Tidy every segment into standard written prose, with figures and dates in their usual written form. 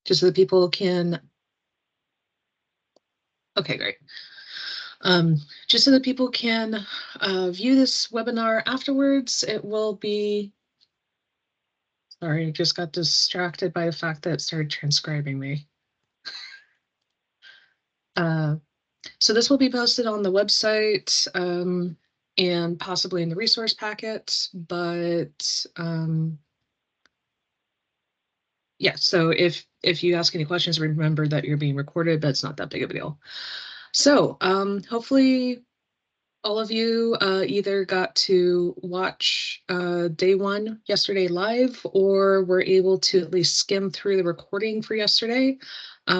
just so that people can, okay, great. Just so that people can view this webinar afterwards. It will be, sorry, I just got distracted by the fact that it started transcribing me. So this will be posted on the website and possibly in the resource packet, but yeah, so if you ask any questions, remember that you're being recorded, but it's not that big of a deal. So hopefully all of you either got to watch day one yesterday live, or were able to at least skim through the recording for yesterday.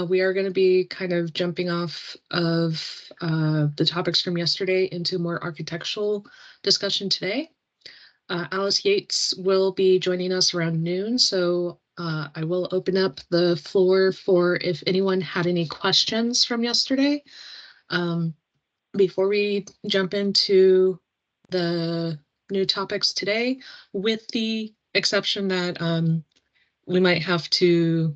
We are going to be kind of jumping off of the topics from yesterday into more architectural discussion today. Alice Yates will be joining us around noon, so I will open up the floor for if anyone had any questions from yesterday. Before we jump into the new topics today, with the exception that we might have to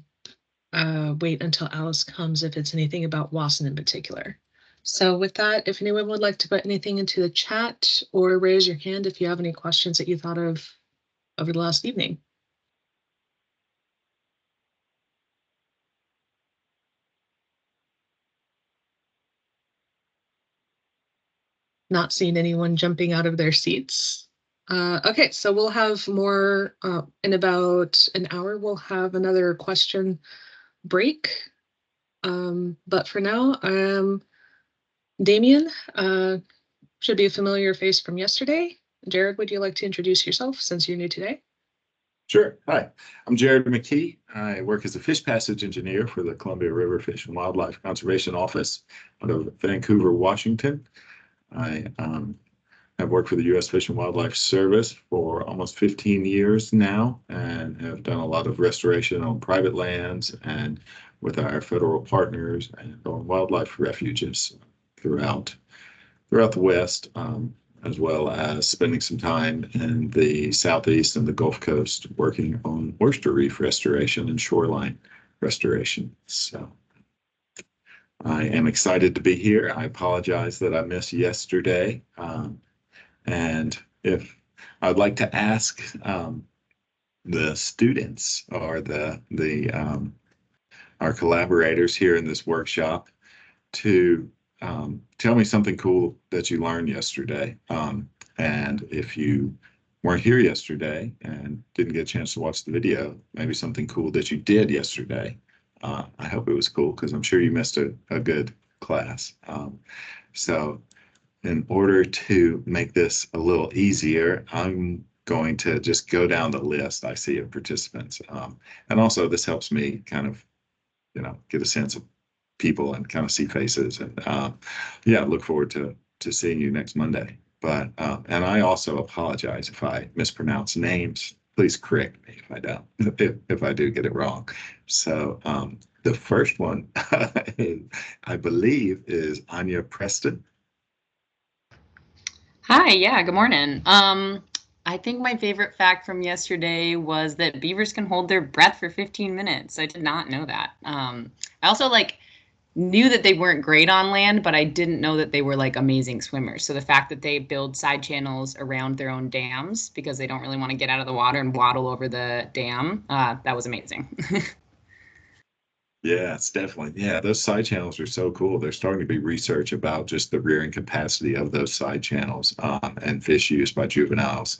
wait until Alice comes if it's anything about Wasson in particular. So with that, if anyone would like to put anything into the chat or raise your hand if you have any questions that you thought of over the last evening. Not seeing anyone jumping out of their seats. Okay, so we'll have more in about an hour. We'll have another question break. But for now, Damien should be a familiar face from yesterday. Jared, would you like to introduce yourself since you're new today? Sure. Hi, I'm Jared McKee. I work as a fish passage engineer for the Columbia River Fish and Wildlife Conservation Office out of Vancouver, Washington. I have worked for the U.S. Fish and Wildlife Service for almost 15 years now, and have done a lot of restoration on private lands and with our federal partners and on wildlife refuges throughout the West, as well as spending some time in the Southeast and the Gulf Coast working on oyster reef restoration and shoreline restoration. So I am excited to be here. I apologize that I missed yesterday. And if I'd like to ask the students or our collaborators here in this workshop to tell me something cool that you learned yesterday. And if you weren't here yesterday and didn't get a chance to watch the video, maybe something cool that you did yesterday. I hope it was cool, because I'm sure you missed a good class. So in order to make this a little easier, I'm going to just go down the list I see of participants. And also this helps me kind of, get a sense of people and kind of see faces. And yeah, look forward to seeing you next Monday. But and I also apologize if I mispronounce names. Please correct me if I don't, if I do get it wrong. So the first one, I believe, is Anya Preston. Hi, yeah, good morning. I think my favorite fact from yesterday was that beavers can hold their breath for 15 minutes. I did not know that. I also knew that they weren't great on land, but I didn't know that they were amazing swimmers. So the fact that they build side channels around their own dams because they don't really want to get out of the water and waddle over the dam, that was amazing. Yeah, it's definitely. Yeah, those side channels are so cool. There's starting to be research about just the rearing capacity of those side channels and fish use by juveniles.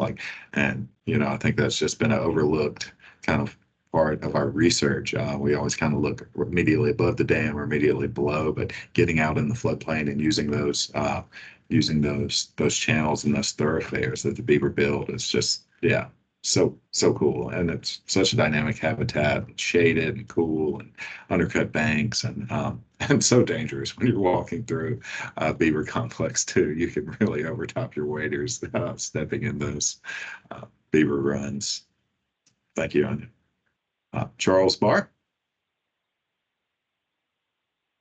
And I think that's just been an overlooked kind of part of our research. We always kind of look immediately above the dam or immediately below, but getting out in the floodplain and using those channels and those thoroughfares that the beaver build is just, yeah, so cool. And it's such a dynamic habitat, shaded and cool and undercut banks, and so dangerous when you're walking through a beaver complex too. You can really overtop your waders stepping in those beaver runs. Thank you, Anya. Charles Barr.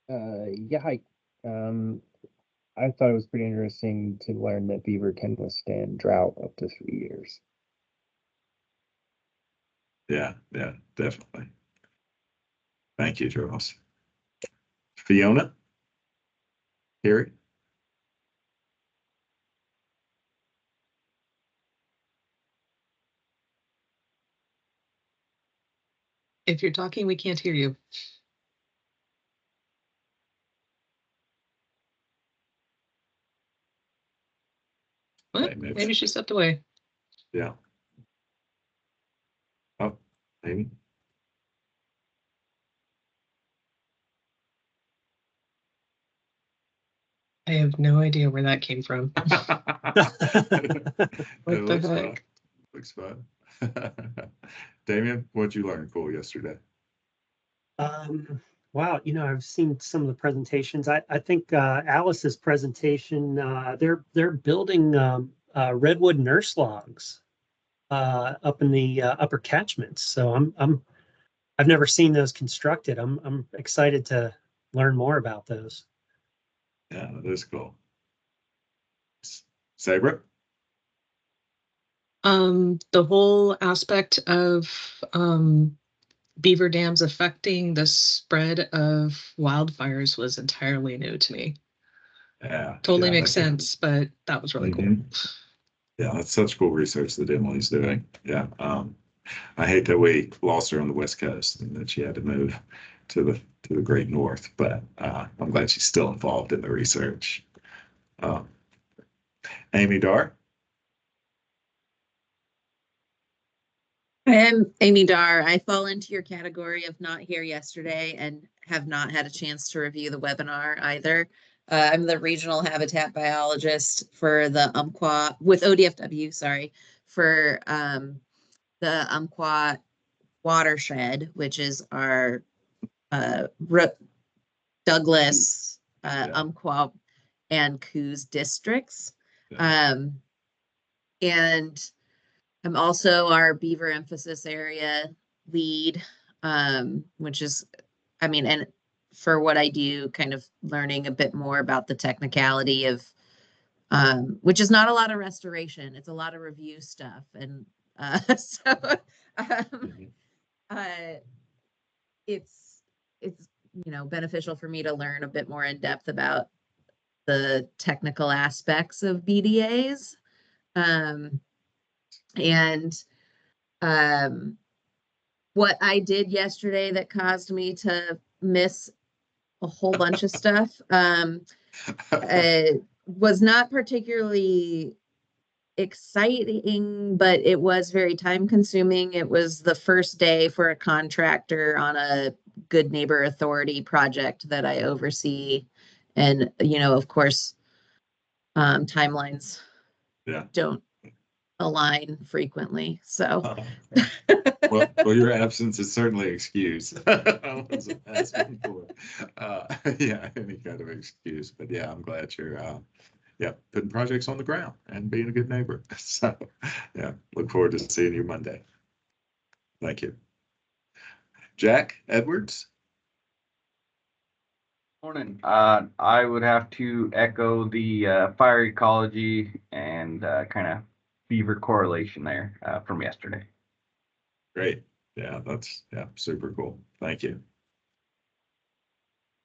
Yeah, hi. I thought it was pretty interesting to learn that beaver can withstand drought up to 3 years. Yeah, definitely. Thank you, Charles. Fiona? Harry? If you're talking, we can't hear you. What? Okay, Maybe she stepped away. Yeah. Oh, maybe. I have no idea where that came from. What It the looks fun. heck? Looks fun. Damien, what'd you learn cool yesterday? Wow, I've seen some of the presentations. I think Alice's presentation, they're building redwood nurse logs up in the upper catchments. So I've never seen those constructed. I'm excited to learn more about those. Yeah, that is cool. Sabra? The whole aspect of beaver dams affecting the spread of wildfires was entirely new to me. Yeah. Totally yeah, makes sense, but that was really cool. Yeah, that's such cool research that Emily's doing. Yeah. I hate that we lost her on the West Coast and that she had to move to the great north, but I'm glad she's still involved in the research. Amy Dar? I am Amy Dar. I fall into your category of not here yesterday and have not had a chance to review the webinar either. I'm the regional habitat biologist for the Umpqua with ODFW, sorry, for the Umpqua watershed, which is our Douglas, Yeah. Umpqua, and Coos districts. Yeah. And I'm also our beaver emphasis area lead, which is, and for what I do, kind of learning a bit more about the technicality of, which is not a lot of restoration. It's a lot of review stuff. And so it's beneficial for me to learn a bit more in depth about the technical aspects of BDAs. And what I did yesterday that caused me to miss a whole bunch of stuff was not particularly exciting, but it was very time consuming. It was the first day for a contractor on a Good Neighbor Authority project that I oversee. And, of course, timelines don't align frequently. So well, your absence is certainly excused. I wasn't asking for any kind of excuse, but yeah, I'm glad you're putting projects on the ground and being a good neighbor. So yeah, look forward to seeing you Monday. Thank you. Jack Edwards. Morning. I would have to echo the fire ecology and kind of beaver correlation there from yesterday. Great. Yeah, that's super cool. Thank you.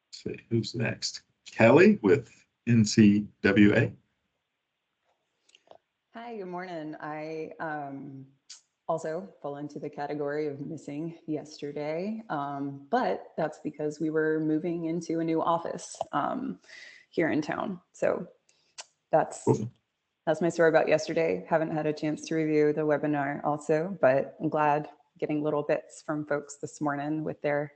Let's see who's next. Kelly with NCWA. Hi, good morning. I also fall into the category of missing yesterday, but that's because we were moving into a new office here in town. So that's my story about yesterday. Haven't had a chance to review the webinar also, but I'm glad getting little bits from folks this morning with their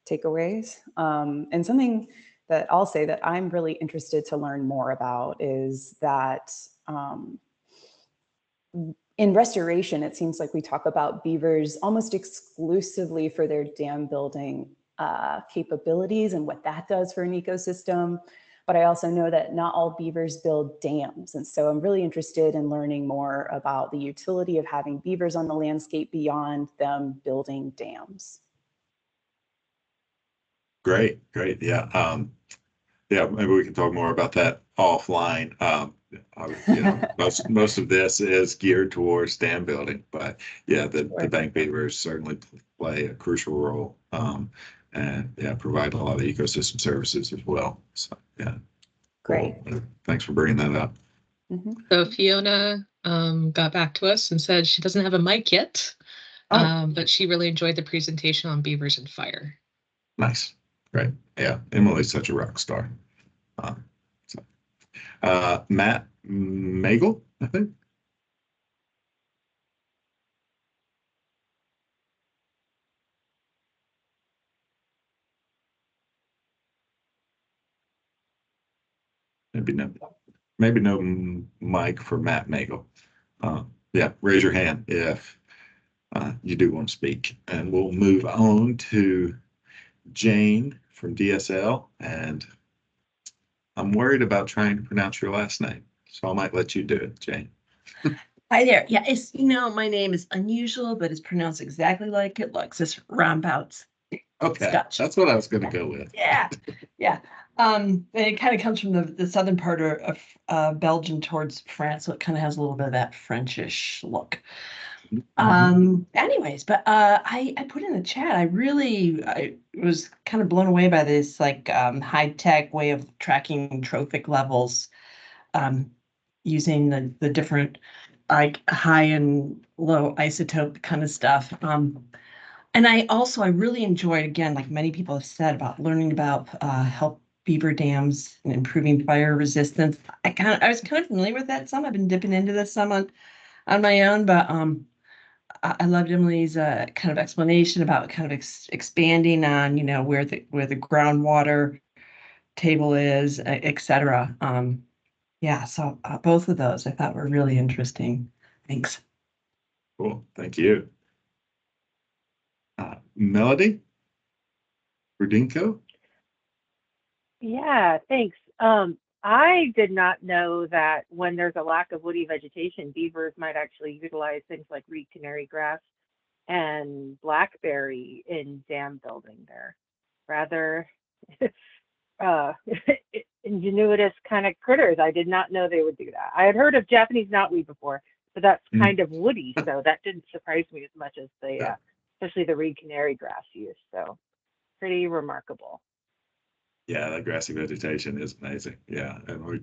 takeaways. And something that I'll say that I'm really interested to learn more about is that in restoration, it seems like we talk about beavers almost exclusively for their dam building capabilities and what that does for an ecosystem. But I also know that not all beavers build dams. And so I'm really interested in learning more about the utility of having beavers on the landscape beyond them building dams. Great. Yeah. Maybe we can talk more about that offline. Most of this is geared towards dam building, but yeah, the bank beavers certainly play a crucial role and yeah, provide a lot of ecosystem services as well. So yeah. Great. Well, thanks for bringing that up. So Fiona got back to us and said she doesn't have a mic yet, but she really enjoyed the presentation on beavers and fire. Nice. Great. Yeah, Emily's such a rock star. Matt Magel, I think. Maybe no mic for Matt Magel. Yeah, raise your hand if you do want to speak, and we'll move on to Jane from DSL. And I'm worried about trying to pronounce your last name, so I might let you do it, Jane. Hi there. Yeah, it's my name is unusual, but it's pronounced exactly like it looks. It's roundabouts. Okay, Scotch. that's what I was going to go with. Yeah, yeah. And it kind of comes from the southern part of Belgium towards France, so it kind of has a little bit of that Frenchish look. Anyways, but I put in the chat. I was kind of blown away by this like high tech way of tracking trophic levels, using the different like high and low isotope kind of stuff. And I really enjoyed, again, like many people have said, about learning about help beaver dams and improving fire resistance. I was kind of familiar with that some. I've been dipping into this some on my own, but I loved Emily's kind of explanation about kind of expanding on, where the groundwater table is, et cetera. Yeah, so both of those I thought were really interesting. Thanks. Cool. Thank you. Melody Rudinko. Yeah, thanks. I did not know that when there's a lack of woody vegetation, beavers might actually utilize things like reed canary grass and blackberry in dam building. They're rather ingenuitous kind of critters. I did not know they would do that. I had heard of Japanese knotweed before, but that's kind of woody, so that didn't surprise me as much as the especially the reed canary grass use. So pretty remarkable. Yeah, that grassy vegetation is amazing. Yeah, and we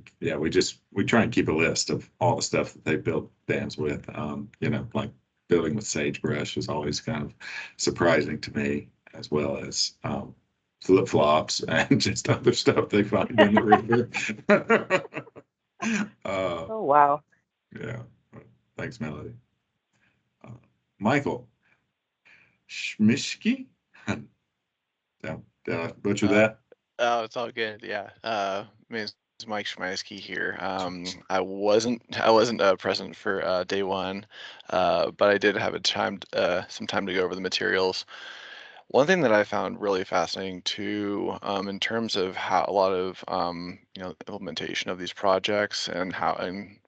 try and keep a list of all the stuff that they build dams with. Like building with sagebrush is always kind of surprising to me, as well as flip-flops and just other stuff they find in the river. Oh wow. Yeah, thanks, Melody. Michael Schmischke. Did I butcher that? Oh, it's all good. Yeah. My name is Mike Shmaisky here. I wasn't present for day one, but I did have some time to go over the materials. One thing that I found really fascinating too, in terms of how a lot of implementation of these projects and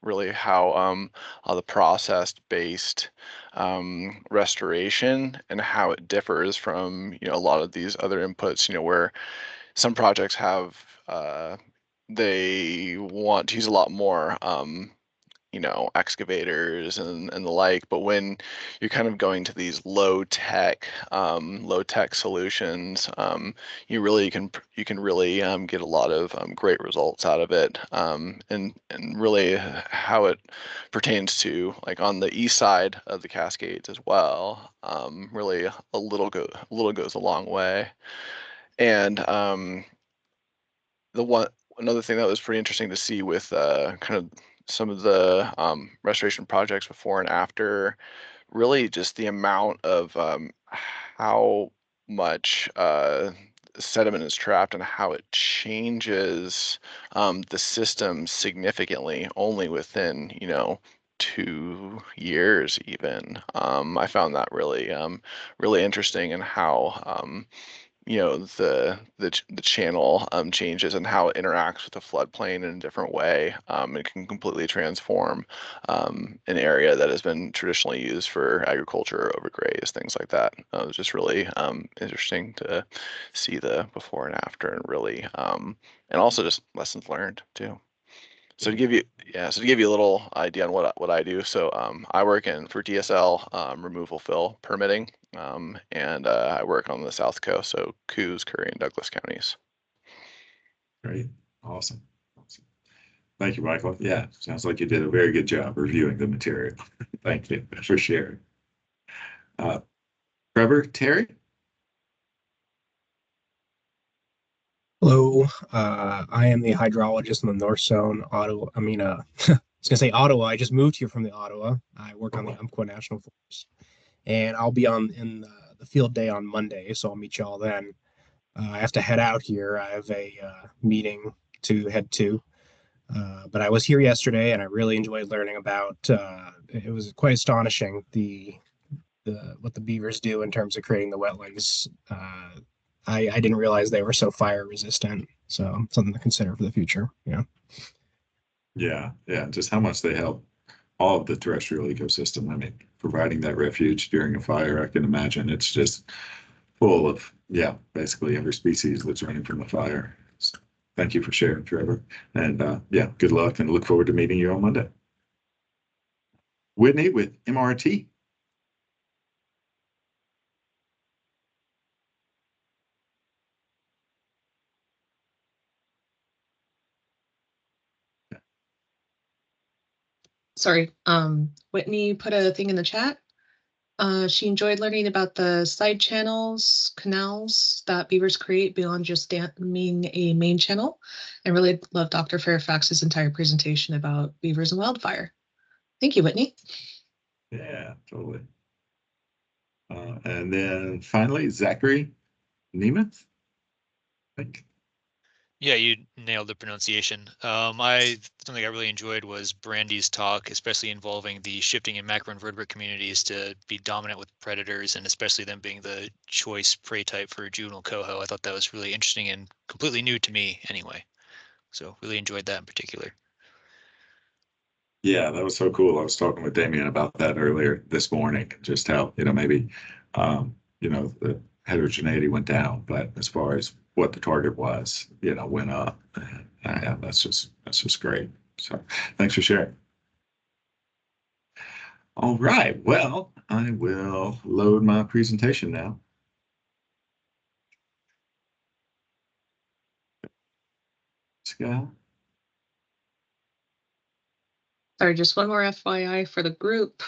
really how the process-based restoration and how it differs from a lot of these other inputs. Where some projects have they want to use a lot more excavators and the like, but when you're kind of going to these low tech solutions, you can really get a lot of great results out of it, and really how it pertains to, like, on the east side of the Cascades as well. Really a little goes a long way. And another thing that was pretty interesting to see with kind of some of the restoration projects before and after, really just the amount of how much sediment is trapped and how it changes the system significantly only within 2 years even. I found that really interesting, and how the channel changes and how it interacts with the floodplain in a different way. It can completely transform an area that has been traditionally used for agriculture, overgraze, things like that. It was just really interesting to see the before and after, and really and also just lessons learned too. So to give you a little idea on what I do, so I work for DSL removal fill permitting, and I work on the South Coast, so Coos, Curry, and Douglas counties. Great. Awesome. Thank you, Michael. Yeah, sounds like you did a very good job reviewing the material. Thank you for sharing. Trevor, Terry? Hello, I am the hydrologist in the North Zone, Ottawa. I mean, I was gonna say Ottawa. I just moved here from the Ottawa. I work on the Umpqua National Forest, and I'll be in the field day on Monday, so I'll meet y'all then. I have to head out here. I have a meeting to head to, but I was here yesterday, and I really enjoyed learning about. It was quite astonishing the what the beavers do in terms of creating the wetlands. I didn't realize they were so fire resistant. So something to consider for the future. Yeah. Yeah. Just how much they help all of the terrestrial ecosystem. I mean, providing that refuge during a fire, I can imagine it's just full of, basically every species that's running from the fire. So thank you for sharing, Trevor. And good luck and look forward to meeting you on Monday. Whitney with MRT. Sorry, Whitney put a thing in the chat. She enjoyed learning about the side channels, canals that beavers create beyond just damming a main channel, and really loved Dr. Fairfax's entire presentation about beavers and wildfire. Thank you, Whitney. Yeah, totally. And then finally, Zachary Nemeth. Yeah, you nailed the pronunciation. Something I really enjoyed was Brandy's talk, especially involving the shifting in macroinvertebrate communities to be dominant with predators, and especially them being the choice prey type for juvenile coho. I thought that was really interesting and completely new to me anyway. So really enjoyed that in particular. Yeah, that was so cool. I was talking with Damien about that earlier this morning, just how, maybe, the heterogeneity went down, but as far as what the target was, went up. And that's just great. So thanks for sharing. All right. Well, I will load my presentation now. Scott. Sorry, just one more FYI for the group.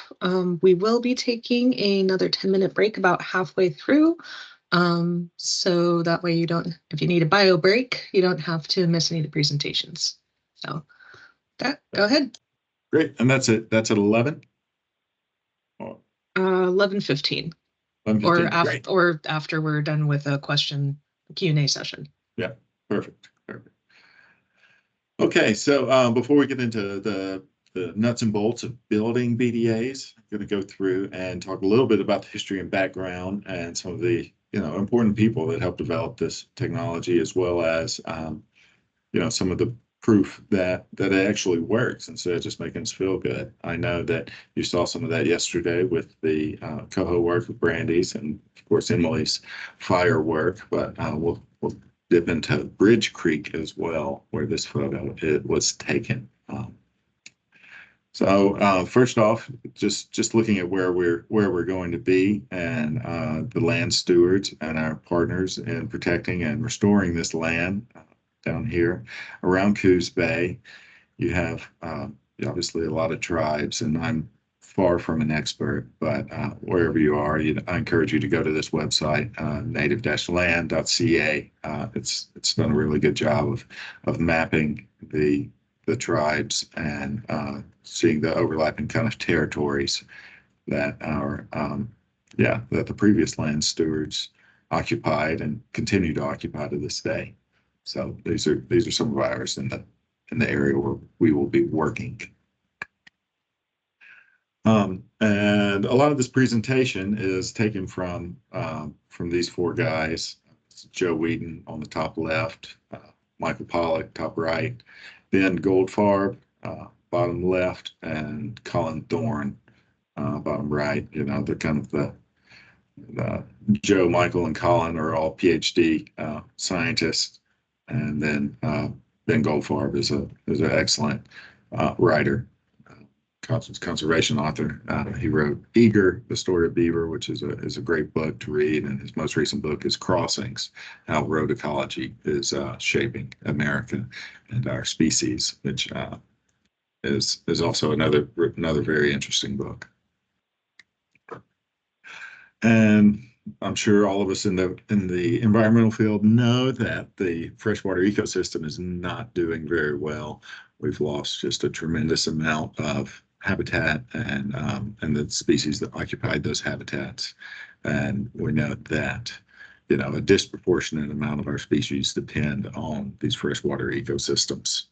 We will be taking another 10-minute break about halfway through. So that way if you need a bio break, you don't have to miss any of the presentations. So go ahead. Great. And that's it. That's at 11? 11:15. Or after we're done with a Q&A session. Yeah, perfect. Okay, so before we get into the nuts and bolts of building BDAs, I'm going to go through and talk a little bit about the history and background and some of the important people that helped develop this technology, as well as some of the proof that it actually works instead of just making us feel good. I know that you saw some of that yesterday with the coho work with Brandy's and of course Emily's fire work, but we'll dip into Bridge Creek as well, where this photo was taken. So first off, just looking at where we're going to be, and the land stewards and our partners in protecting and restoring this land down here around Coos Bay. You have obviously a lot of tribes, and I'm far from an expert, but wherever you are, I encourage you to go to this website, native-land.ca. It's done a really good job of mapping the tribes and seeing the overlapping kind of territories that that the previous land stewards occupied and continue to occupy to this day. So these are some of ours in the area where we will be working. And a lot of this presentation is taken from these four guys. It's Joe Wheaton on the top left, Michael Pollock top right, Ben Goldfarb bottom left, and Colin Thorne bottom right. They're kind of the Joe, Michael, and Colin are all PhD scientists, and then Ben Goldfarb is an excellent writer. conservation author. He wrote Eager, The Story of Beaver, which is a great book to read. And his most recent book is Crossings, How Road Ecology is Shaping America and Our Species, which is also another very interesting book. And I'm sure all of us in the environmental field know that the freshwater ecosystem is not doing very well. We've lost just a tremendous amount of habitat and the species that occupied those habitats. And we know that, you know, a disproportionate amount of our species depend on these freshwater ecosystems.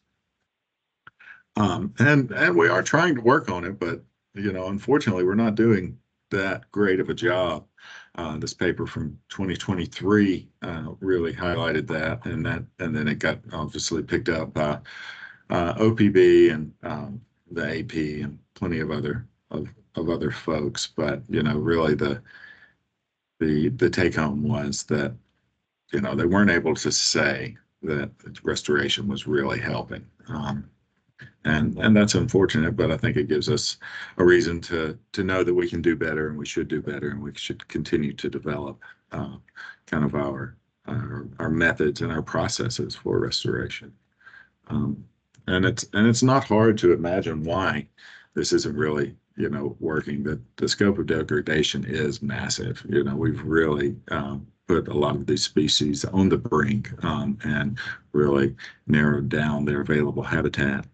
And we are trying to work on it, but, you know, unfortunately, we're not doing that great of a job. This paper from 2023 really highlighted that, and then it got obviously picked up by OPB and the AP and plenty of other folks. But you know, really the take home was that, you know, they weren't able to say that restoration was really helping. And that's unfortunate, but I think it gives us a reason to know that we can do better, and we should do better, and we should continue to develop kind of our methods and our processes for restoration. And it's not hard to imagine why this isn't really, you know, working. The scope of degradation is massive. You know, we've really put a lot of these species on the brink and really narrowed down their available habitat.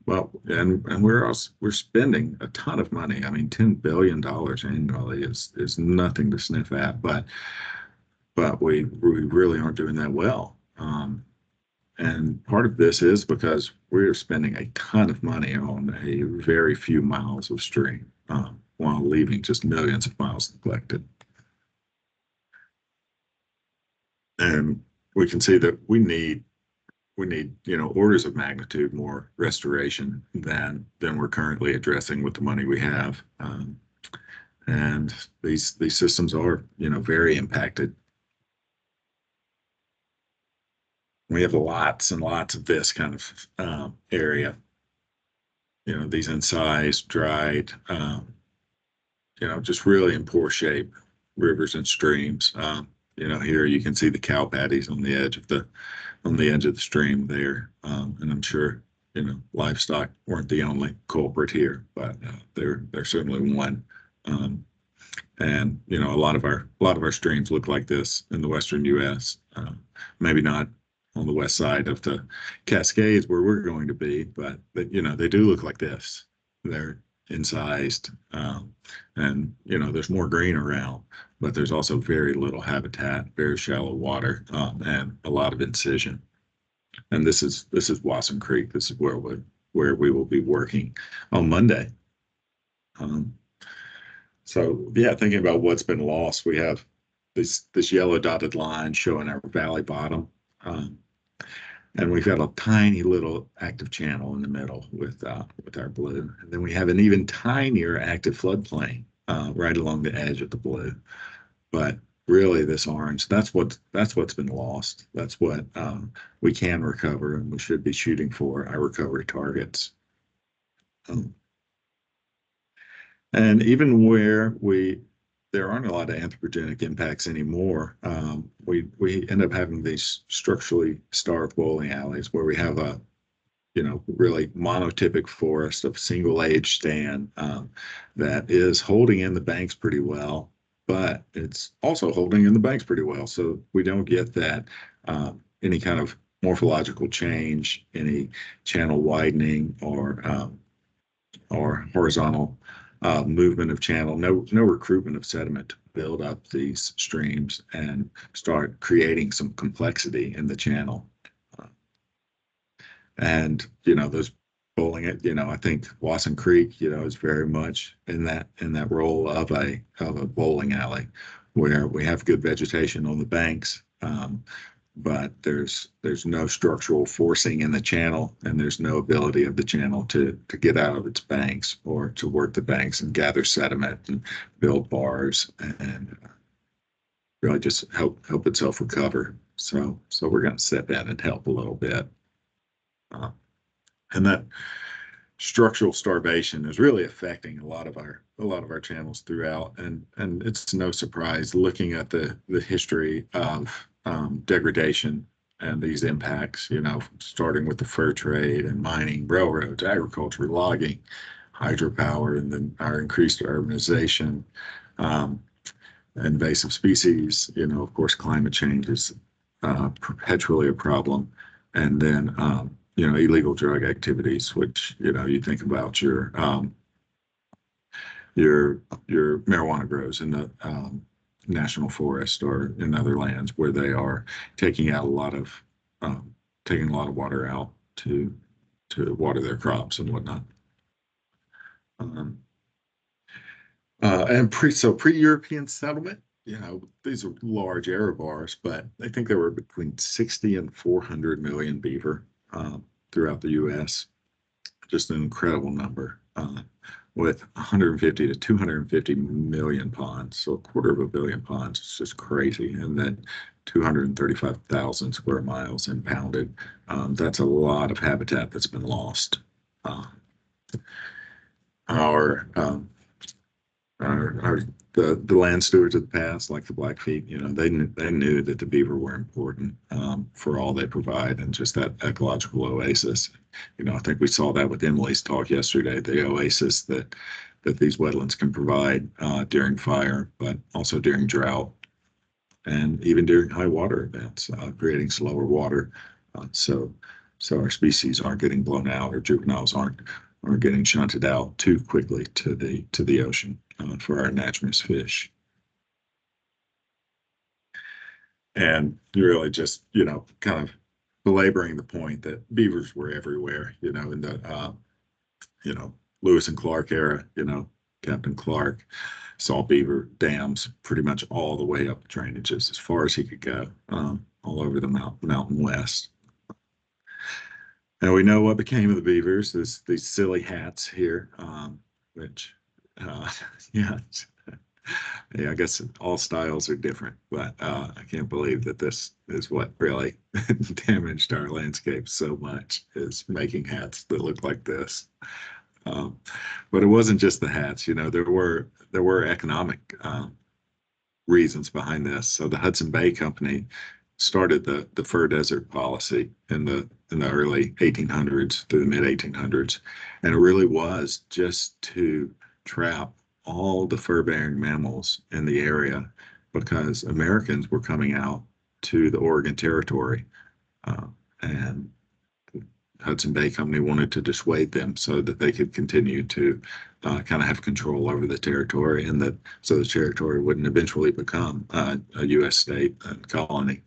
Well, and we're spending a ton of money. I mean, $10 billion annually is nothing to sniff at, but we really aren't doing that well. And part of this is because we're spending a ton of money on a very few miles of stream while leaving just millions of miles neglected. And we can see that we need, you know, orders of magnitude more restoration than we're currently addressing with the money we have. And these systems are, you know, very impacted. We have lots and lots of this kind of area. You know, these incised, dried, you know, just really in poor shape rivers and streams. You know, here you can see the cow patties on the edge of the stream there, and I'm sure, you know, livestock weren't the only culprit here, but they're certainly one. And you know, a lot of our streams look like this in the western U.S. Maybe not on the west side of the Cascades where we're going to be, but you know, they do look like this. They're incised, and you know, there's more green around, but there's also very little habitat, very shallow water, and a lot of incision. And this is Wasson Creek. This is where we will be working on Monday. So yeah, thinking about what's been lost, we have this yellow dotted line showing our valley bottom. And we've got a tiny little active channel in the middle with our blue. And then we have an even tinier active floodplain right along the edge of the blue. But really this orange, that's what's been lost. That's what we can recover, and we should be shooting for our recovery targets. And even where there aren't a lot of anthropogenic impacts anymore, we end up having these structurally starved bowling alleys where we have a, you know, really monotypic forest of single age stand that is holding in the banks pretty well, but it's also holding in the banks pretty well. So we don't get that any kind of morphological change, any channel widening or horizontal movement of channel, no recruitment of sediment to build up these streams and start creating some complexity in the channel. And, you know, those bowling it, you know, I think Wasson Creek, you know, is very much in that role of a bowling alley where we have good vegetation on the banks, but there's no structural forcing in the channel, and there's no ability of the channel to get out of its banks or to work the banks and gather sediment and build bars and really just help itself recover. So we're going to step in and help a little bit. And structural starvation is really affecting a lot of our channels throughout, and it's no surprise looking at the history of degradation and these impacts, starting with the fur trade and mining, railroads, agriculture, logging, hydropower, and then our increased urbanization, invasive species, of course, climate change is perpetually a problem. And then, illegal drug activities, which, you think about your marijuana grows in the national forest or in other lands where they are taking a lot of water out to water their crops and whatnot. And pre-European settlement, these are large error bars, but I think there were between 60 and 400 million beaver throughout the U.S. Just an incredible number, with 150 to 250 million ponds, so 250 million ponds. It's just crazy. And then 235,000 square miles impounded. That's a lot of habitat that's been lost. The land stewards of the past, like the Blackfeet, they knew that the beaver were important for all they provide and just that ecological oasis. I think we saw that with Emily's talk yesterday, the oasis that these wetlands can provide during fire, but also during drought and even during high water events, creating slower water. So our species aren't getting blown out, or juveniles aren't getting shunted out too quickly to the ocean for our anadromous fish. And really just, kind of belaboring the point that beavers were everywhere, in the, Lewis and Clark era, Captain Clark saw beaver dams pretty much all the way up the drainages as far as he could go, all over the Mountain West. And we know what became of the beavers, these silly hats here, which, yeah, I guess all styles are different, but I can't believe that this is what really damaged our landscape so much, is making hats that look like this. But it wasn't just the hats, there were economic reasons behind this. So the Hudson Bay Company started the fur desert policy in the early 1800s through the mid 1800s, and it really was just to trap all the fur-bearing mammals in the area, because Americans were coming out to the Oregon Territory, and Hudson Bay Company wanted to dissuade them so that they could continue to kind of have control over the territory, and so the territory wouldn't eventually become a U.S. state and colony.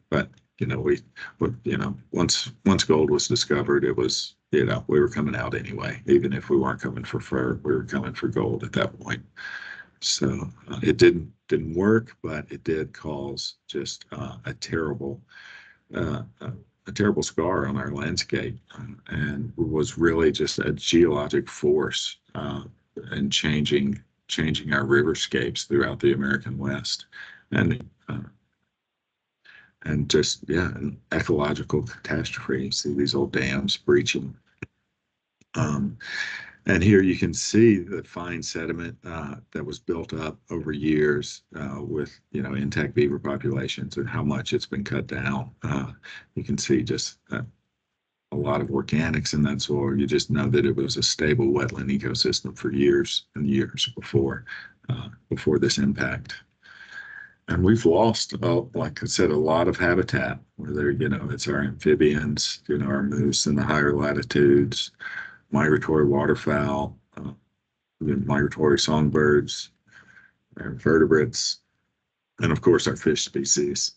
But once gold was discovered, it was, we were coming out anyway. Even if we weren't coming for fur, we were coming for gold at that point. So it didn't work, but it did cause just a terrible scar on our landscape, and was really just a geologic force in changing our riverscapes throughout the American West, and just, an ecological catastrophe. See these old dams breaching. And here you can see the fine sediment that was built up over years with, intact beaver populations, and how much it's been cut down. You can see just a lot of organics in that soil. You just know that it was a stable wetland ecosystem for years and years before this impact. And we've lost, like I said, a lot of habitat, whether, it's our amphibians, our moose in the higher latitudes, migratory waterfowl, migratory songbirds, our vertebrates, and of course our fish species.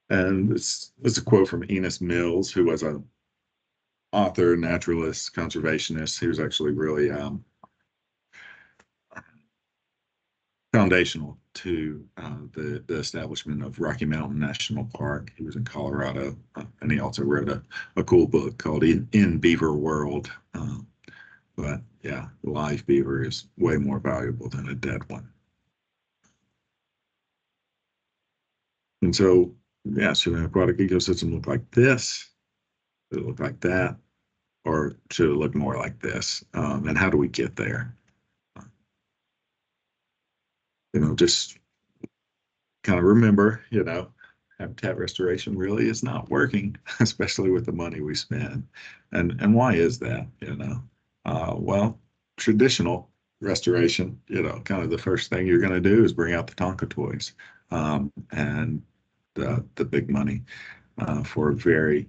And this is a quote from Enos Mills, who was an author, naturalist, conservationist. He was actually really foundational to the establishment of Rocky Mountain National Park. He was in Colorado, and he also wrote a cool book called In Beaver World. But yeah, the live beaver is way more valuable than a dead one. And so, so an aquatic ecosystem look like this. Does it look like that? Or should it look more like this? And how do we get there? Just kind of remember, habitat restoration really is not working, especially with the money we spend. And why is that? Well, traditional restoration, kind of the first thing you're going to do is bring out the Tonka toys, and the big money for a very,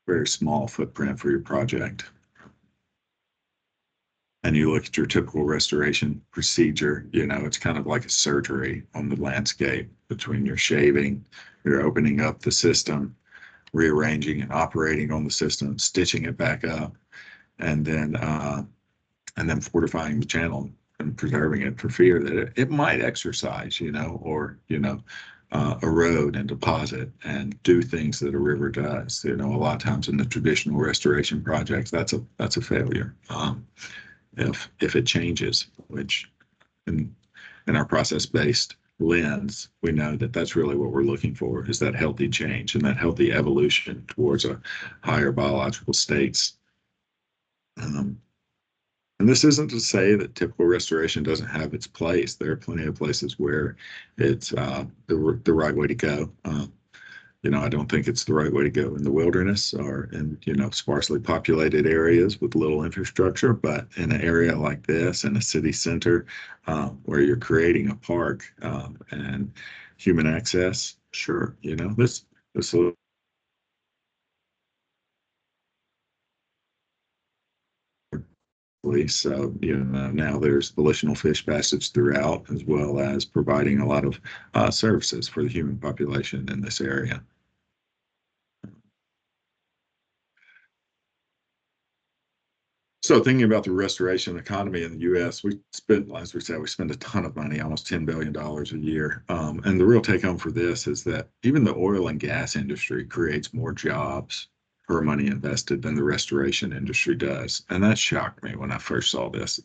very small footprint for your project. And you look at your typical restoration procedure, it's kind of like a surgery on the landscape between your shaving, you're opening up the system, rearranging and operating on the system, stitching it back up, and then fortifying the channel and preserving it for fear that it might exercise, or erode and deposit and do things that a river does. A lot of times in the traditional restoration projects, that's a failure. If it changes, which in our process-based lens, we know that that's really what we're looking for, is that healthy change and that healthy evolution towards a higher biological states. And this isn't to say that typical restoration doesn't have its place. There are plenty of places where it's the right way to go. I don't think it's the right way to go in the wilderness or in, sparsely populated areas with little infrastructure, but in an area like this, in a city center, where you're creating a park, and human access, sure, this so, now there's volitional fish passage throughout, as well as providing a lot of services for the human population in this area. So thinking about the restoration economy in the U.S., as we said, we spend a ton of money, almost $10 billion a year. And the real take home for this is that even the oil and gas industry creates more jobs per money invested than the restoration industry does. And that shocked me when I first saw this,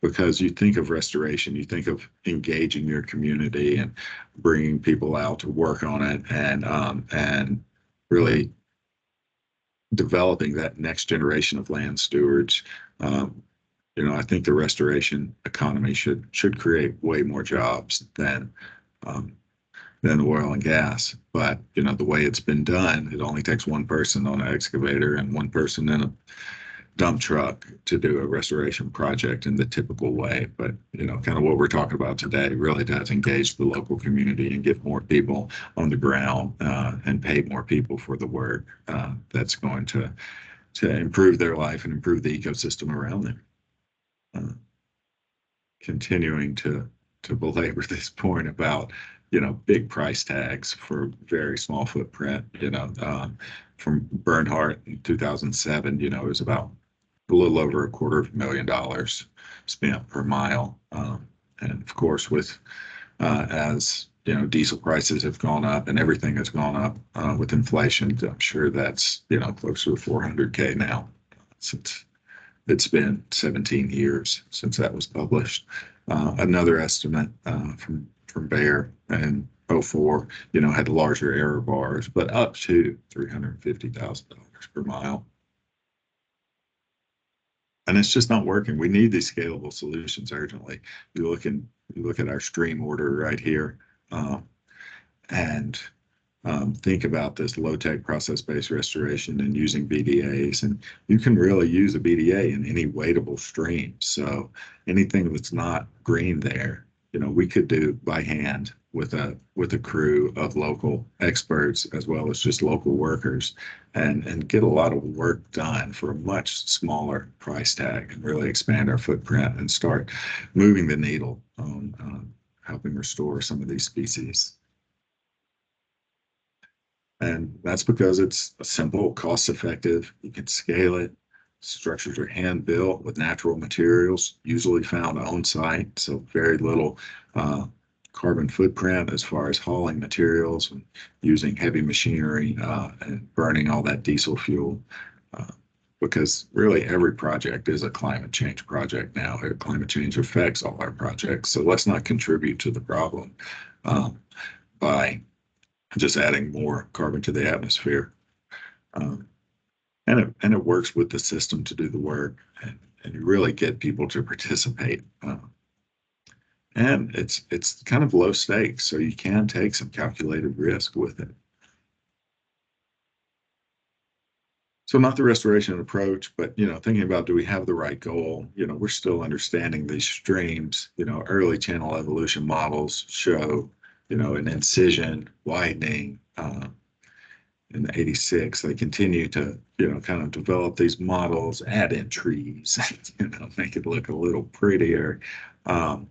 because you think of restoration, you think of engaging your community and bringing people out to work on it, and really developing that next generation of land stewards. I think the restoration economy should create way more jobs than oil and gas. But the way it's been done, it only takes one person on an excavator and one person in a dump truck to do a restoration project in the typical way. But kind of what we're talking about today really does engage the local community and get more people on the ground, and pay more people for the work that's going to improve their life and improve the ecosystem around them. Continuing to belabor this point about big price tags for very small footprint. From Bernhardt in 2007, it was about a little over $250,000 spent per mile. And of course, as diesel prices have gone up and everything has gone up with inflation, I'm sure that's closer to $400K now, since it's been 17 years since that was published. Another estimate from Bayer in 2004, had larger error bars, but up to $350,000 per mile. And it's just not working. We need these scalable solutions urgently. You look at our stream order right here, and think about this low-tech process-based restoration and using BDAs. And you can really use a BDA in any wadeable stream. So anything that's not green there, we could do by hand with a crew of local experts, as well as just local workers, and get a lot of work done for a much smaller price tag, and really expand our footprint and start moving the needle on helping restore some of these species. And that's because it's simple, cost-effective, you can scale it. Structures are hand-built with natural materials, usually found on site, so very little carbon footprint as far as hauling materials and using heavy machinery, and burning all that diesel fuel. Because really every project is a climate change project now. Climate change affects all our projects, so let's not contribute to the problem by just adding more carbon to the atmosphere. and it works with the system to do the work, and you really get people to participate. And it's kind of low stakes, so you can take some calculated risk with it. So not the restoration approach, but thinking about, do we have the right goal? We're still understanding these streams. Early channel evolution models show an incision widening. In '86, they continue to kind of develop these models, add in trees, make it look a little prettier. And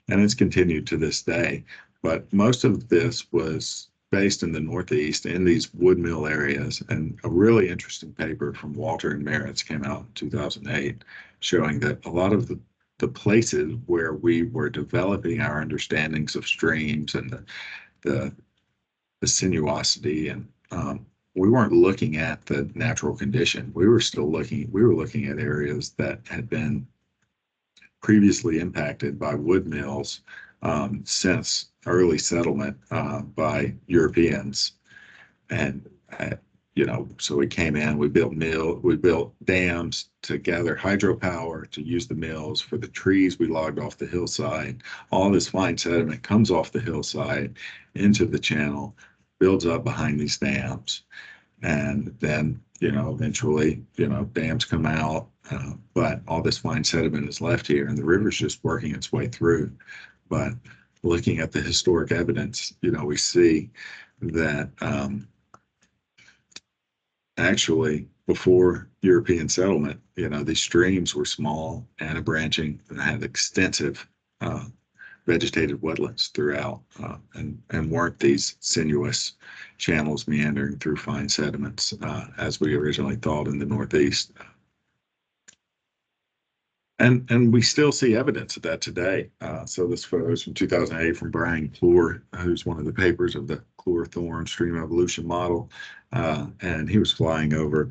it's continued to this day. But most of this was based in the Northeast in these wood mill areas. And a really interesting paper from Walter and Meritz came out in 2008, showing that a lot of the places where we were developing our understandings of streams and the sinuosity, and we weren't looking at the natural condition. We were looking at areas that had been previously impacted by wood mills since early settlement by Europeans. And, so we came in, we built dams to gather hydropower to use the mills for the trees we logged off the hillside. All this fine sediment comes off the hillside into the channel, builds up behind these dams. And then, eventually, dams come out, but all this fine sediment is left here and the river's just working its way through. But looking at the historic evidence, we see that actually before European settlement, these streams were small and branching and had extensive vegetated wetlands throughout, and weren't these sinuous channels meandering through fine sediments as we originally thought in the Northeast. And we still see evidence of that today. So this photo is from 2008 from Brian Clore, who's one of the papers of the Clore-Thorne stream evolution model, and he was flying over.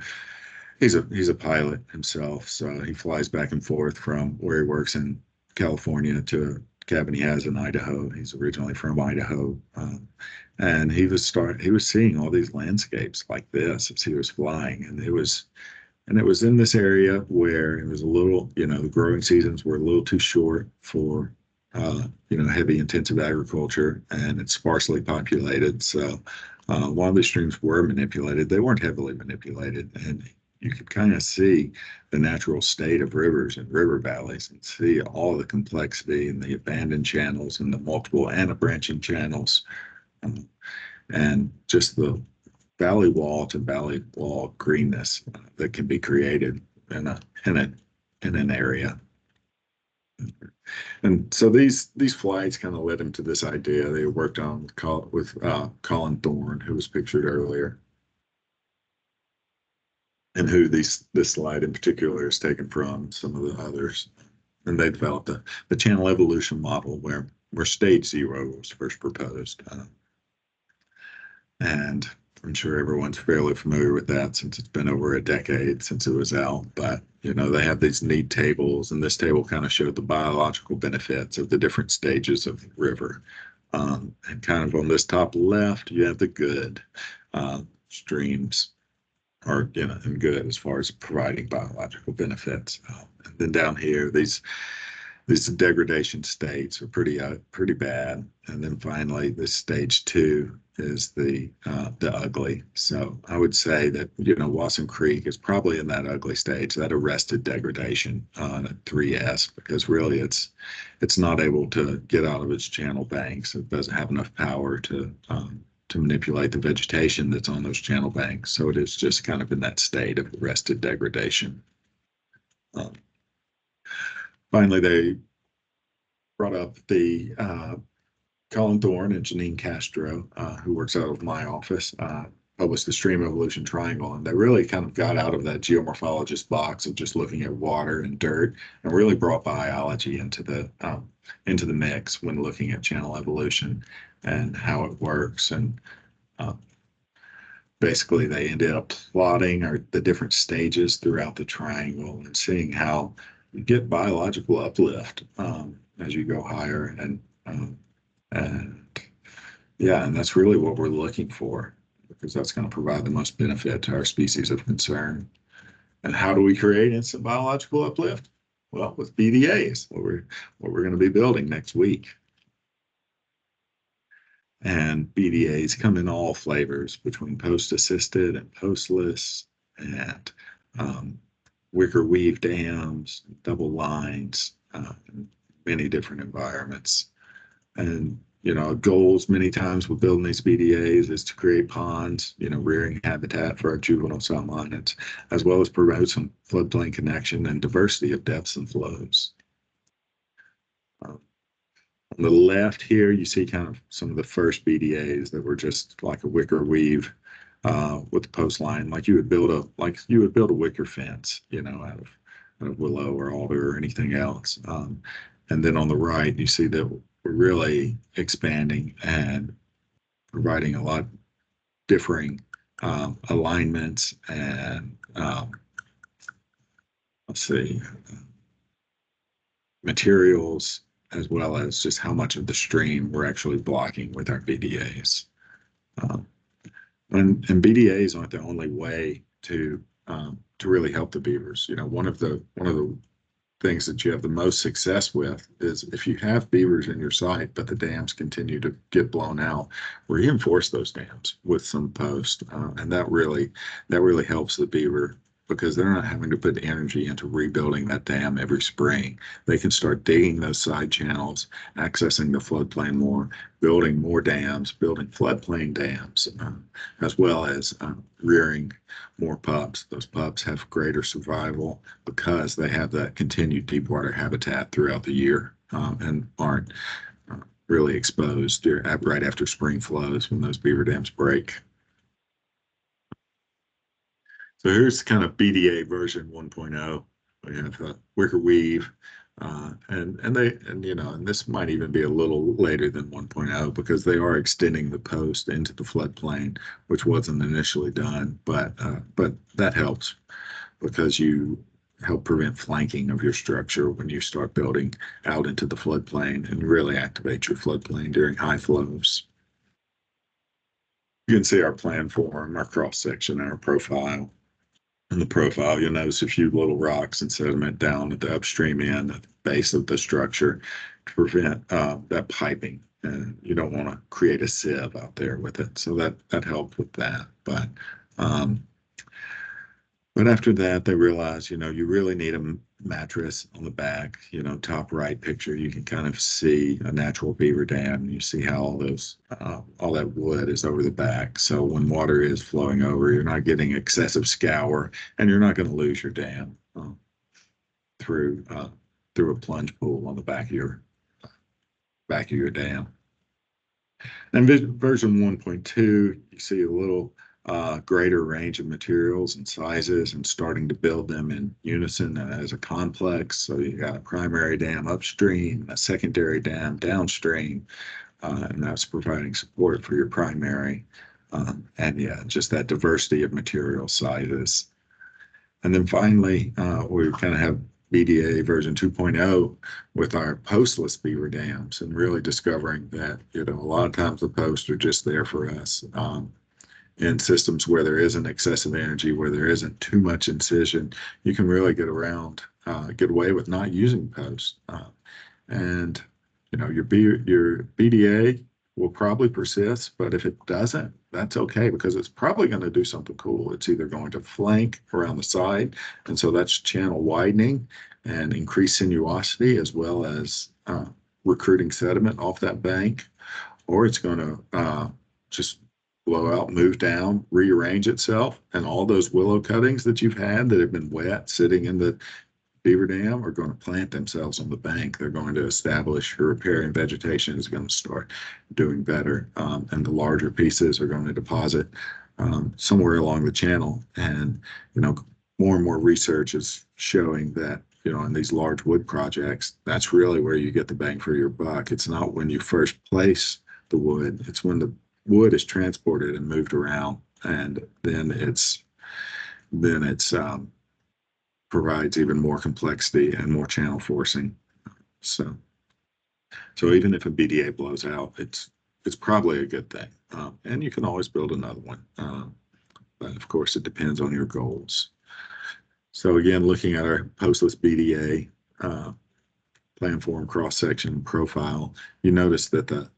He's a pilot himself, so he flies back and forth from where he works in California to a cabin he has in Idaho. He's originally from Idaho, and he was seeing all these landscapes like this as he was flying, and it was in this area where it was a little, the growing seasons were a little too short for heavy intensive agriculture, and it's sparsely populated. So while the streams were manipulated, they weren't heavily manipulated, and you could kind of see the natural state of rivers and river valleys and see all the complexity and the abandoned channels and the multiple branching channels, and just the valley wall to valley wall greenness that can be created in an area. And so these flights kind of led him to this idea. They worked on with Colin Thorne, who was pictured earlier, and who this slide in particular is taken from some of the others. And they developed the channel evolution model where stage 0 was first proposed. And I'm sure everyone's fairly familiar with that since it's been over a decade since it was out. But, they have these neat tables, and this table kind of showed the biological benefits of the different stages of the river. And kind of on this top left, you have the good streams are, and good as far as providing biological benefits. And then down here, these degradation states are pretty bad. And then finally, this stage 2 is the ugly. So I would say that Wasson Creek is probably in that ugly stage, that arrested degradation on a 3S, because really it's not able to get out of its channel banks. It doesn't have enough power to manipulate the vegetation that's on those channel banks. So it is just kind of in that state of arrested degradation. Finally, they brought up the Colin Thorne and Janine Castro, who works out of my office, published the Stream Evolution Triangle, and they really kind of got out of that geomorphologist box of just looking at water and dirt, and really brought biology into the mix when looking at channel evolution and how it works. And basically, they ended up plotting the different stages throughout the triangle and seeing how you get biological uplift as you go higher, and that's really what we're looking for, because that's going to provide the most benefit to our species of concern. And how do we create instant biological uplift? Well, with BDAs, what we're going to be building next week. And BDAs come in all flavors between post-assisted and postless, and wicker weave dams, double lines, many different environments. And, goals many times with building these BDAs is to create ponds, rearing habitat for our juvenile salmonids, as well as promote some floodplain connection and diversity of depths and flows. On the left here, you see kind of some of the first BDAs that were just like a wicker weave with the post line, like you would build a wicker fence, out of willow or alder or anything else. And then on the right, you see that we're really expanding and providing a lot differing alignments and materials, as well as just how much of the stream we're actually blocking with our BDAs. And BDAs aren't the only way to really help the beavers. One of the things that you have the most success with is if you have beavers in your site, but the dams continue to get blown out, reinforce those dams with some post, and that really helps the beaver, because they're not having to put energy into rebuilding that dam every spring. They can start digging those side channels, accessing the floodplain more, building more dams, building floodplain dams, as well as rearing more pups. Those pups have greater survival because they have that continued deep water habitat throughout the year, and aren't really exposed right after spring flows when those beaver dams break. So here's kind of BDA version 1.0. We have wicker weave, and this might even be a little later than 1.0 because they are extending the post into the floodplain, which wasn't initially done, but that helps because you help prevent flanking of your structure when you start building out into the floodplain and really activate your floodplain during high flows. You can see our plan form, our cross section, and our profile. In the profile, you'll notice a few little rocks and sediment down at the upstream end, at the base of the structure, to prevent that piping. And you don't want to create a sieve out there with it. So that helped with that. But after that, they realized, you really need a mattress on the back. Top right picture, you can kind of see a natural beaver dam. You see how all that wood is over the back. So when water is flowing over, you're not getting excessive scour, and you're not going to lose your dam through a plunge pool on the back of your dam. And version 1.2, you see a little greater range of materials and sizes, and starting to build them in unison as a complex. So you got a primary dam upstream, a secondary dam downstream, and that's providing support for your primary. And yeah, just that diversity of material sizes. And then finally, we kind of have BDA version 2.0 with our postless beaver dams, and really discovering that, a lot of times the posts are just there for us. In systems where there isn't excessive energy, where there isn't too much incision, you can really get away with not using posts. And your BDA will probably persist, but if it doesn't, that's okay, because it's probably going to do something cool. It's either going to flank around the side, and so that's channel widening and increased sinuosity, as well as recruiting sediment off that bank, or it's going to just blow out, move down, rearrange itself, and all those willow cuttings that you've had that have been wet sitting in the beaver dam are going to plant themselves on the bank. They're going to establish your riparian vegetation is going to start doing better, and the larger pieces are going to deposit somewhere along the channel. And more and more research is showing that in these large wood projects, that's really where you get the bang for your buck. It's not when you first place the wood; it's when the wood is transported and moved around, and then it's provides even more complexity and more channel forcing. So even if a BDA blows out, it's probably a good thing, and you can always build another one. But of course, it depends on your goals. So again, looking at our postless BDA planform cross-section profile, you notice that the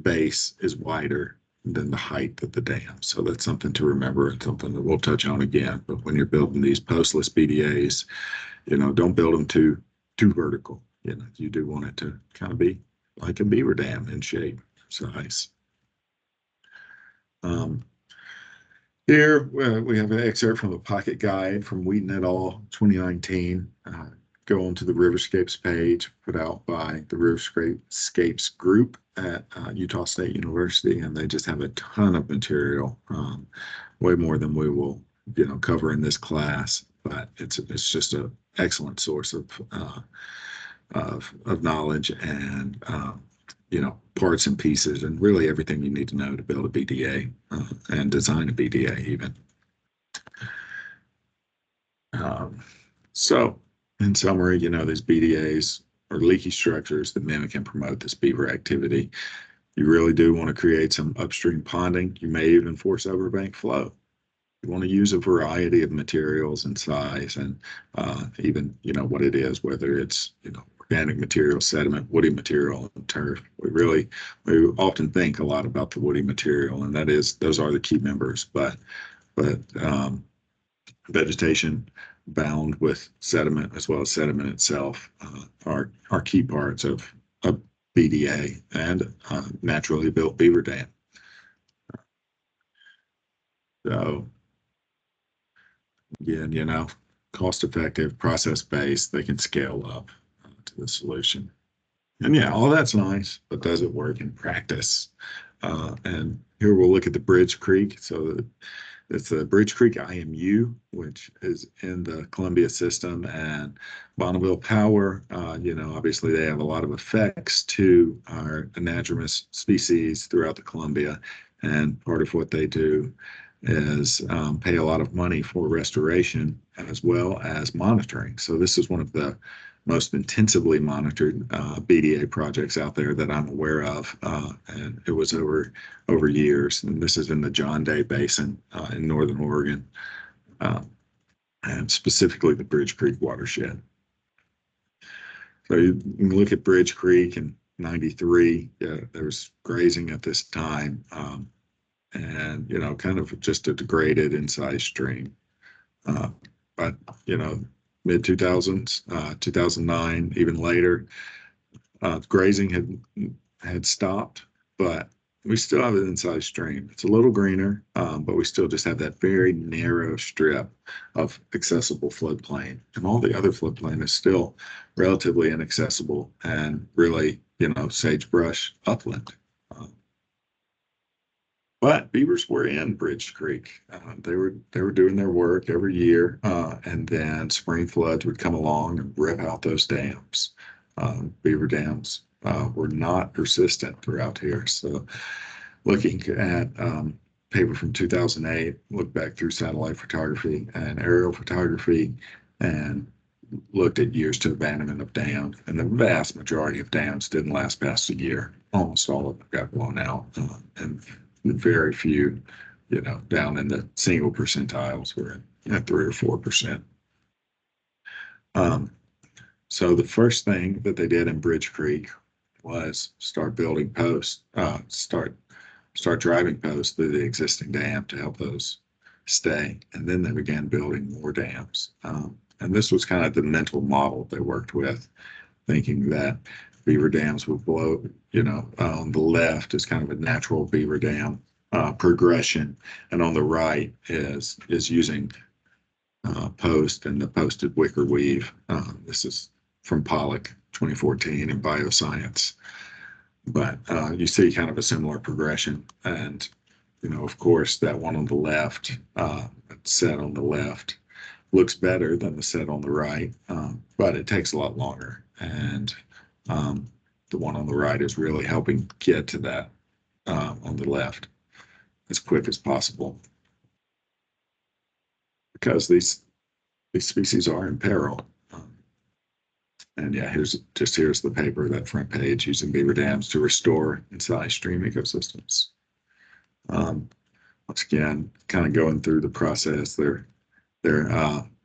base is wider than the height of the dam. So that's something to remember and something that we'll touch on again. But when you're building these postless BDAs, don't build them too vertical. You do want it to kind of be like a beaver dam in shape, size. Here we have an excerpt from a pocket guide from Wheaton et al. 2019. Go on to the Riverscapes page put out by the Riverscapes group at Utah State University, and they just have a ton of material, way more than we will cover in this class. But it's just an excellent source of knowledge and parts and pieces, and really everything you need to know to build a BDA and design a BDA even. So in summary, these BDAs are leaky structures that mimic and promote this beaver activity. You really do want to create some upstream ponding. You may even force overbank flow. You want to use a variety of materials and size, and even what it is, whether it's organic material, sediment, woody material, and turf. We often think a lot about the woody material, and those are the key members. But vegetation bound with sediment, as well as sediment itself, are key parts of a BDA and naturally built beaver dam. So again, cost-effective, process-based, they can scale up to the solution. And yeah, all that's nice, but does it work in practice? And here we'll look at the Bridge Creek. So it's the Bridge Creek IMU, which is in the Columbia system, and Bonneville Power. Obviously they have a lot of effects to our anadromous species throughout the Columbia, and part of what they do is pay a lot of money for restoration as well as monitoring. So this is one of the most intensively monitored BDA projects out there that I'm aware of, and it was over years. And this is in the John Day Basin in Northern Oregon, and specifically the Bridge Creek watershed. So you can look at Bridge Creek in '93. There was grazing at this time, and kind of just a degraded incised stream. But mid 2000s, 2009, even later, grazing had stopped, but we still have an incised stream. It's a little greener, but we still just have that very narrow strip of accessible floodplain, and all the other floodplain is still relatively inaccessible and really, sagebrush upland. But beavers were in Bridge Creek. They were doing their work every year, and then spring floods would come along and rip out those dams. Beaver dams were not persistent throughout here. So looking at paper from 2008, looked back through satellite photography and aerial photography, and looked at years to abandonment of dams, and the vast majority of dams didn't last past a year. Almost all of them got blown out, and very few, down in the single percentiles were at 3 or 4%. So the first thing that they did in Bridge Creek was start building posts, start driving posts through the existing dam to help those stay, and then they began building more dams. And this was kind of the mental model they worked with, thinking that beaver dams would blow, on the left is kind of a natural beaver dam progression, and on the right is using post and the posted wicker weave. This is from Pollock 2014 in Bioscience, but you see kind of a similar progression. And of course that one on the left, set on the left, looks better than the set on the right, but it takes a lot longer, and the one on the right is really helping get to that on the left as quick as possible, because these species are in peril. And yeah, here's the paper, that front page, using beaver dams to restore incised stream ecosystems. Once again, kind of going through the process, they're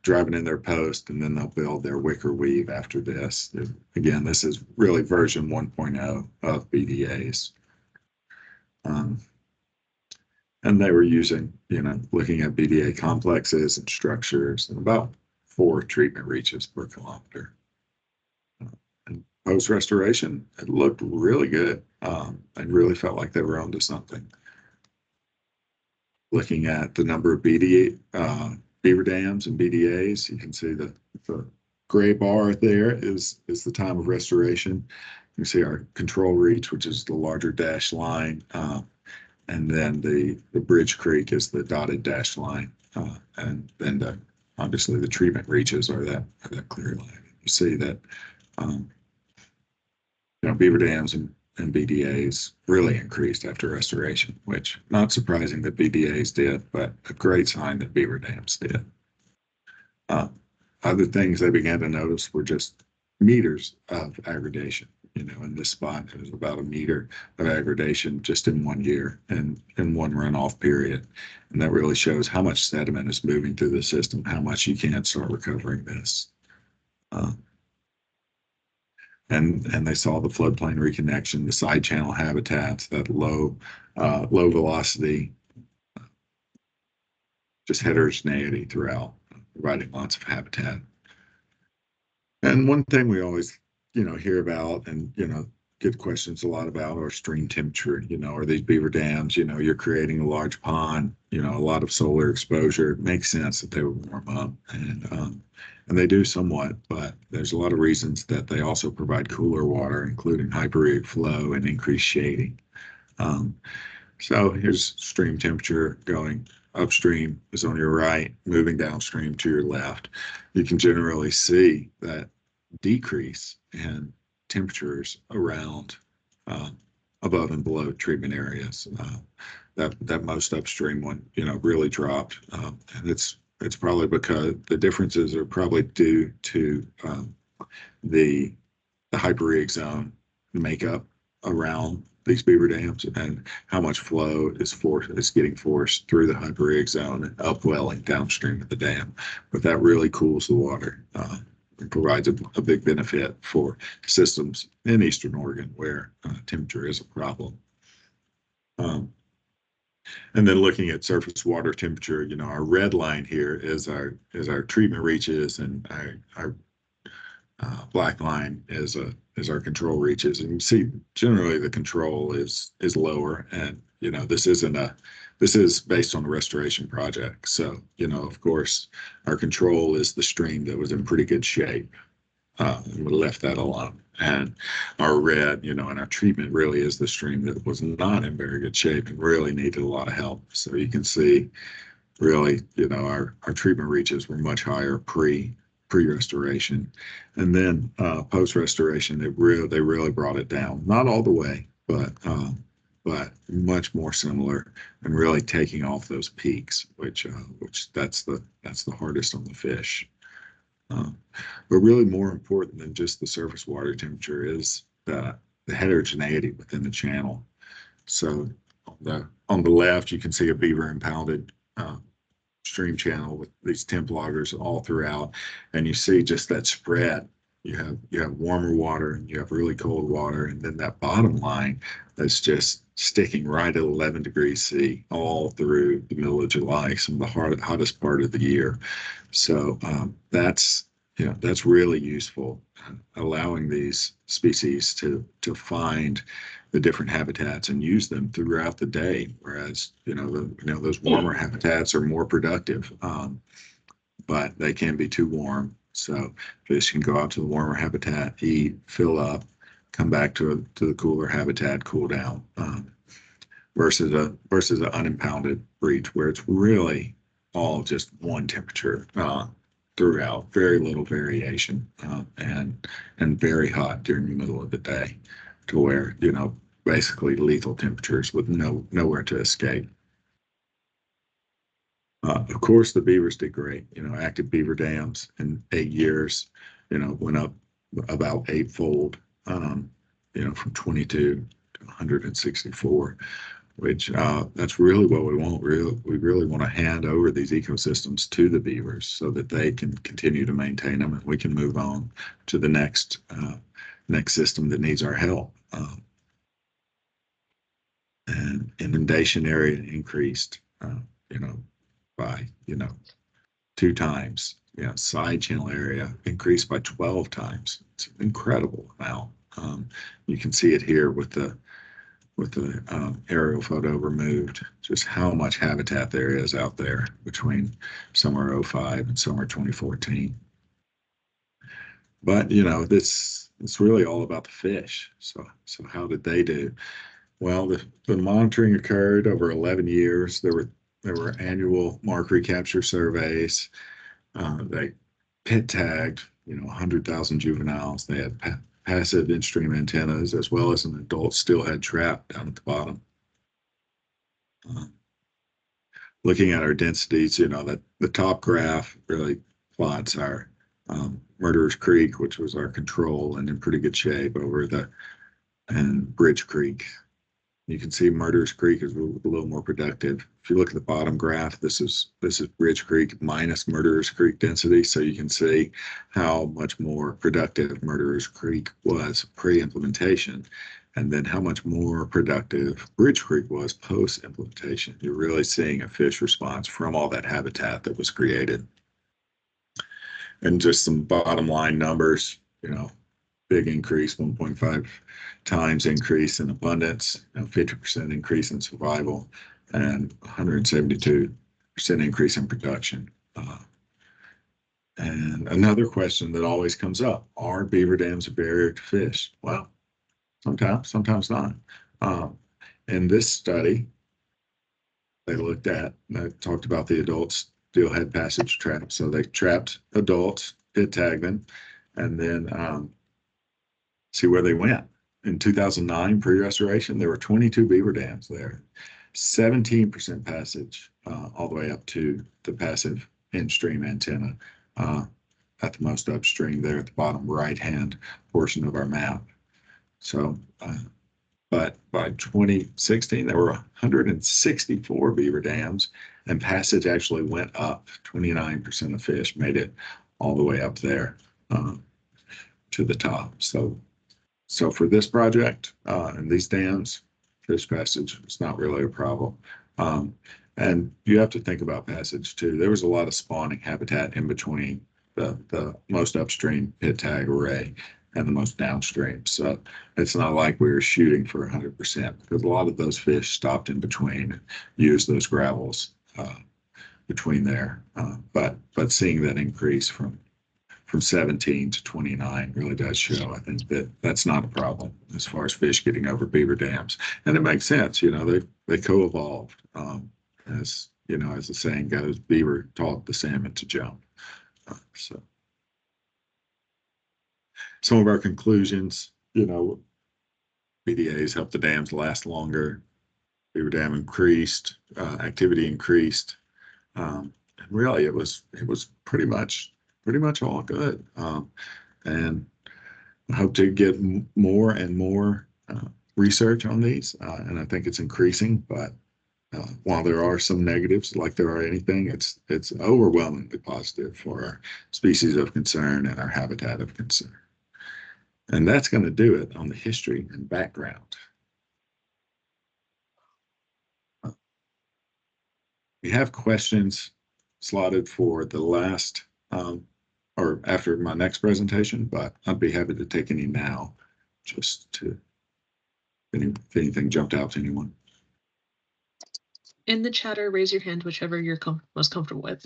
driving in their post, and then they'll build their wicker weave after this. Again, this is really version 1.0 of BDAs. And they were using, looking at BDA complexes and structures and about 4 treatment reaches per kilometer. And post-restoration, it looked really good. I really felt like they were onto something. Looking at the number of BDA, beaver dams and BDAs, you can see the gray bar there is the time of restoration. You see our control reach, which is the larger dashed line. And then the Bridge Creek is the dotted dashed line. And then obviously the treatment reaches are that clear line. You see that, beaver dams and BDAs really increased after restoration, which not surprising that BDAs did, but a great sign that beaver dams did. Other things they began to notice were just meters of aggradation. In this spot, it was about a meter of aggradation just in 1 year and in one runoff period. And that really shows how much sediment is moving through the system, how much you can start recovering this. And they saw the floodplain reconnection, the side channel habitats, that low velocity, just heterogeneity throughout, providing lots of habitat. And one thing we always, hear about and, get questions a lot about are stream temperature. Are these beaver dams, you're creating a large pond, a lot of solar exposure. It makes sense that they would warm up, and they do somewhat, but there's a lot of reasons that they also provide cooler water, including hyperreal flow and increased shading. So here's stream temperature going upstream is on your right, moving downstream to your left. You can generally see that decrease in temperatures around above and below treatment areas. That most upstream one, really dropped, and it's probably because the differences are probably due to the hyperreal zone makeup around these beaver dams and how much flow is getting forced through the hyperreal zone and upwelling downstream of the dam. But that really cools the water. It provides a big benefit for systems in Eastern Oregon where temperature is a problem. And then looking at surface water temperature, our red line here is our treatment reaches, and our black line is our control reaches. And you see generally the control is lower, and this is based on a restoration project. So of course our control is the stream that was in pretty good shape. And we left that alone. And our red, and our treatment really is the stream that was not in very good shape and really needed a lot of help. So you can see really, our treatment reaches were much higher pre-restoration. And then post-restoration, they really brought it down. Not all the way, but much more similar, and really taking off those peaks, which that's the hardest on the fish. But really more important than just the surface water temperature is the heterogeneity within the channel. So on the left, you can see a beaver impounded stream channel with these temp loggers all throughout, and you see just that spread. You have warmer water and you have really cold water, and then that bottom line that's just sticking right at 11 degrees C all through the middle of July, some of the hottest part of the year. So that's really useful, allowing these species to find the different habitats and use them throughout the day. Whereas those warmer habitats are more productive, but they can be too warm. So fish can go out to the warmer habitat, eat, fill up, come back to the cooler habitat, cool down, versus an unimpounded breach where it's really all just one temperature throughout, very little variation, and very hot during the middle of the day, to where basically lethal temperatures with nowhere to escape. Of course, the beavers did great. Active beaver dams in 8 years, went up about 8-fold, from 22 to 164. which that's really what we want. We really want to hand over these ecosystems to the beavers so that they can continue to maintain them, and we can move on to the next system that needs our help. And inundation area increased, by 2 times. Side channel area increased by 12 times. It's an incredible amount. You can see it here with the aerial photo removed, just how much habitat there is out there between summer 05 and summer 2014. But it's really all about the fish. So how did they do? Well, the monitoring occurred over 11 years. There were annual mark recapture surveys. They pit tagged 100,000 juveniles. They had passive in-stream antennas as well as an adult steelhead trap down at the bottom. Looking at our densities, that the top graph really plots our Murderers Creek, which was our control and in pretty good shape, and Bridge Creek. You can see Murderers Creek is a little more productive. If you look at the bottom graph, this is Bridge Creek minus Murderers Creek density, so you can see how much more productive Murderers Creek was pre-implementation, and then how much more productive Bridge Creek was post-implementation. You're really seeing a fish response from all that habitat that was created. And just some bottom line numbers, big increase, 1.5 times increase in abundance, 50% increase in survival, and 172% increase in production. And another question that always comes up, are beaver dams a barrier to fish? Well, sometimes not. In this study, they talked about the adults steelhead passage trap. So they trapped adults, pit tagged them, and then see where they went. In 2009, pre-restoration, there were 22 beaver dams there, 17% passage all the way up to the passive in-stream antenna at the most upstream there at the bottom right-hand portion of our map. So, but by 2016, there were 164 beaver dams, and passage actually went up. 29% of fish made it all the way up there to the top. So for this project and these dams, fish passage is not really a problem. And you have to think about passage too. There was a lot of spawning habitat in between the most upstream pit tag array and the most downstream. So it's not like we were shooting for 100% because a lot of those fish stopped in between and used those gravels between there. But seeing that increase from 17 to 29 really does show, I think, that that's not a problem as far as fish getting over beaver dams. And it makes sense, they co-evolved. As the saying goes, beaver taught the salmon to jump. So some of our conclusions, BDAs help the dams last longer. Beaver dam increased, activity increased. And really, it was pretty much all good. And I hope to get more and more research on these, and I think it's increasing. But while there are some negatives, like there are anything, it's overwhelmingly positive for our species of concern and our habitat of concern. And that's going to do it on the history and background. We have questions slotted for the last or after my next presentation, but I'd be happy to take any now, just to if anything jumped out to anyone. In the chat or raise your hand, whichever you're most comfortable with.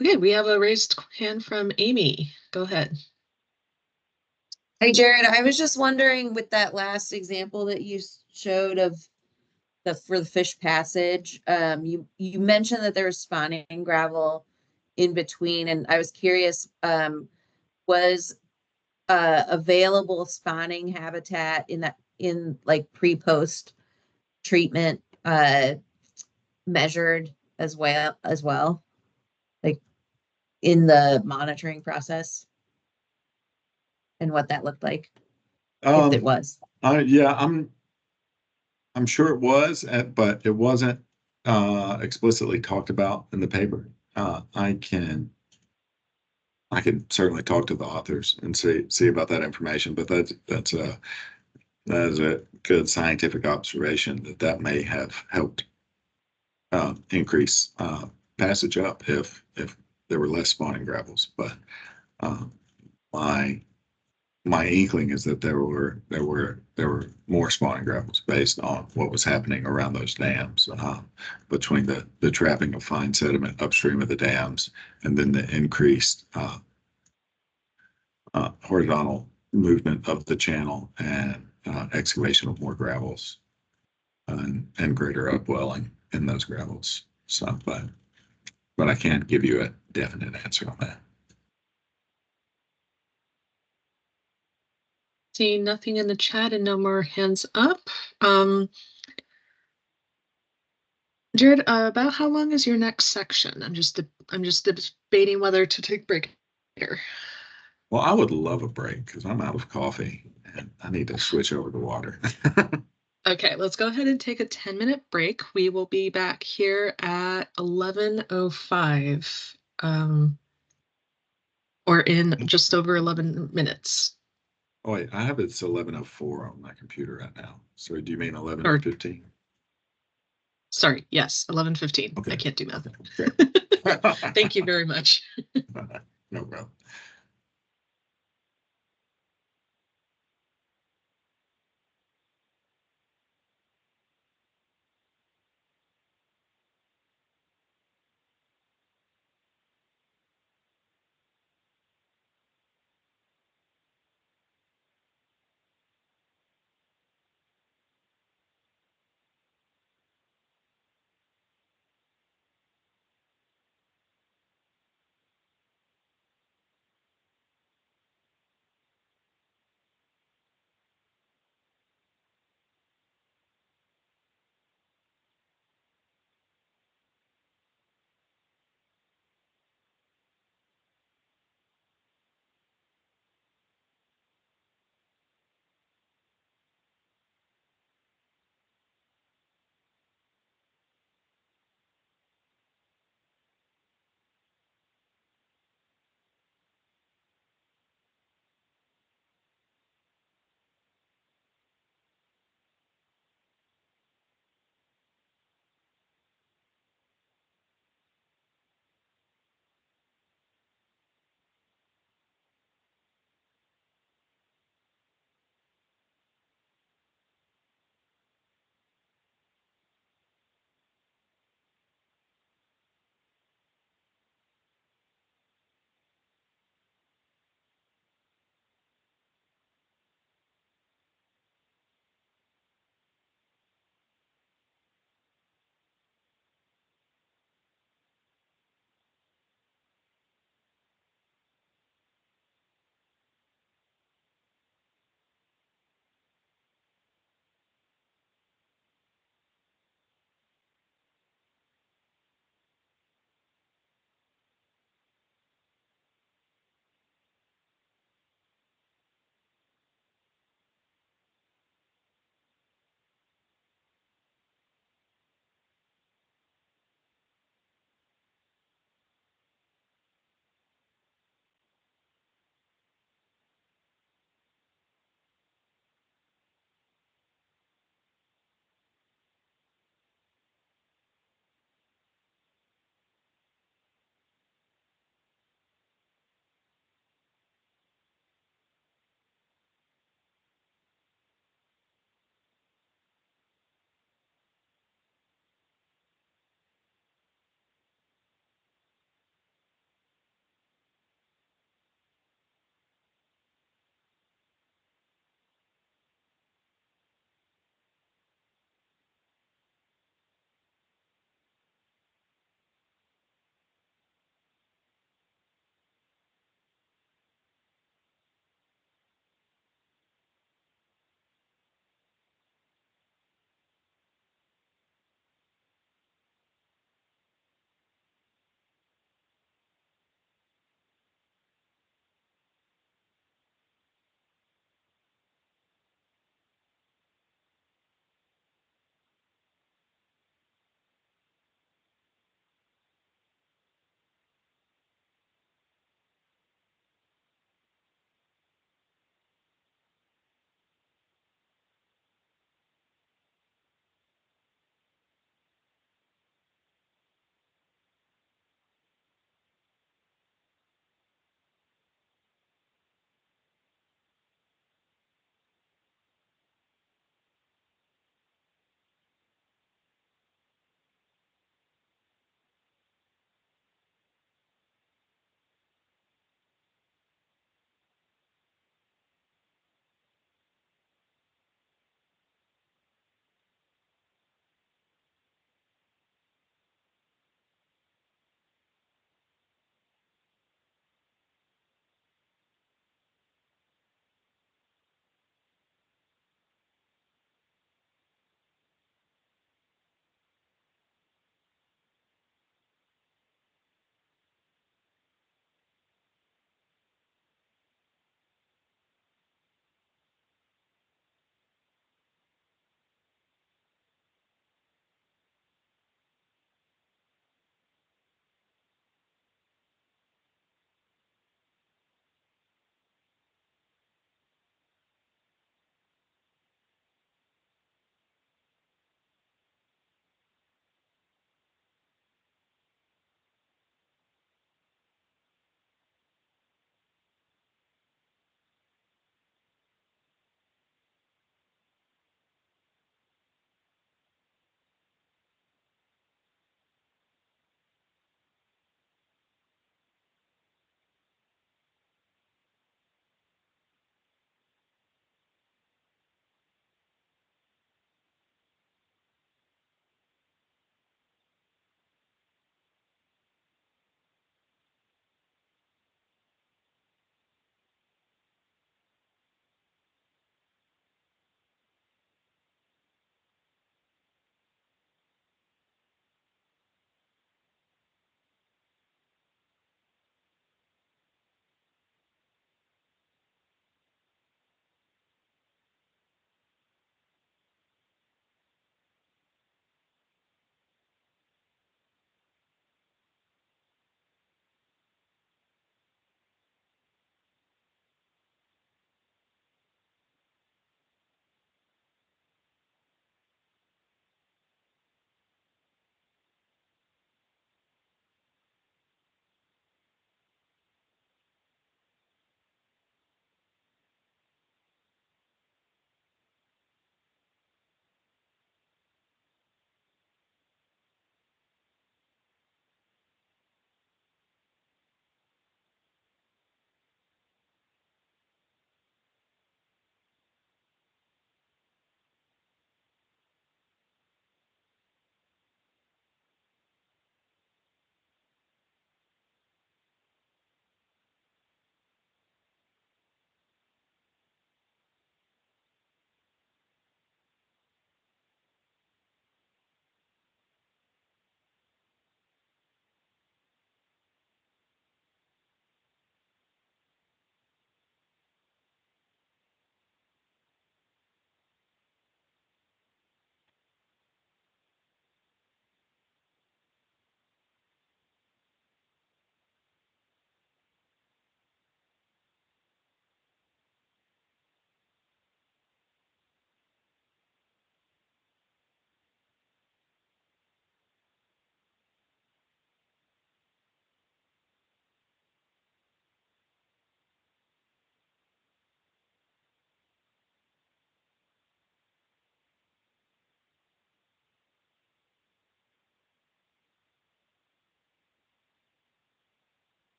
Okay, we have a raised hand from Amy. Go ahead. Hey, Jared, I was just wondering with that last example that you showed of for the fish passage, you mentioned that there was spawning gravel in between, and I was curious, was available spawning habitat in like pre-post treatment measured as well, like in the monitoring process, and what that looked like, if it was? Yeah, I'm sure it was, but it wasn't explicitly talked about in the paper. I can certainly talk to the authors and see about that information, but that is a good scientific observation that may have helped increase passage up if there were less spawning gravels. But my my inkling is that there were more spawning gravels based on what was happening around those dams, between the trapping of fine sediment upstream of the dams and then the increased horizontal movement of the channel and excavation of more gravels and greater upwelling in those gravels. So, but I can't give you a definite answer on that. See nothing in the chat and no more hands up. Jared, about how long is your next section? I'm just debating whether to take break later. Well, I would love a break because I'm out of coffee and I need to switch over to water. Okay, let's go ahead and take a 10-minute break. We will be back here at 11:05, or in just over 11 minutes. Oh, wait, I have it's 11:04 on my computer right now. So do you mean 11:15? Sorry, yes, 11:15. Okay. I can't do math. Okay. Thank you very much. No problem.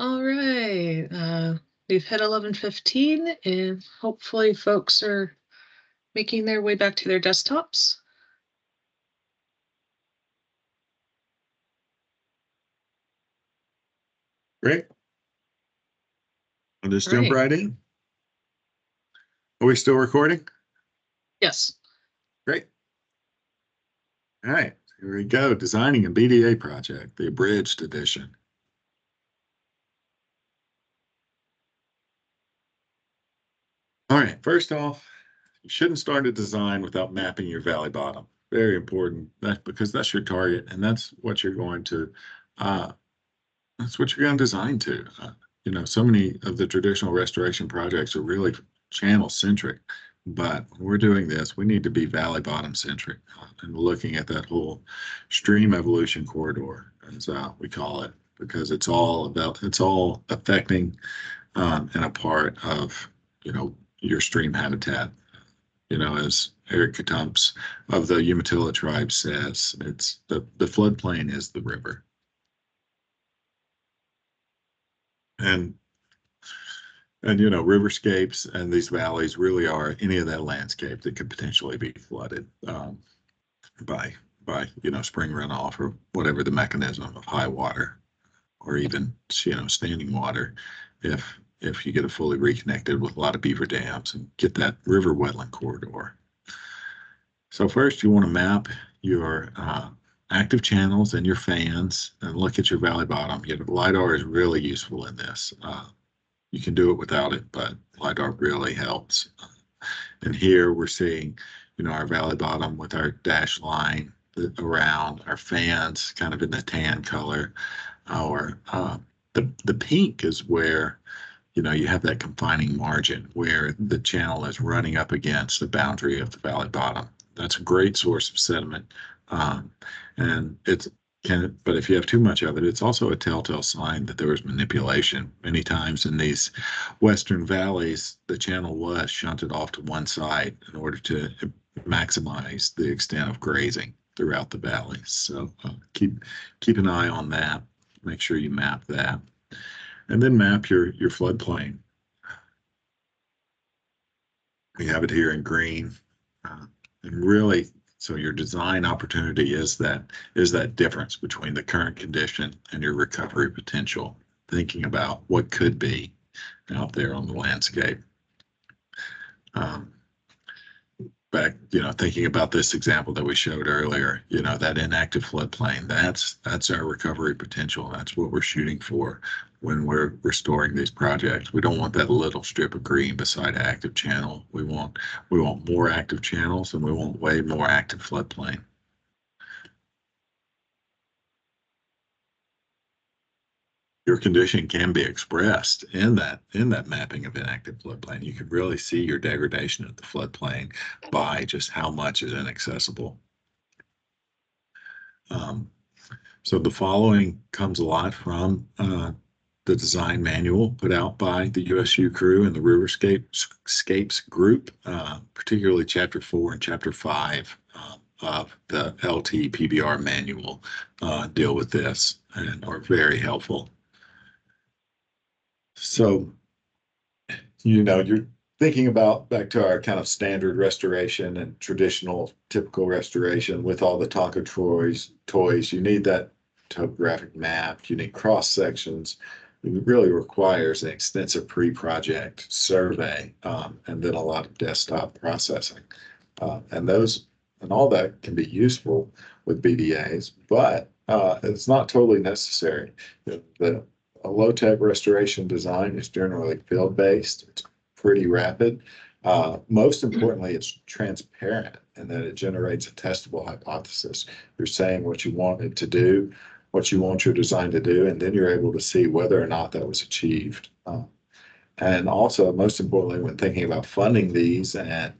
All right. We've hit 11:15 and hopefully folks are making their way back to their desktops. Great. I'll just All jump right. right in. Are we still recording? Yes. Great. All right, here we go. Designing a BDA project, the abridged edition. All right, first off, you shouldn't start a design without mapping your valley bottom. Very important. That's because that's your target, and that's what you're going to design to. You know, so many of the traditional restoration projects are really channel centric, but when we're doing this, we need to be valley bottom centric and looking at that whole stream evolution corridor, as we call it, because it's all affecting and a part of, you know, your stream habitat. You know, as Eric Katumps of the Umatilla tribe says, it's the floodplain is the river. And you know, riverscapes and these valleys really are any of that landscape that could potentially be flooded by you know, spring runoff or whatever the mechanism of high water or even, you know, standing water if you get it fully reconnected with a lot of beaver dams and get that river wetland corridor. So first you want to map your active channels and your fans and look at your valley bottom. You know, LiDAR is really useful in this. You can do it without it, but LiDAR really helps. And here we're seeing, you know, our valley bottom with our dash line around our fans kind of in the tan color. Our the pink is where, you know, you have that confining margin where the channel is running up against the boundary of the valley bottom. That's a great source of sediment. And but if you have too much of it, it's also a telltale sign that there was manipulation. Many times in these western valleys, the channel was shunted off to one side in order to maximize the extent of grazing throughout the valley. So keep an eye on that. Make sure you map that. And then map your floodplain. We have it here in green. And really, so your design opportunity is that difference between the current condition and your recovery potential, thinking about what could be out there on the landscape. Back, you know, thinking about this example that we showed earlier, you know, that inactive floodplain, that's our recovery potential. That's what we're shooting for when we're restoring these projects. We don't want that little strip of green beside an active channel. We want more active channels and we want way more active floodplain. Your condition can be expressed in that mapping of inactive floodplain. You can really see your degradation of the floodplain by just how much is inaccessible. So the following comes a lot from the design manual put out by the USU crew and the Riverscapes group, particularly Chapter 4 and Chapter 5 of the LT PBR manual deal with this and are very helpful. So, you know, you're thinking about back to our kind of standard restoration and traditional typical restoration with all the Tonka toys. You need that topographic map. You need cross sections. It really requires an extensive pre-project survey and then a lot of desktop processing. And all that can be useful with BDAs, but it's not totally necessary. A low-tech restoration design is generally field-based. It's pretty rapid. Most importantly, it's transparent in that it generates a testable hypothesis. You're saying what you want it to do, what you want your design to do, and then you're able to see whether or not that was achieved. And also, most importantly, when thinking about funding these and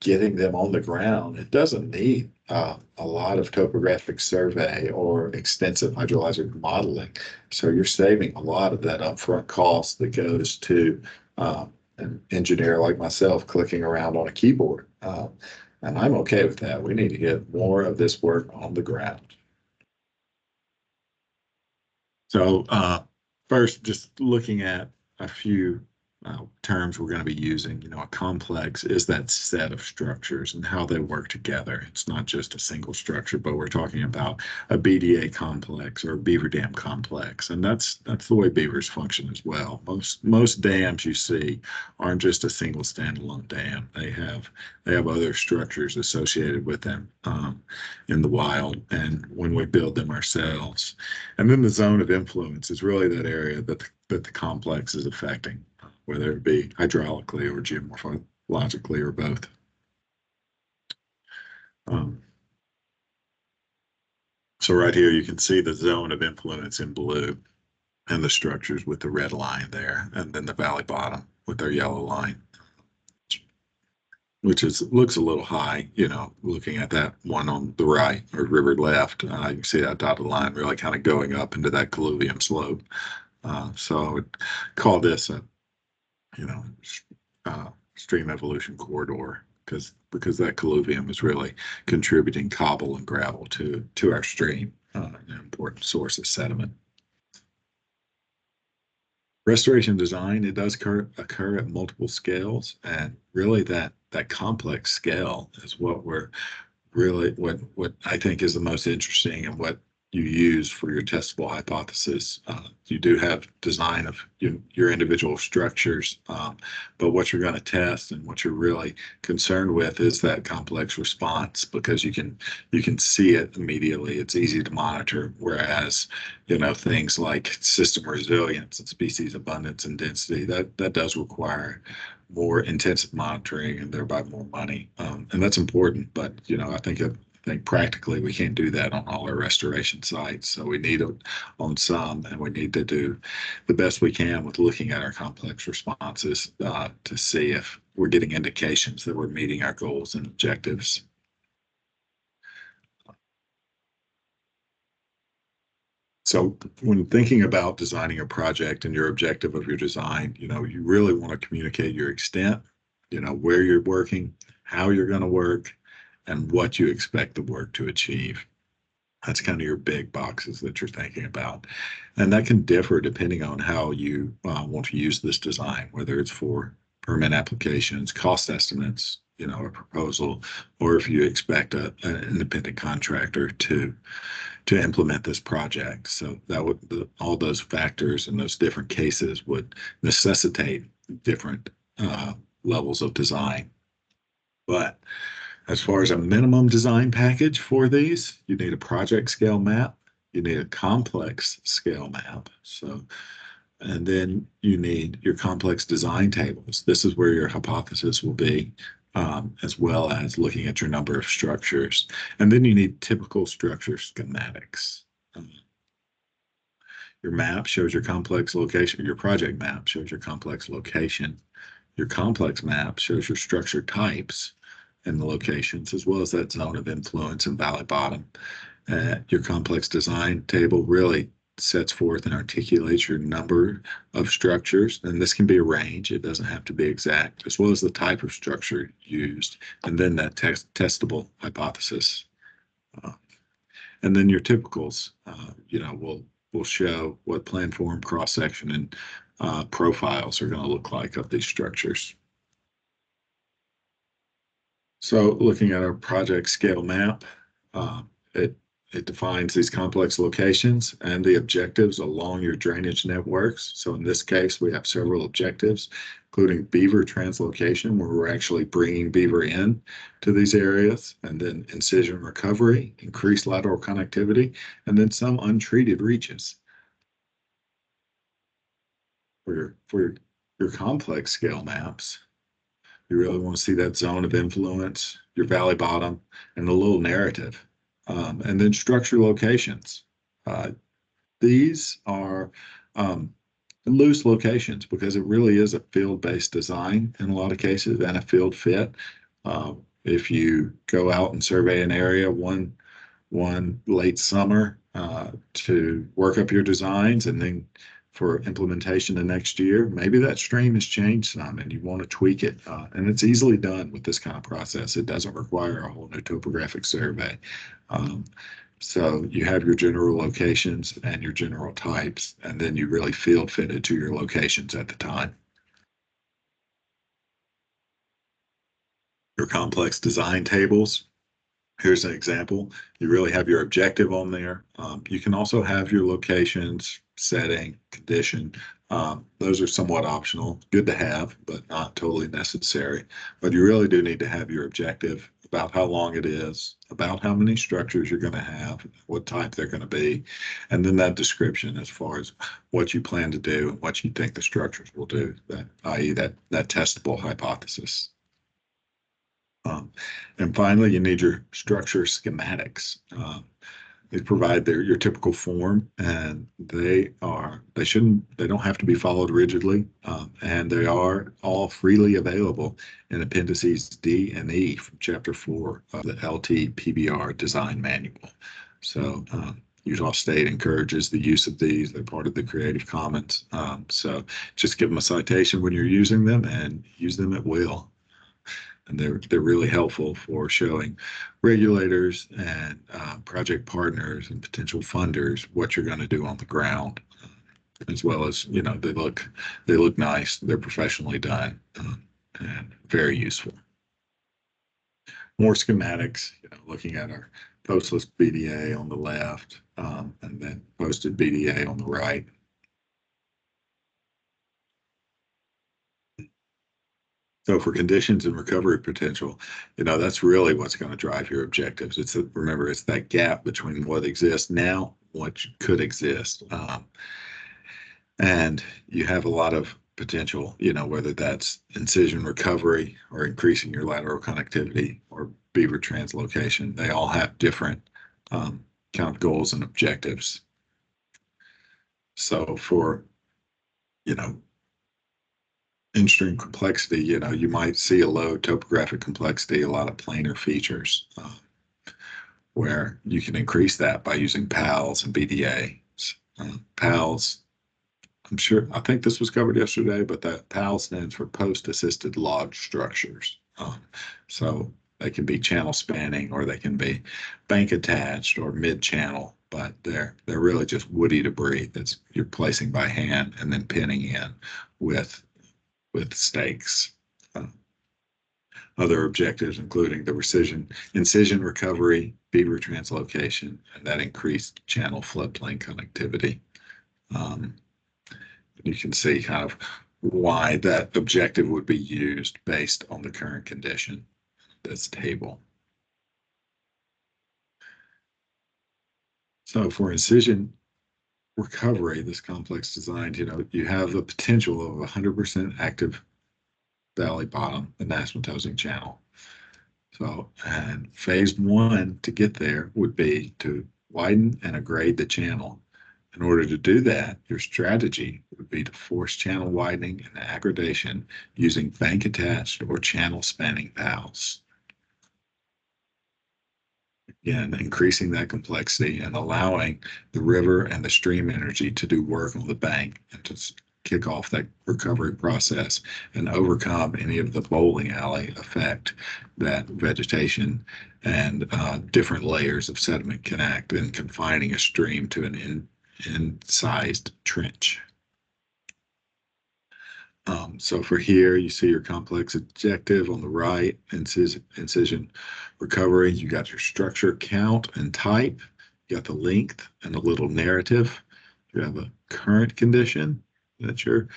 getting them on the ground, it doesn't need a lot of topographic survey or extensive hydrologic modeling. So you're saving a lot of that upfront cost that goes to an engineer like myself clicking around on a keyboard. And I'm okay with that. We need to get more of this work on the ground. So First, just looking at a few terms we're going to be using. A complex is that set of structures and how they work together. It's not just a single structure, but we're talking about a BDA complex or a beaver dam complex, and that's the way beavers function as well. Most dams you see aren't just a single standalone dam. They have other structures associated with them in the wild, and when we build them ourselves. And then the zone of influence is really that area that the complex is affecting, whether it be hydraulically or geomorphologically or both. So right here, you can see the zone of influence in blue and the structures with the red line there, and then the valley bottom with their yellow line, which looks a little high, looking at that one on the right or river left. You can see that dotted line really kind of going up into that colluvium slope. So I would call this a stream evolution corridor because that colluvium is really contributing cobble and gravel to our stream, an important source of sediment. Restoration design, it does occur at multiple scales, and really that complex scale is what I think is the most interesting and what you use for your testable hypothesis. You do have design of your individual structures, but what you're going to test and what you're really concerned with is that complex response, because you can see it immediately. It's easy to monitor, whereas things like system resilience and species abundance and density, that does require more intensive monitoring and thereby more money, and that's important. But I think practically we can't do that on all our restoration sites. So we need it on some, and we need to do the best we can with looking at our complex responses to see if we're getting indications that we're meeting our goals and objectives. So when thinking about designing a project and your objective of your design, you really want to communicate your extent, where you're working, how you're going to work, and what you expect the work to achieve. That's kind of your big boxes that you're thinking about. And that can differ depending on how you want to use this design, whether it's for permit applications, cost estimates, a proposal, or if you expect an independent contractor to implement this project. So all those factors and those different cases would necessitate different levels of design. But as far as a minimum design package for these, you need a project scale map, you need a complex scale map. And then you need your complex design tables. This is where your hypothesis will be, as well as looking at your number of structures. And then you need typical structure schematics. Your map shows your complex location. Your project map shows your complex location. Your complex map shows your structure types and the locations, as well as that zone of influence and valley bottom. Your complex design table really sets forth and articulates your number of structures, and this can be a range. It doesn't have to be exact, as well as the type of structure used, and then that testable hypothesis. And then your typicals, will show what plan form, cross section, and profiles are going to look like of these structures. So looking at our project scale map, it defines these complex locations and the objectives along your drainage networks. So in this case, we have several objectives, including beaver translocation, where we're actually bringing beaver in to these areas, and then incision recovery, increased lateral connectivity, and then some untreated reaches. For your complex scale maps, you really want to see that zone of influence, your valley bottom, and the little narrative. And then structure locations. These are loose locations because it really is a field-based design in a lot of cases and a field fit. If you go out and survey an area one late summer to work up your designs, and then for implementation the next year, maybe that stream has changed some and you want to tweak it. And it's easily done with this kind of process. It doesn't require a whole new topographic survey. So you have your general locations and your general types, and then you really field fit it to your locations at the time. Your complex design tables. Here's an example. You really have your objective on there. You can also have your locations, setting, condition. Those are somewhat optional, good to have, but not totally necessary. But you really do need to have your objective about how long it is, about how many structures you're going to have, what type they're going to be, and then that description as far as what you plan to do and what you think the structures will do, that, i.e. that testable hypothesis. And finally, you need your structure schematics. They provide your typical form, and they don't have to be followed rigidly, and they are all freely available in appendices D and E from Chapter 4 of the LT PBR Design Manual. So Utah State encourages the use of these. They're part of the Creative Commons. So just give them a citation when you're using them and use them at will. And they're really helpful for showing regulators and project partners and potential funders what you're going to do on the ground, as well as, you know, they look nice, they're professionally done, and very useful. More schematics, you know, looking at our postless BDA on the left, and then posted BDA on the right. So for conditions and recovery potential, you know, that's really what's going to drive your objectives. Remember, it's that gap between what exists now, what could exist. And you have a lot of potential, you know, whether that's incision recovery or increasing your lateral connectivity or beaver translocation. They all have different kind of goals and objectives. So for, you know, in-stream complexity, you know, you might see a low topographic complexity, a lot of planar features, where you can increase that by using PALs and BDA. PALs, I think this was covered yesterday, but that PAL stands for post-assisted log structures. So they can be channel spanning, or they can be bank attached or mid-channel, but they're really just woody debris that's you're placing by hand and then pinning in with stakes. Other objectives including the incision recovery, beaver translocation, and that increased channel floodplain connectivity. You can see kind of why that objective would be used based on the current condition, this table. So for incision recovery, this complex design, you know, you have the potential of 100% active valley bottom, the Nassau-Towsing Channel. So, and phase one to get there would be to widen and grade the channel. In order to do that, your strategy would be to force channel widening and aggradation using bank attached or channel spanning valves. Again, increasing that complexity and allowing the river and the stream energy to do work on the bank and to kick off that recovery process and overcome any of the bowling alley effect that vegetation and different layers of sediment can act in confining a stream to an in-sized trench. So for here, you see your complex objective on the right, incision recovery. You got your structure count and type. You got the length and a little narrative. You have a current condition that you're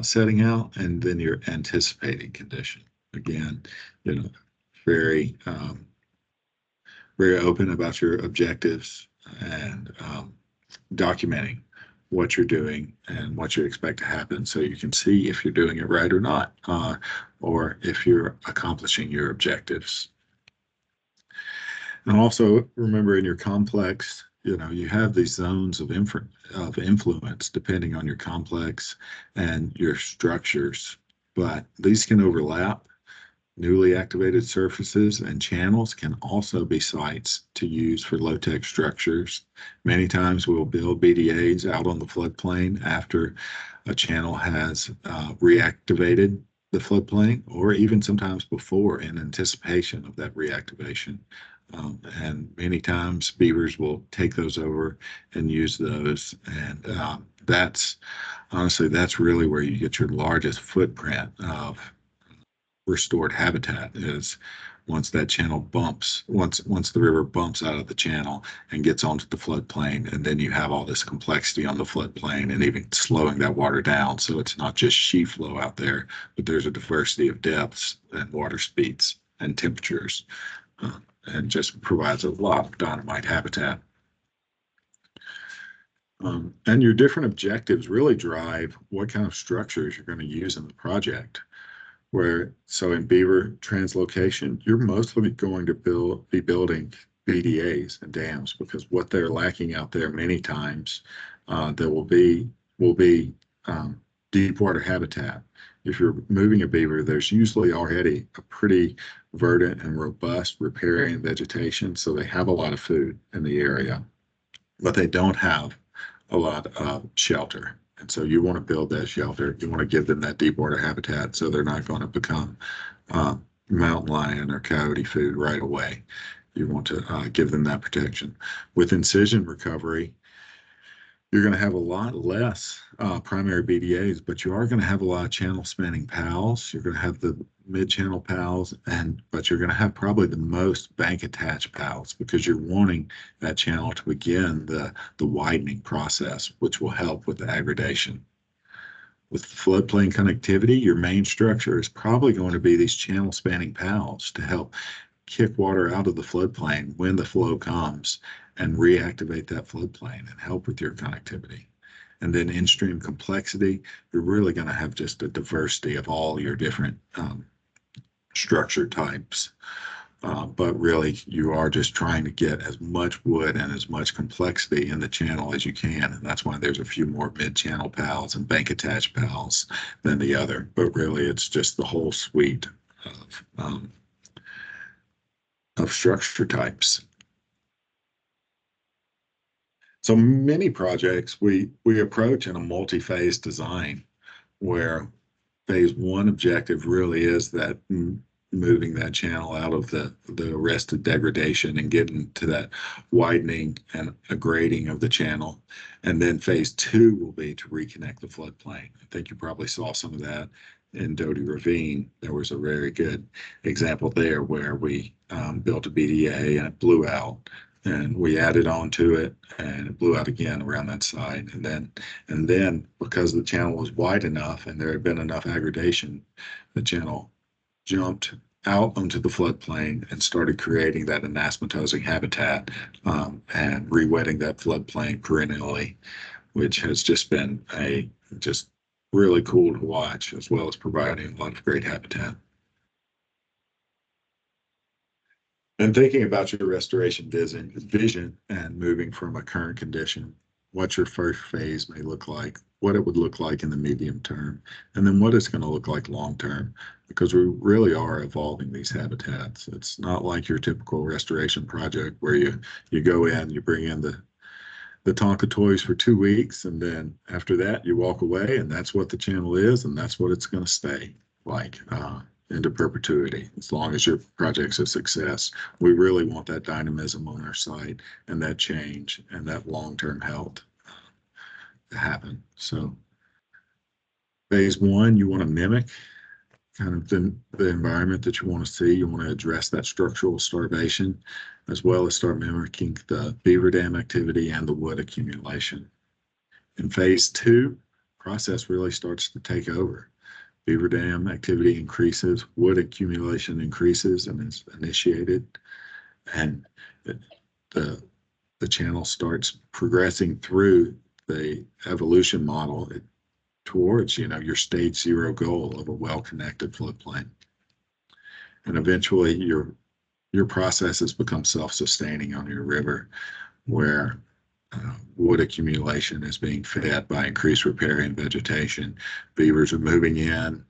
setting out, and then your anticipated condition. Again, you know, very open about your objectives and documenting what you're doing and what you expect to happen, so you can see if you're doing it right or not, or if you're accomplishing your objectives. And also remember, in your complex, you know, you have these zones of influence depending on your complex and your structures, but these can overlap. Newly activated surfaces and channels can also be sites to use for low-tech structures. Many times we'll build BDAs out on the floodplain after a channel has reactivated the floodplain, or even sometimes before in anticipation of that reactivation. And many times beavers will take those over and use those. And that's honestly, that's really where you get your largest footprint of restored habitat is once that channel bumps, once the river bumps out of the channel and gets onto the floodplain, and then you have all this complexity on the floodplain and even slowing that water down. So it's not just sheet flow out there, but there's a diversity of depths and water speeds and temperatures, and just provides a lot of dynamite habitat. And your different objectives really drive what kind of structures you're going to use in the project. So in beaver translocation, you're mostly going to be building BDAs and dams, because what they're lacking out there many times, there will be deep water habitat. If you're moving a beaver, there's usually already a pretty verdant and robust riparian vegetation, so they have a lot of food in the area, but they don't have a lot of shelter. And so you want to build that shelter. You want to give them that deep water habitat so they're not going to become mountain lion or coyote food right away. You want to give them that protection. With incision recovery, you're going to have a lot less primary BDAs, but you are going to have a lot of channel spanning PALs. You're going to have the mid-channel PALs, but you're going to have probably the most bank attached PALs, because you're wanting that channel to begin the widening process, which will help with the aggradation. With floodplain connectivity, your main structure is probably going to be these channel spanning PALs to help kick water out of the floodplain when the flow comes and reactivate that floodplain and help with your connectivity. And then in-stream complexity, you're really going to have just a diversity of all your different structure types. But really, you are just trying to get as much wood and as much complexity in the channel as you can. And that's why there's a few more mid-channel PALs and bank-attached PALs than the other. But really, it's just the whole suite of structure types. So many projects we approach in a multi-phase design, where phase one objective really is that moving that channel out of the arrested degradation and getting to that widening and a grading of the channel. And then phase two will be to reconnect the floodplain. I think you probably saw some of that in Doty Ravine. There was a very good example there where we built a BDA and it blew out, and we added on to it and it blew out again around that side. And then because the channel was wide enough and there had been enough aggradation, the channel jumped out onto the floodplain and started creating that anastomatosing habitat and re-wetting that floodplain perennially, which has just been just really cool to watch, as well as providing a lot of great habitat. And thinking about your restoration vision and moving from a current condition, what your first phase may look like, what it would look like in the medium term, and then what it's going to look like long term, because we really are evolving these habitats. It's not like your typical restoration project where you go in, you bring in the Tonka toys for 2 weeks, and then after that you walk away, and that's what the channel is, and that's what it's going to stay like into perpetuity, as long as your project's a success. We really want that dynamism on our site and that change and that long-term health to happen. So phase one, you want to mimic kind of the environment that you want to see. You want to address that structural starvation, as well as start mimicking the beaver dam activity and the wood accumulation. In phase two, process really starts to take over. Beaver dam activity increases, wood accumulation increases and is initiated, and the channel starts progressing through the evolution model towards, your stage zero goal of a well-connected floodplain. And eventually your processes become self-sustaining on your river, where wood accumulation is being fed by increased riparian vegetation. Beavers are moving in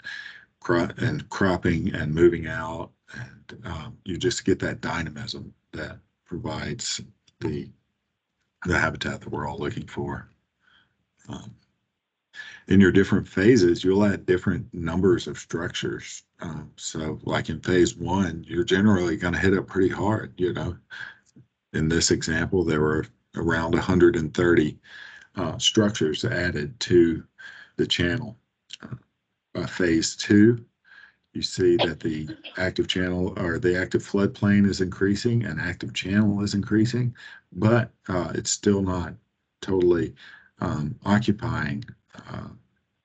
and cropping and moving out, and you just get that dynamism that provides the habitat that we're all looking for. in your different phases, you'll add different numbers of structures. So like in phase one, you're generally going to hit it pretty hard. In this example, there were around 130 structures added to the channel. By phase two, you see that the active channel or the active floodplain is increasing and active channel is increasing, but it's still not totally occupying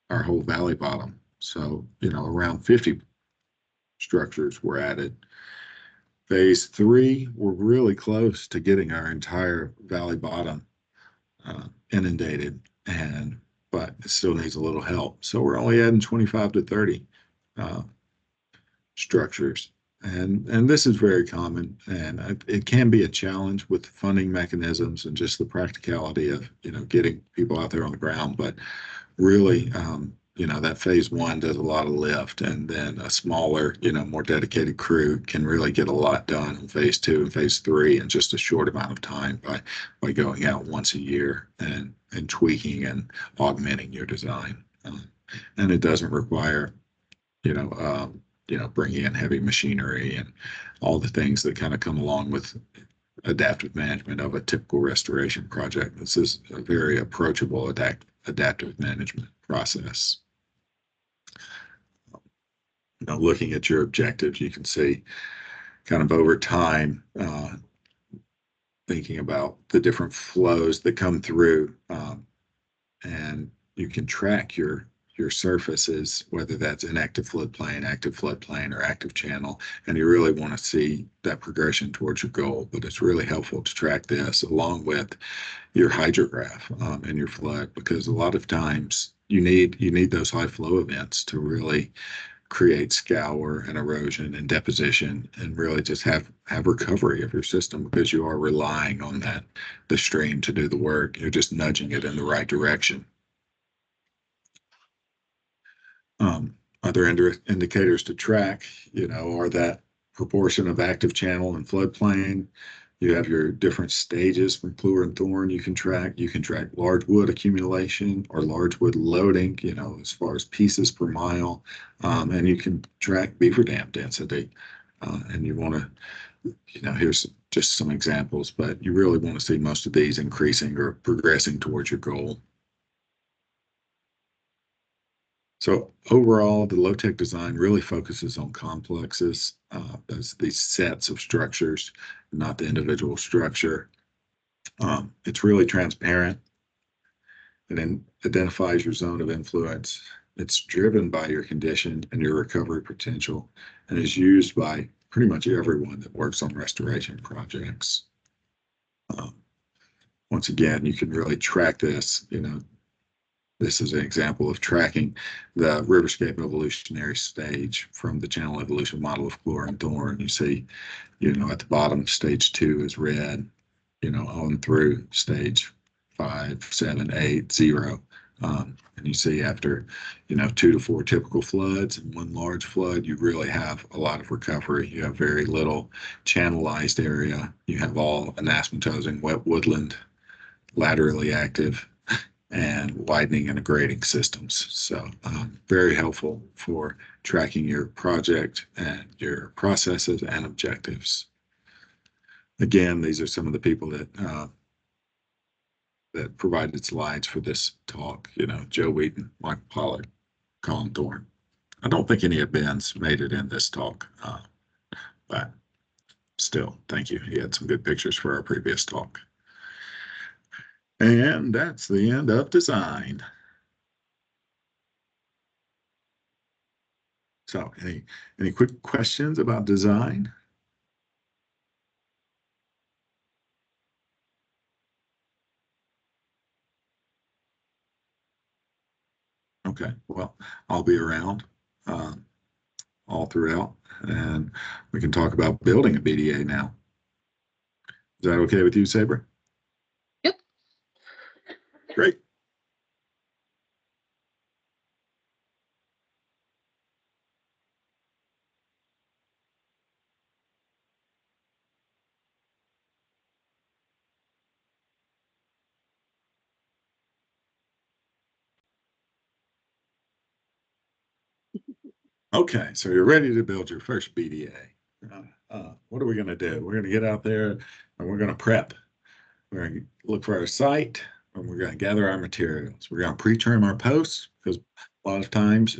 our whole valley bottom. So, around 50 structures were added. Phase three, we're really close to getting our entire valley bottom inundated, but it still needs a little help. So we're only adding 25 to 30 structures. And this is very common, and it can be a challenge with funding mechanisms and just the practicality of getting people out there on the ground. But really, that phase one does a lot of lift, and then a smaller, more dedicated crew can really get a lot done in phase two and phase three in just a short amount of time by going out once a year and tweaking and augmenting your design. And it doesn't require, bringing in heavy machinery and all the things that kind of come along with adaptive management of a typical restoration project. This is a very approachable adaptive management process. Looking at your objectives, you can see kind of over time, thinking about the different flows that come through, and you can track your surfaces, whether that's inactive floodplain, or active channel, and you really want to see that progression towards your goal. But it's really helpful to track this along with your hydrograph and your flood, because a lot of times you need those high flow events to really create scour and erosion and deposition, and really just have recovery of your system, because you are relying on the stream to do the work. You're just nudging it in the right direction. Other indicators to track, are that proportion of active channel and floodplain. You have your different stages from Kluwer and Thorn you can track. You can track large wood accumulation or large wood loading, as far as pieces per mile. And you can track beaver dam density. And you want to, here's just some examples, but you really want to see most of these increasing or progressing towards your goal. So overall, the low-tech design really focuses on complexes, as these sets of structures, not the individual structure. It's really transparent. It identifies your zone of influence. It's driven by your condition and your recovery potential, and is used by pretty much everyone that works on restoration projects. Once again, you can really track this, This is an example of tracking the riverscape evolutionary stage from the channel evolution model of Kluwer and Thorn. You see, at the bottom, stage 2 is red, on through stage 5, 7, 8, 0. And you see after, 2 to 4 typical floods and 1 large flood, you really have a lot of recovery. You have very little channelized area. You have all anastomatosing wet woodland, laterally active, and widening and grading systems. So very helpful for tracking your project and your processes and objectives. Again, these are some of the people that provided slides for this talk. Joe Wheaton, Michael Pollard, Colin Thorne. I don't think any of Ben's made it in this talk, but still, thank you. He had some good pictures for our previous talk. And that's the end of design. So any quick questions about design? Okay, well, I'll be around all throughout, and we can talk about building a BDA now. Is that okay with you, Sabre? Yep. Great. Okay, so you're ready to build your first BDA. What are we going to do? We're going to get out there and we're going to prep. We're going to look for our site and we're going to gather our materials. We're going to pre-trim our posts because a lot of times,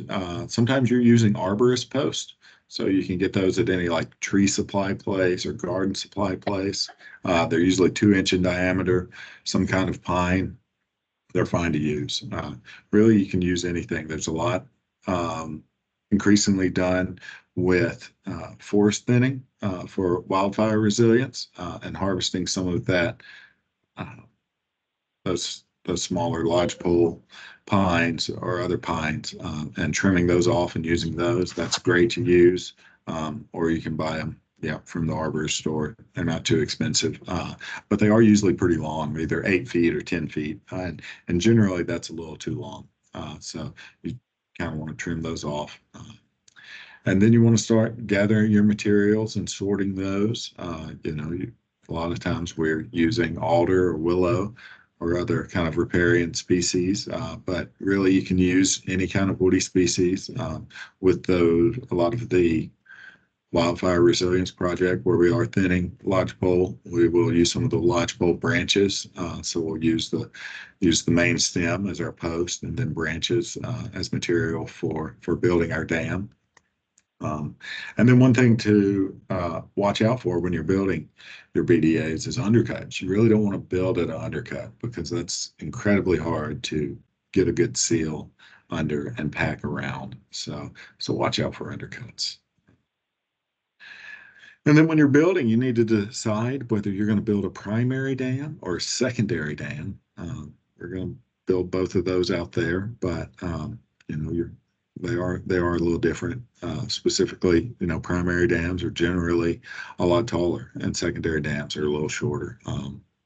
sometimes you're using arborist posts. So you can get those at any like tree supply place or garden supply place. They're usually 2-inch in diameter, some kind of pine. They're fine to use. Really, you can use anything. There's a lot increasingly done with forest thinning for wildfire resilience and harvesting some of that uh, those smaller lodgepole pines or other pines and trimming those off and using those. That's great to use. Or you can buy them, yeah, from the arborist store. They're not too expensive, but they are usually pretty long, either 8 feet or 10 feet. And generally that's a little too long. So you kind of want to trim those off. And then you want to start gathering your materials and sorting those. A lot of times we're using alder or willow or other kind of riparian species, but really you can use any kind of woody species with those. A lot of the wildfire resilience project where we are thinning lodgepole, we will use some of the lodgepole branches. So we'll use the main stem as our post and then branches as material for building our dam. And then one thing to watch out for when you're building your BDAs is undercuts. You really don't want to build at an undercut because that's incredibly hard to get a good seal under and pack around. So watch out for undercuts. And then when you're building, you need to decide whether you're going to build a primary dam or a secondary dam. We're going to build both of those out there, but they are a little different. Specifically, primary dams are generally a lot taller, and secondary dams are a little shorter.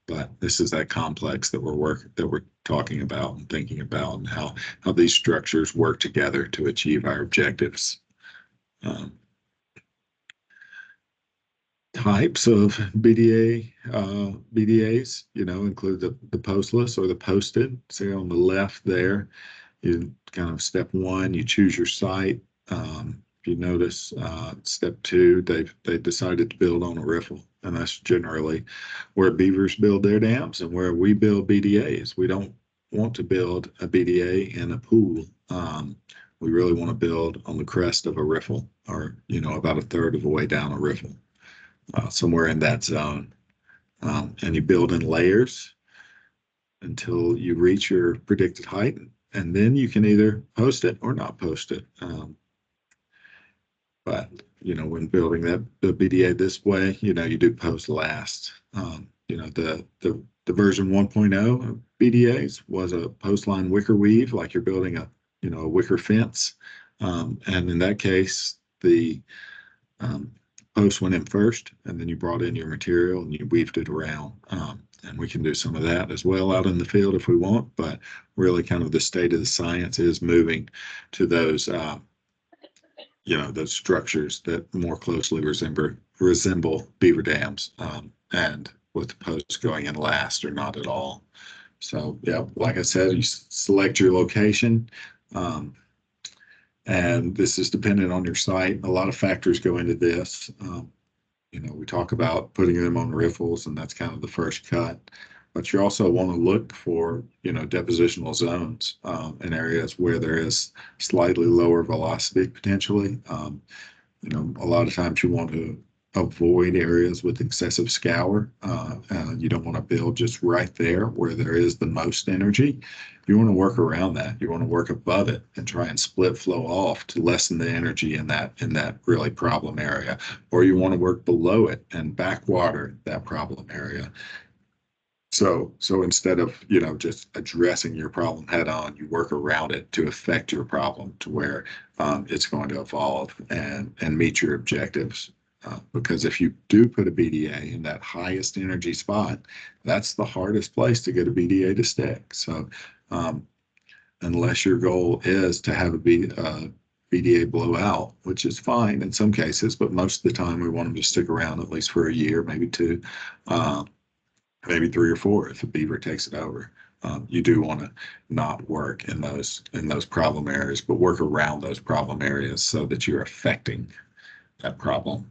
But this is that complex that we're talking about and thinking about, and how these structures work together to achieve our objectives. Types of BDAs, include the postless or the posted. See on the left there, you kind of step 1, you choose your site. If you notice, step 2, they decided to build on a riffle, and that's generally where beavers build their dams and where we build BDAs. We don't want to build a BDA in a pool. We really want to build on the crest of a riffle, or about a third of the way down a riffle. Somewhere in that zone. And you build in layers until you reach your predicted height, and then you can either post it or not post it. But when building the BDA this way, you do post last. The version 1.0 of BDAs was a post line wicker weave, like you're building a wicker fence. And in that case, the post went in first, and then you brought in your material and you weaved it around. And we can do some of that as well out in the field if we want, but really kind of the state of the science is moving to those, those structures that more closely resemble beaver dams, and with the posts going in last or not at all. So yeah, like I said, you select your location. And this is dependent on your site. A lot of factors go into this. We talk about putting them on riffles, and that's kind of the first cut. But you also want to look for, depositional zones in areas where there is slightly lower velocity potentially. A lot of times you want to avoid areas with excessive scour. You don't want to build just right there where there is the most energy. You want to work around that. You want to work above it and try and split flow off to lessen the energy in that really problem area. Or you want to work below it and backwater that problem area. So instead of, just addressing your problem head on, you work around it to affect your problem to where it's going to evolve and meet your objectives. Because if you do put a BDA in that highest energy spot, that's the hardest place to get a BDA to stick. So unless your goal is to have a BDA blow out, which is fine in some cases, but most of the time we want them to stick around at least for a year, maybe 2, maybe 3 or 4 if a beaver takes it over. You do want to not work in those problem areas, but work around those problem areas so that you're affecting that problem.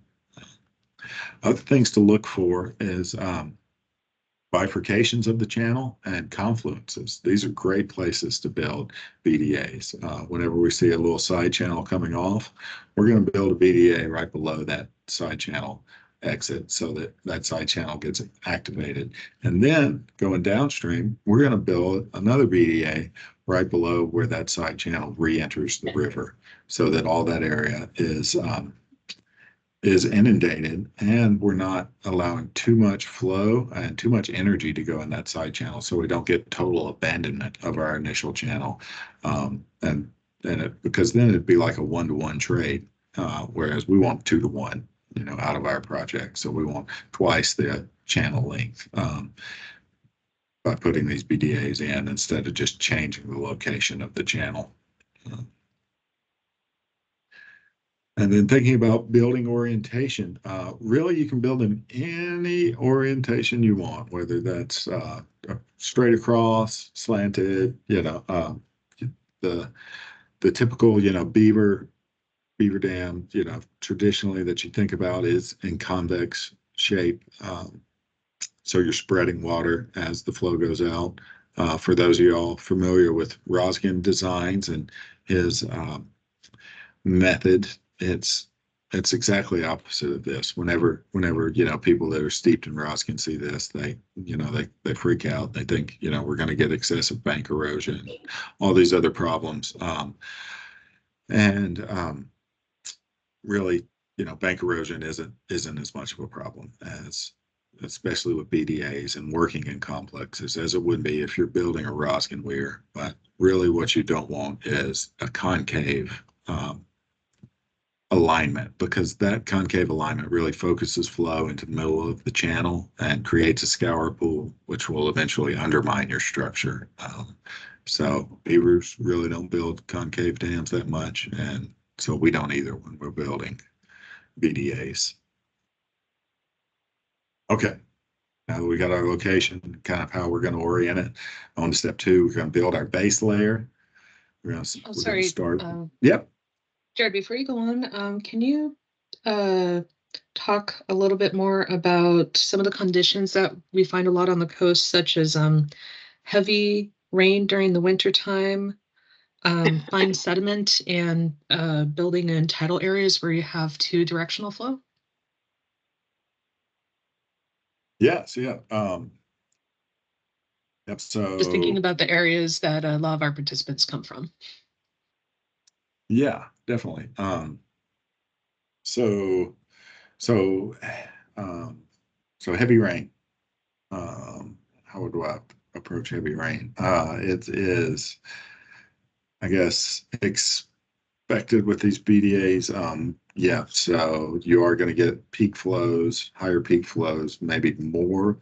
Other things to look for is bifurcations of the channel and confluences. These are great places to build BDAs. Whenever we see a little side channel coming off, we're going to build a BDA right below that side channel exit so that that side channel gets activated. And then going downstream, we're going to build another BDA right below where that side channel re-enters the river so that all that area is inundated and we're not allowing too much flow and too much energy to go in that side channel so we don't get total abandonment of our initial channel. Because then it'd be like a 1-to-1 trade, whereas we want 2-to-1, out of our project. So we want twice the channel length by putting these BDAs in instead of just changing the location of the channel. And then thinking about building orientation, really you can build in any orientation you want, whether that's straight across, slanted, the typical, beaver dam, traditionally that you think about is in convex shape. So you're spreading water as the flow goes out. For those of y'all familiar with Roskin Designs and his method, it's exactly opposite of this. Whenever people that are steeped in Roskin see this, they freak out. They think we're going to get excessive bank erosion, all these other problems, really bank erosion isn't as much of a problem as especially with BDAs and working in complexes as it would be if you're building a Roskin weir. But really what you don't want is a concave alignment, because that concave alignment really focuses flow into the middle of the channel and creates a scour pool, which will eventually undermine your structure. So beavers really don't build concave dams that much, and so we don't either when we're building BDAs. Okay, now that we got our location, kind of how we're going to orient it, on to step 2, we're going to build our base layer. We're going to start. Yep. Jared, before you go on, can you talk a little bit more about some of the conditions that we find a lot on the coast, such as heavy rain during the winter time, fine sediment, and building in tidal areas where you have 2-directional flow? Yes, yeah. Yep. So just thinking about the areas that a lot of our participants come from. Yeah, definitely. So heavy rain. How do I approach heavy rain? It is, I guess, expected with these BDAs. Yeah, so you are going to get peak flows, higher peak flows, maybe more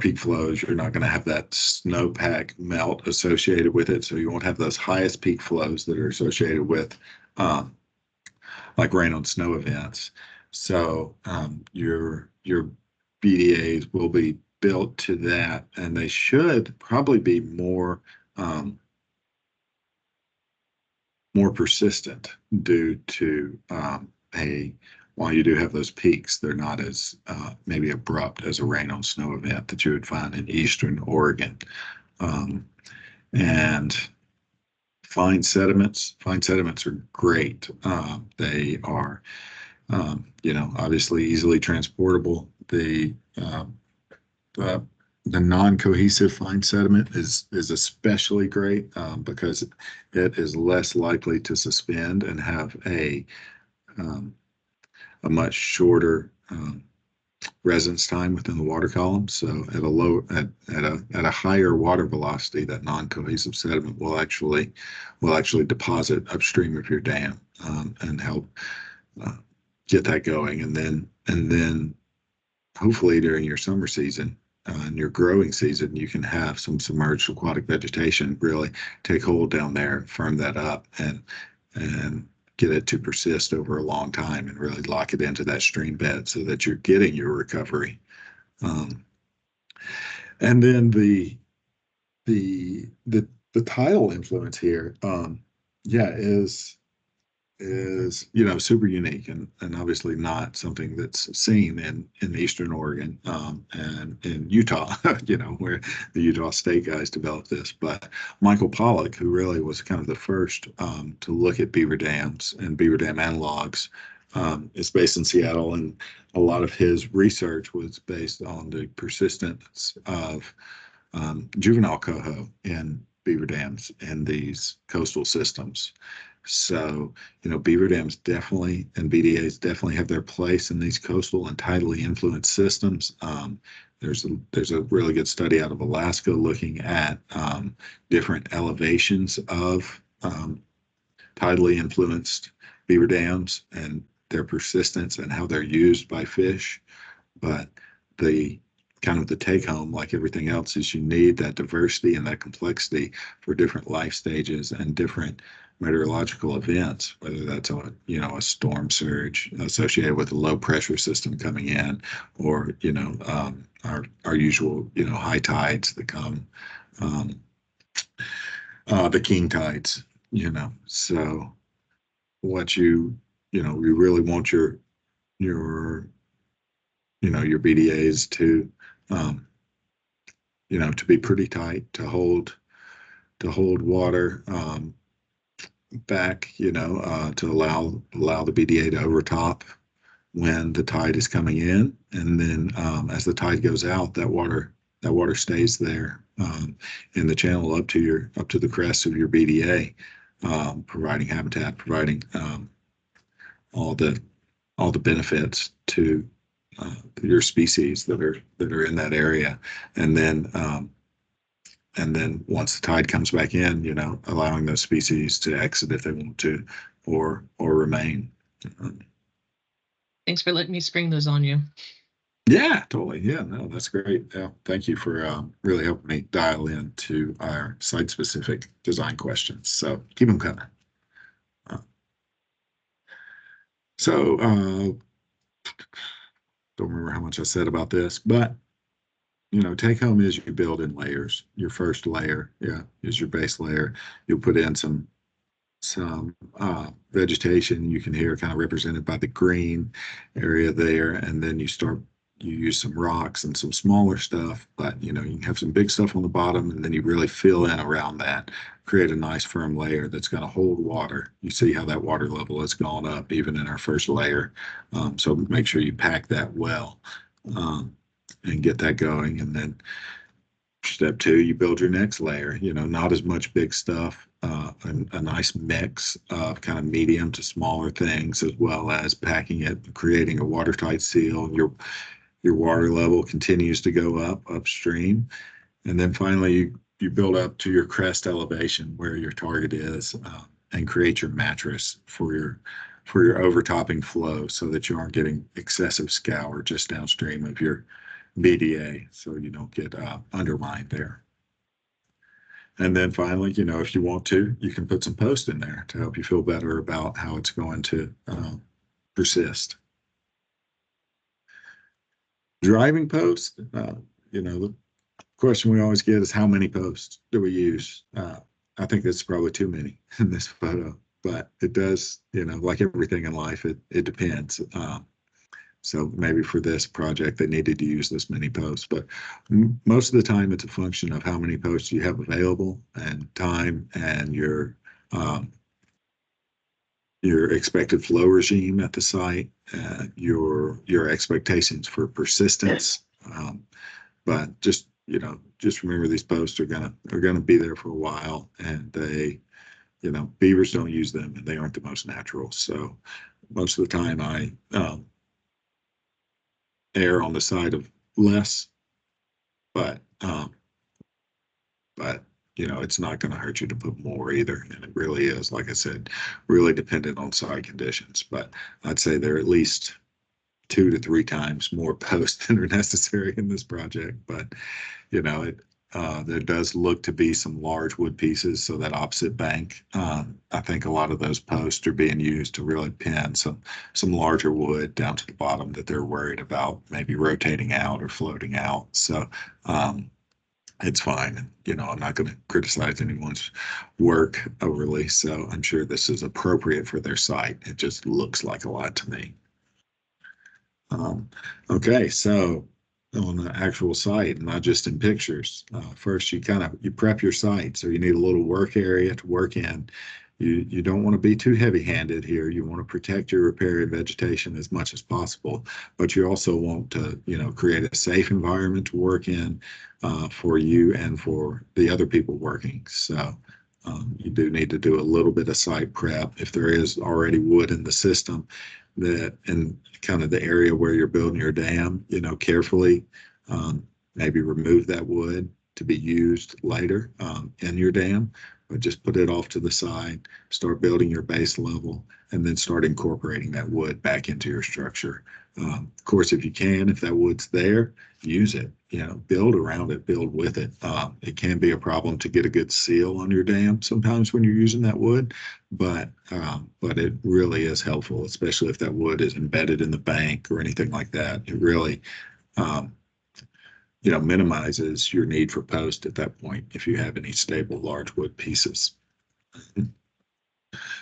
peak flows. You're not going to have that snowpack melt associated with it, so you won't have those highest peak flows that are associated with like rain on snow events. So your BDAs will be built to that, and they should probably be more persistent due to while you do have those peaks, they're not as maybe abrupt as a rain on snow event that you would find in eastern Oregon. And fine sediments are great. They are, obviously easily transportable. The non-cohesive fine sediment is especially great because it is less likely to suspend and have a much shorter residence time within the water column. So at a higher water velocity, that non-cohesive sediment will actually deposit upstream of your dam and help get that going. And then hopefully during your summer season and your growing season, you can have some submerged aquatic vegetation really take hold down there, firm that up, and get it to persist over a long time and really lock it into that stream bed so that you're getting your recovery. And then the tidal influence here, yeah, is super unique and obviously not something that's seen in Eastern Oregon and in Utah, where the Utah State guys developed this. But Michael Pollock, who really was kind of the first to look at beaver dams and beaver dam analogs, is based in Seattle, and a lot of his research was based on the persistence of juvenile coho in beaver dams in these coastal systems. So, beaver dams definitely and BDAs definitely have their place in these coastal and tidally influenced systems. There's a really good study out of Alaska looking at different elevations of tidally influenced beaver dams and their persistence and how they're used by fish. But the kind of the take home, like everything else, is you need that diversity and that complexity for different life stages and different meteorological events, whether that's a storm surge associated with a low pressure system coming in, or our usual high tides that come, the king tides. So what you really want your your BDAs to to be pretty tight, to hold water back, to allow the BDA to overtop when the tide is coming in, and then as the tide goes out, that water stays there in the channel up to the crest of your BDA, providing habitat, providing all the benefits to your species that are in that area, and then once the tide comes back in, allowing those species to exit if they want to, or remain. Thanks for letting me spring those on you. Yeah, totally. Yeah, no, that's great. Yeah, thank you for really helping me dial into our site-specific design questions. So keep them coming. Don't remember how much I said about this, but take home is you build in layers. Your first layer, yeah, is your base layer. You'll put in some vegetation. You can hear kind of represented by the green area there, and then you use some rocks and some smaller stuff, but you can have some big stuff on the bottom, and then you really fill in around that, create a nice firm layer that's going to hold water. You see how that water level has gone up even in our first layer, so make sure you pack that well and get that going. And then step two, you build your next layer, not as much big stuff, a nice mix of kind of medium to smaller things, as well as packing it, creating a watertight seal. Your water level continues to go up upstream. And then finally, you build up to your crest elevation where your target is, and create your mattress for your overtopping flow, so that you aren't getting excessive scour just downstream of your BDA, so you don't get undermined there. And then finally, if you want to, you can put some post in there to help you feel better about how it's going to persist. Driving post, the question we always get is how many posts do we use? I think that's probably too many in this photo, but it does, like everything in life, it depends. So maybe for this project, they needed to use this many posts, but most of the time it's a function of how many posts you have available and time and your expected flow regime at the site, your expectations for persistence. But just remember, these posts are gonna be there for a while, and they, beavers don't use them, and they aren't the most natural. So most of the time I err on the side of less, but it's not going to hurt you to put more either. And it really is, like I said, really dependent on site conditions. But I'd say there are at least 2 to 3 times more posts than are necessary in this project. But there does look to be some large wood pieces, so that opposite bank, I think a lot of those posts are being used to really pin some larger wood down to the bottom that they're worried about maybe rotating out or floating out. So it's fine. You know, I'm not going to criticize anyone's work overly, so I'm sure this is appropriate for their site. It just looks like a lot to me. Okay, so on the actual site, not just in pictures. First, you prep your site, so you need a little work area to work in. You don't want to be too heavy-handed here. You want to protect your riparian vegetation as much as possible, but you also want to, create a safe environment to work in for you and for the other people working. So you do need to do a little bit of site prep. If there is already wood in the system, that in kind of the area where you're building your dam, carefully maybe remove that wood to be used later in your dam, but just put it off to the side, start building your base level, and then start incorporating that wood back into your structure. Of course, if you can, if that wood's there, use it, build around it, build with it. It can be a problem to get a good seal on your dam sometimes when you're using that wood, but it really is helpful, especially if that wood is embedded in the bank or anything like that. It really, um, minimizes your need for post at that point if you have any stable large wood pieces.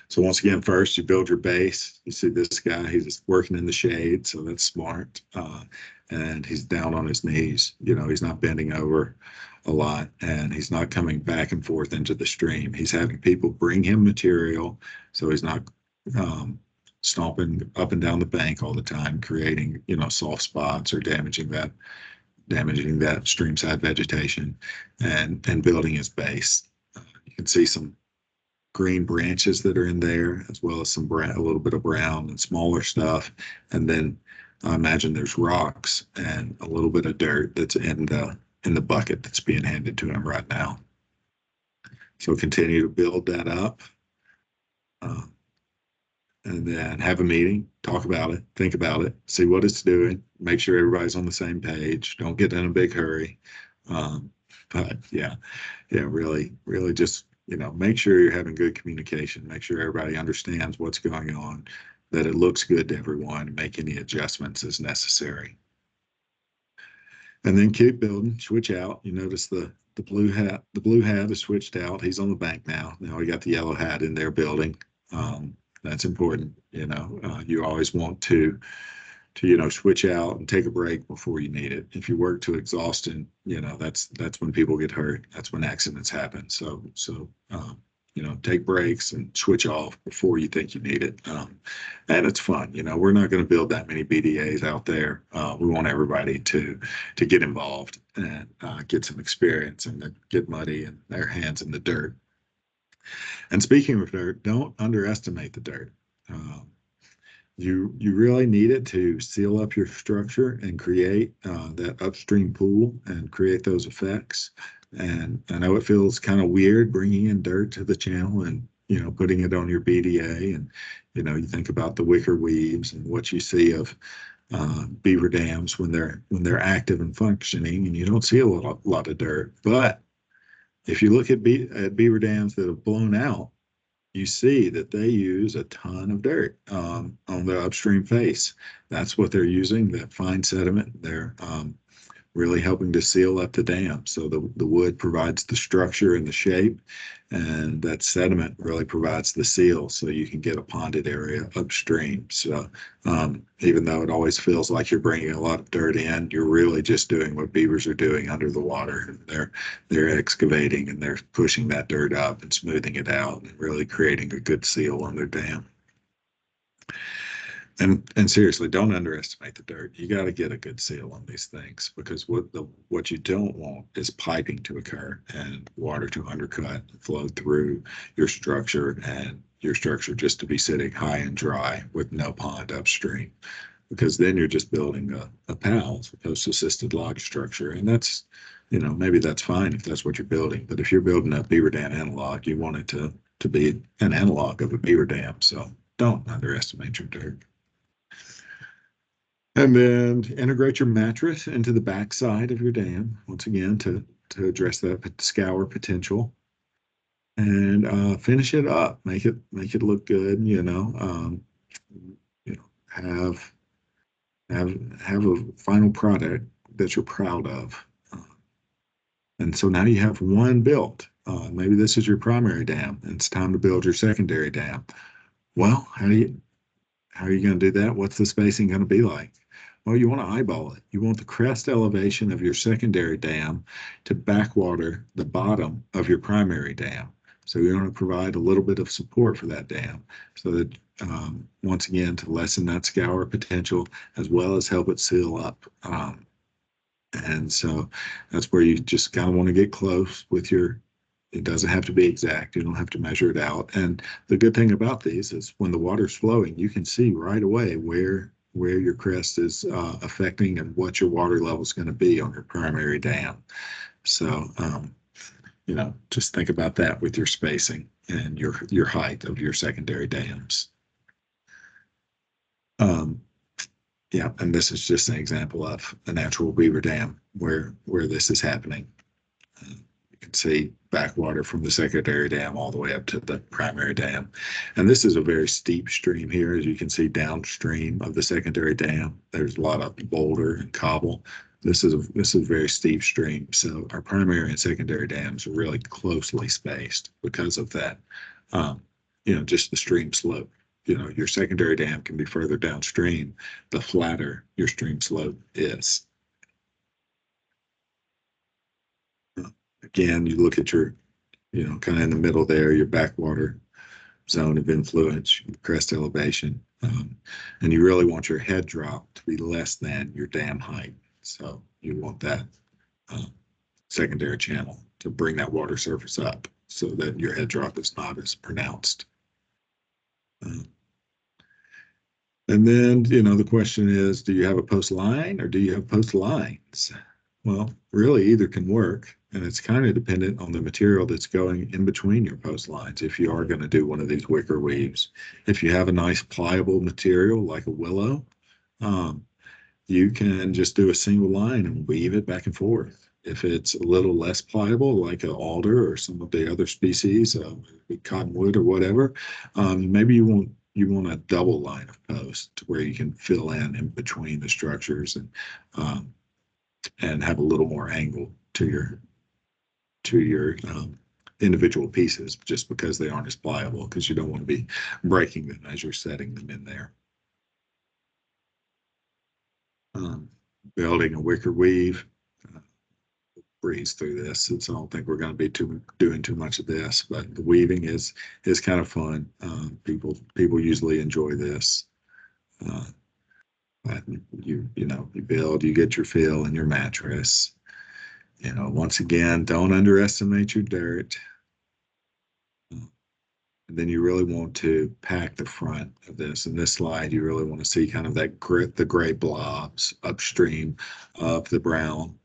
So once again, first you build your base. You see this guy, he's just working in the shade, so that's smart. And he's down on his knees. He's not bending over a lot, and he's not coming back and forth into the stream. He's having people bring him material, so he's not stomping up and down the bank all the time, creating, soft spots or damaging that stream side vegetation, and building his base. You can see some green branches that are in there, as well as some brown, a little bit of brown and smaller stuff. And then I imagine there's rocks and a little bit of dirt that's in the bucket that's being handed to him right now. So continue to build that up. And then have a meeting, talk about it, think about it, see what it's doing, make sure everybody's on the same page. Don't get in a big hurry. But yeah, really just, make sure you're having good communication, make sure everybody understands what's going on, that it looks good to everyone, and make any adjustments as necessary. And then keep building, switch out. You notice the blue hat is switched out. He's on the bank now. Now we got the yellow hat in there building. That's important. You always want to switch out and take a break before you need it. If you work to exhaustion, that's when people get hurt. That's when accidents happen. So take breaks and switch off before you think you need it. And it's fun. We're not going to build that many BDAs out there. We want everybody to get involved and get some experience and get muddy and their hands in the dirt. And speaking of dirt, don't underestimate the dirt. You really need it to seal up your structure and create that upstream pool and create those effects. And I know it feels kind of weird bringing in dirt to the channel and putting it on your BDA, and you think about the wicker weaves and what you see of beaver dams when they're active and functioning, and you don't see a lot of dirt. But if you look at beaver dams that have blown out, you see that they use a ton of dirt on the upstream face. That's what they're using, that fine sediment. They're really helping to seal up the dam. So the wood provides the structure and the shape, and that sediment really provides the seal, so you can get a ponded area upstream. So even though it always feels like you're bringing a lot of dirt in, you're really just doing what beavers are doing under the water. They're excavating and they're pushing that dirt up and smoothing it out and really creating a good seal on their dam. And seriously, don't underestimate the dirt. You got to get a good seal on these things, because what you don't want is piping to occur and water to undercut and flow through your structure, and your structure just to be sitting high and dry with no pond upstream, because then you're just building a PAL, a post-assisted log structure. And that's, maybe that's fine if that's what you're building. But if you're building a beaver dam analog, you want it to be an analog of a beaver dam. So don't underestimate your dirt. And then integrate your mattress into the backside of your dam, once again, to address that scour potential. And finish it up, make it look good, have a final product that you're proud of. And so now you have one built. Maybe this is your primary dam, and it's time to build your secondary dam. Well, how are you going to do that? What's the spacing going to be like? Well, you want to eyeball it. You want the crest elevation of your secondary dam to backwater the bottom of your primary dam. So you want to provide a little bit of support for that dam so that, once again, to lessen that scour potential as well as help it seal up. And so that's where you just kind of want to get close with your, it doesn't have to be exact. You don't have to measure it out. And the good thing about these is when the water's flowing, you can see right away where your crest is affecting and what your water level is going to be on your primary dam. So, just think about that with your spacing and your height of your secondary dams. Yeah, and this is just an example of a natural beaver dam where this is happening. You can see backwater from the secondary dam all the way up to the primary dam. And this is a very steep stream here, as you can see downstream of the secondary dam. There's a lot of boulder and cobble. This is a very steep stream. So our primary and secondary dams are really closely spaced because of that. Just the stream slope. Your secondary dam can be further downstream, the flatter your stream slope is. Again, you look at your, kind of in the middle there, your backwater zone of influence, your crest elevation, and you really want your head drop to be less than your dam height. So you want that secondary channel to bring that water surface up so that your head drop is not as pronounced. And then, the question is, do you have a post line or do you have post lines? Well, really either can work, and it's kind of dependent on the material that's going in between your post lines if you are going to do one of these wicker weaves. If you have a nice pliable material like a willow, you can just do a single line and weave it back and forth. If it's a little less pliable, like an alder or some of the other species, cottonwood or whatever, maybe you want a double line of posts to where you can fill in between the structures and have a little more angle to your individual pieces, just because they aren't as pliable, because you don't want to be breaking them as you're setting them in there. Building a wicker weave, breeze through this, since I don't think we're going to be doing too much of this, but the weaving is kind of fun. People usually enjoy this. You build, you get your fill and your mattress. Once again, don't underestimate your dirt. And then you really want to pack the front of this. In this slide, you really want to see kind of that the gray blobs upstream of the brown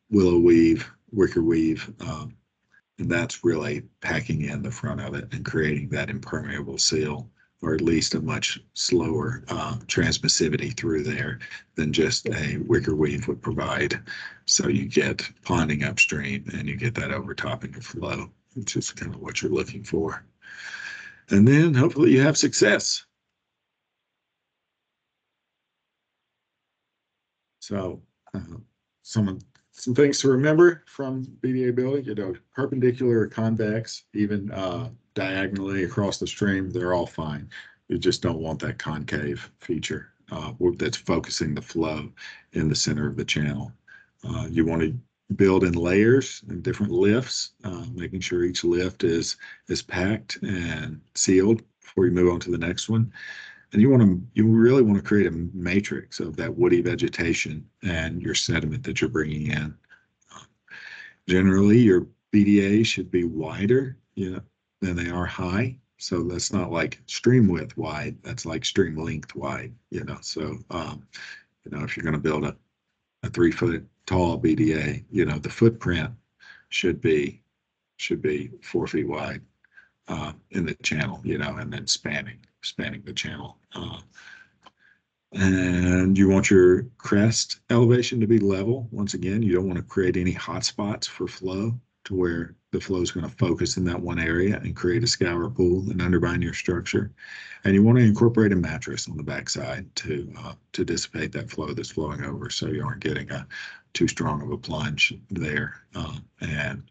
willow weave, wicker weave. And that's really packing in the front of it and creating that impermeable seal, or at least a much slower transmissivity through there than just a wicker weave would provide. So you get ponding upstream and you get that overtopping of flow, which is kind of what you're looking for. And then hopefully you have success. So some things to remember from BDA building, perpendicular or convex, even diagonally across the stream, they're all fine. You just don't want that concave feature that's focusing the flow in the center of the channel. You want to build in layers and different lifts, making sure each lift is packed and sealed before you move on to the next one. And you really want to create a matrix of that woody vegetation and your sediment that you're bringing in. Generally, your BDA should be wider, than they are high. So that's not like stream width wide. That's like stream length wide. So if you're going to build a 3 foot tall BDA, the footprint should be 4 feet wide in the channel, and then spanning the channel. And you want your crest elevation to be level. Once again, you don't want to create any hot spots for flow to where the flow is going to focus in that one area and create a scour pool and undermine your structure. And you want to incorporate a mattress on the backside to dissipate that flow that's flowing over, so you aren't getting too strong of a plunge there. And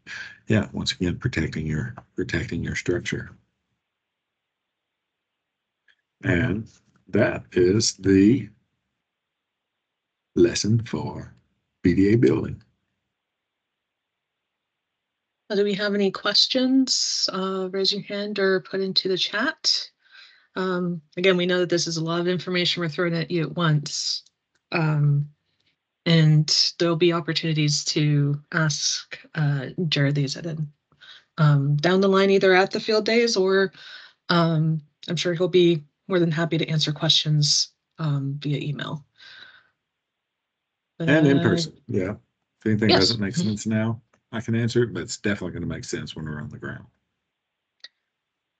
yeah, once again, protecting your structure. And that is the lesson for BDA building. Do we have any questions? Raise your hand or put into the chat. Again, we know that this is a lot of information we're throwing at you at once. And there'll be opportunities to ask Jared these down the line, either at the field days or I'm sure he'll be more than happy to answer questions via email. And in person, yeah. If anything yes. doesn't make sense now, I can answer it, but it's definitely going to make sense when we're on the ground.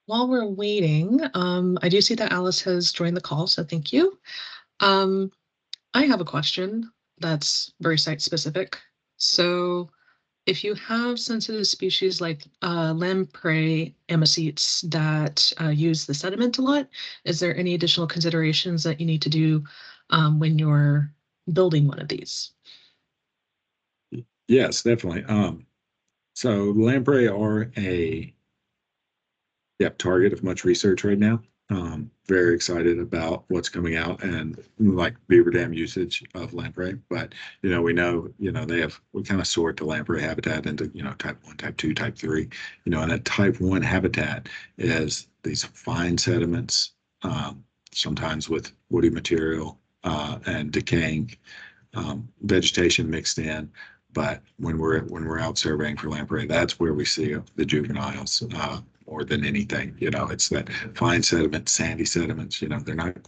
While we're waiting, I do see that Alice has joined the call, so thank you. I have a question that's very site specific. So if you have sensitive species like lamprey amicetes that use the sediment a lot, is there any additional considerations that you need to do when you're building one of these? Yes, definitely. So lamprey are a target of much research right now. Very excited about what's coming out and like beaver dam usage of lamprey. But, we know, we kind of sort the lamprey habitat into, type 1, type 2, type 3, and a type 1 habitat is these fine sediments, sometimes with woody material and decaying vegetation mixed in. But when we're out surveying for lamprey, that's where we see the juveniles more than anything. It's that fine sediment, sandy sediments. They're not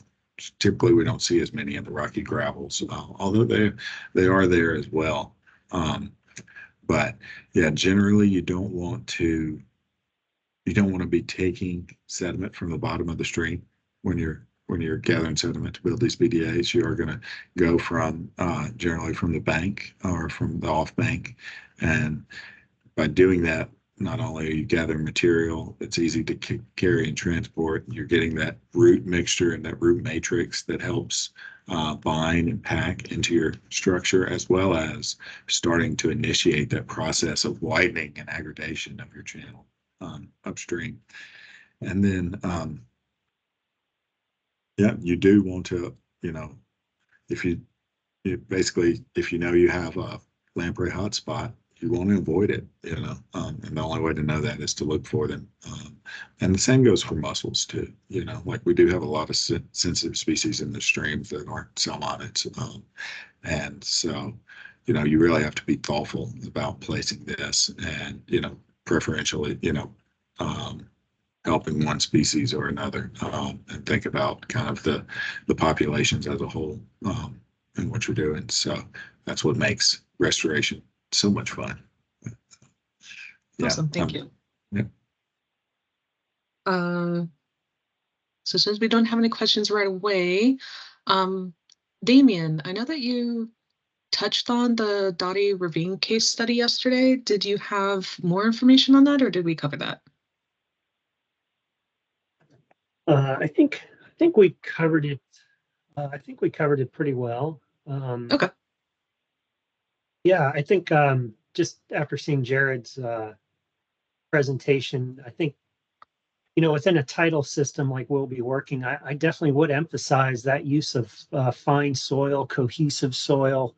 typically, we don't see as many in the rocky gravels, although they are there as well. But yeah, generally you don't want to be taking sediment from the bottom of the stream when you're gathering sediment to build these BDAs. You are going to go from generally from the bank or from the off bank, and by doing that, not only are you gathering material that's easy to carry and transport, you're getting that root mixture and that root matrix that helps bind and pack into your structure, as well as starting to initiate that process of widening and aggregation of your channel upstream. And then you do want to, if you basically, if you have a lamprey hotspot, you want to avoid it, and the only way to know that is to look for them. And the same goes for mussels too, like we do have a lot of sensitive species in the streams that aren't salmonids. And so, you really have to be thoughtful about placing this and, preferentially, helping one species or another, and think about kind of the populations as a whole, and what you're doing. So that's what makes restoration so much fun. Awesome, thank you. Yeah. So since we don't have any questions right away, Damien, I know that you touched on the Dottie Ravine case study yesterday. Did you have more information on that, or did we cover that? I think we covered it. I think we covered it pretty well. Okay. Yeah, I think just after seeing Jared's presentation, I think, within a tidal system like we'll be working, I definitely would emphasize that use of fine soil, cohesive soil.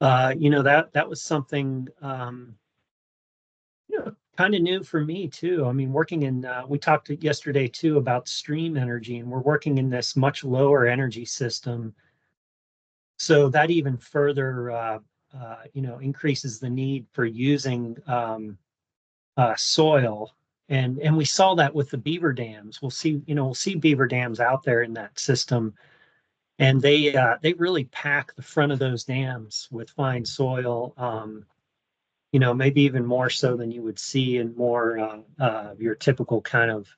That was something, kind of new for me too. I mean, working in, we talked yesterday too about stream energy, and we're working in this much lower energy system. So that even further, increases the need for using soil. And we saw that with the beaver dams. We'll see beaver dams out there in that system, and they really pack the front of those dams with fine soil. Maybe even more so than you would see in more your typical kind of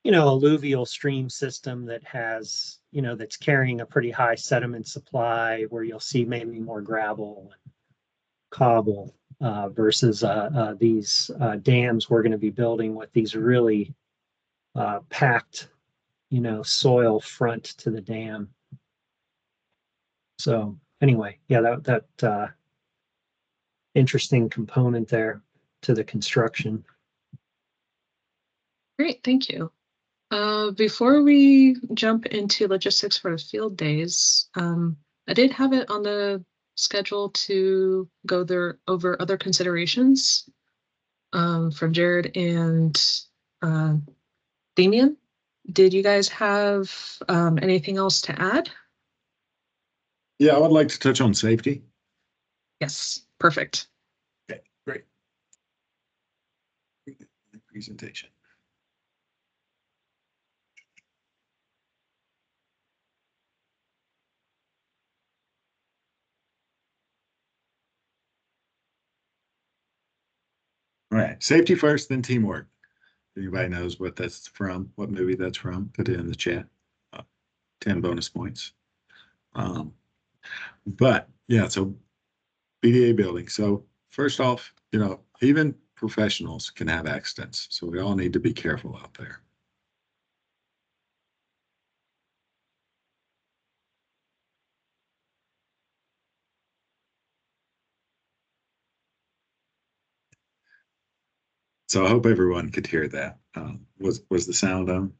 alluvial stream system that has that's carrying a pretty high sediment supply, where you'll see maybe more gravel and cobble. versus these dams we're going to be building with these really packed, soil front to the dam. So anyway, yeah, that interesting component there to the construction. Great, thank you. Before we jump into logistics for the field days, I did have it on the schedule to go there over other considerations from Jared and Damien. Did you guys have anything else to add? Yeah, I would like to touch on safety. Yes, perfect. Okay, great. Presentation. All right, safety first, then teamwork. Anybody knows what that's from, what movie that's from, put it in the chat. 10 bonus points. But yeah, so BDA building. So first off, even professionals can have accidents. So we all need to be careful out there. So I hope everyone could hear that. Was the sound on?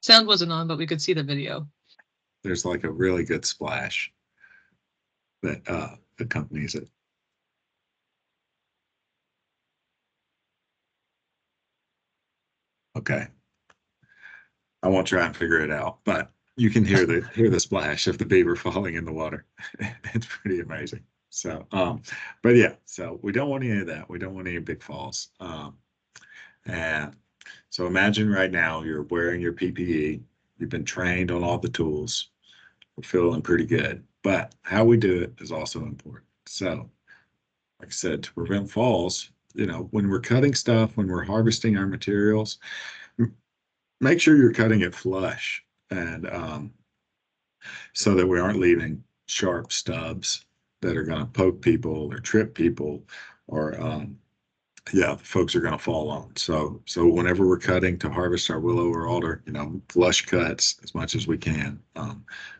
Sound wasn't on, but we could see the video. There's like a really good splash that accompanies it. Okay. I won't try and figure it out, but you can hear the splash of the beaver falling in the water. It's pretty amazing. So, but yeah, so we don't want any of that. We don't want any big falls. And so imagine right now you're wearing your PPE. You've been trained on all the tools. We're feeling pretty good, but how we do it is also important. So, like I said, to prevent falls, when we're cutting stuff, when we're harvesting our materials, make sure you're cutting it flush and so that we aren't leaving sharp stubs that are going to poke people or trip people or folks are going to fall on. So whenever we're cutting to harvest our willow or alder, flush cuts as much as we can,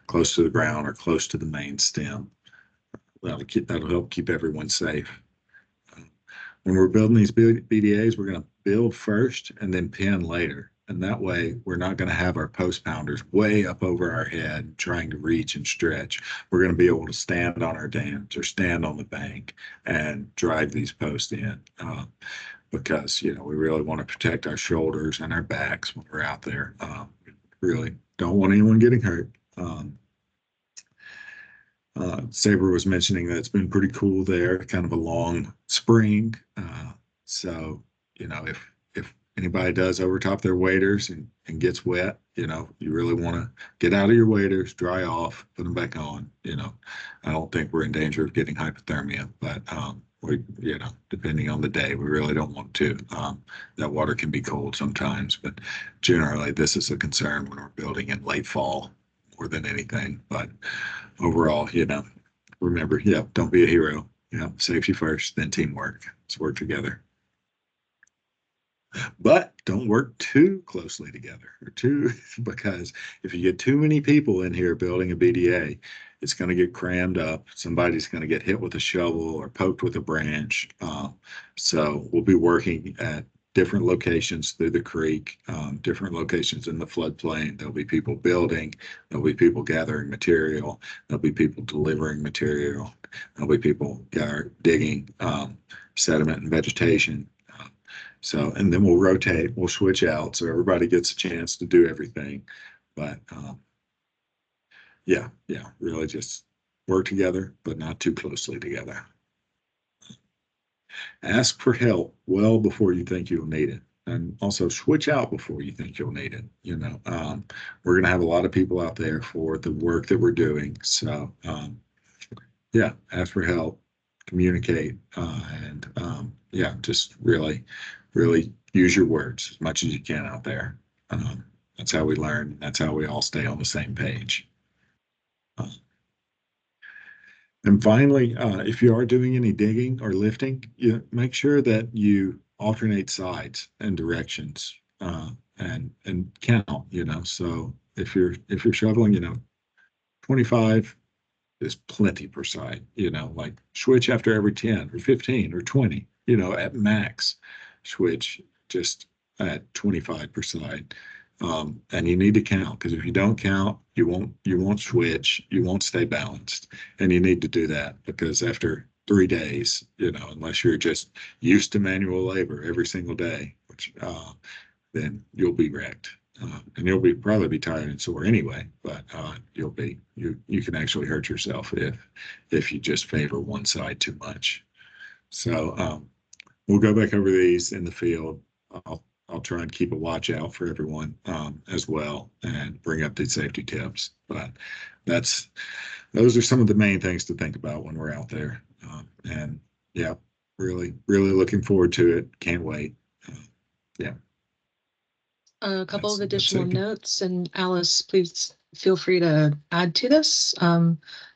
close to the ground or close to the main stem. That'll help keep everyone safe. When we're building these BDAs, we're going to build first and then pin later. And that way, we're not going to have our post pounders way up over our head trying to reach and stretch. We're going to be able to stand on our dams or stand on the bank and drive these posts in because, we really want to protect our shoulders and our backs when we're out there. Really don't want anyone getting hurt. Saber was mentioning that it's been pretty cool there, kind of a long spring. So, if anybody does overtop their waders and gets wet, you really want to get out of your waders, dry off, put them back on. I don't think we're in danger of getting hypothermia, but depending on the day, we really don't want to. That water can be cold sometimes, but generally this is a concern when we're building in late fall more than anything. But overall, remember, don't be a hero. Safety first, then teamwork. Let's work together. But don't work too closely together because if you get too many people in here building a BDA, it's going to get crammed up. Somebody's going to get hit with a shovel or poked with a branch. So we'll be working at different locations through the creek, different locations in the floodplain. There'll be people building, there'll be people gathering material, there'll be people delivering material, there'll be people digging sediment and vegetation. And then we'll rotate, we'll switch out so everybody gets a chance to do everything. But really just work together, but not too closely together. Ask for help well before you think you'll need it. And also switch out before you think you'll need it. We're going to have a lot of people out there for the work that we're doing. So ask for help, communicate, and just really use your words as much as you can out there. That's how we learn. That's how we all stay on the same page. And finally, if you are doing any digging or lifting, you make sure that you alternate sides and directions, and count. So if you're shoveling, 25 is plenty per side. Like switch after every 10 or 15 or 20. At max, switch just at 25 per side. And you need to count, because if you don't count, you won't switch, you won't stay balanced. And you need to do that, because after 3 days, unless you're just used to manual labor every single day, which then you'll be wrecked. And you'll probably be tired and sore anyway, but you can actually hurt yourself if you just favor one side too much. So we'll go back over these in the field. I'll try and keep a watch out for everyone as well, and bring up the safety tips. But those are some of the main things to think about when we're out there. And yeah, really, really looking forward to it. Can't wait. Yeah. A couple of That's additional it. notes, and Alice, please feel free to add to this.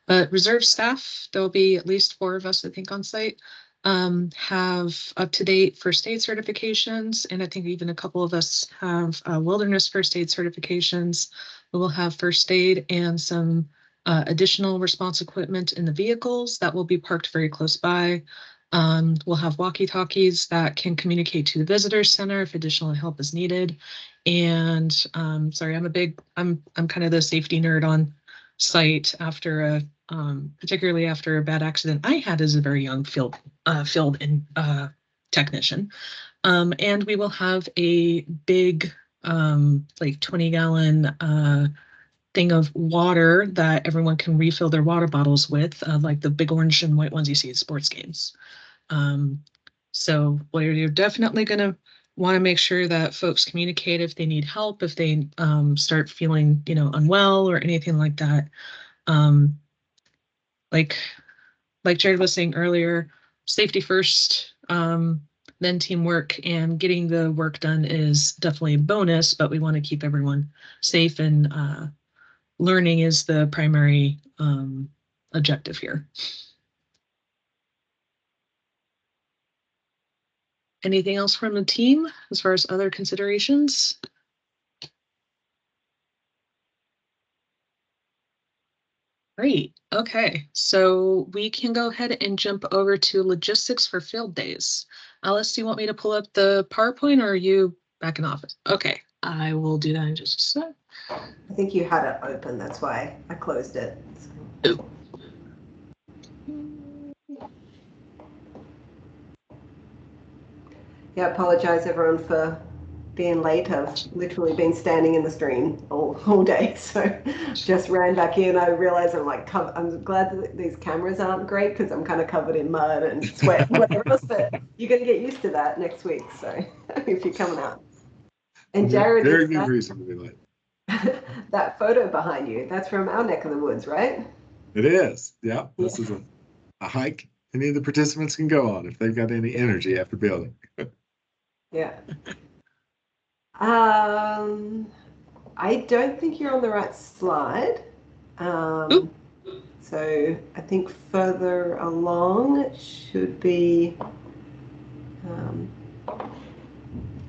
But reserve staff, there'll be at least 4 of us, I think, on site, have up-to-date first aid certifications, and I think even a couple of us have wilderness first aid certifications. We will have first aid and some additional response equipment in the vehicles that will be parked very close by. We'll have walkie-talkies that can communicate to the visitor center if additional help is needed. And sorry, I'm kind of the safety nerd on site after particularly after a bad accident I had as a very young field technician. And we will have a big like 20-gallon thing of water that everyone can refill their water bottles with, like the big orange and white ones you see at sports games. So you're definitely going to want to make sure that folks communicate if they need help, if they start feeling, unwell or anything like that. Like Jared was saying earlier, safety first, then teamwork, and getting the work done is definitely a bonus, but we want to keep everyone safe, and learning is the primary objective here. Anything else from the team as far as other considerations? Great. Okay, so we can go ahead and jump over to logistics for field days. Alice, do you want me to pull up the PowerPoint, or are you back in office? Okay, I will do that in just a sec. I think you had it open, that's why I closed it. Ooh. Yeah, I apologize everyone for being late. I've literally been standing in the stream all day, so just ran back in. I realized I'm glad that these cameras aren't great, because I'm kind of covered in mud and sweat and whatever else, but you're going to get used to that next week, so if you're coming out. And Jared, very good reason to be late. That photo behind you, that's from our neck of the woods, right? It is. Yeah, this is a hike any of the participants can go on if they've got any energy after building. Yeah. I don't think you're on the right slide. So I think further along it should be, I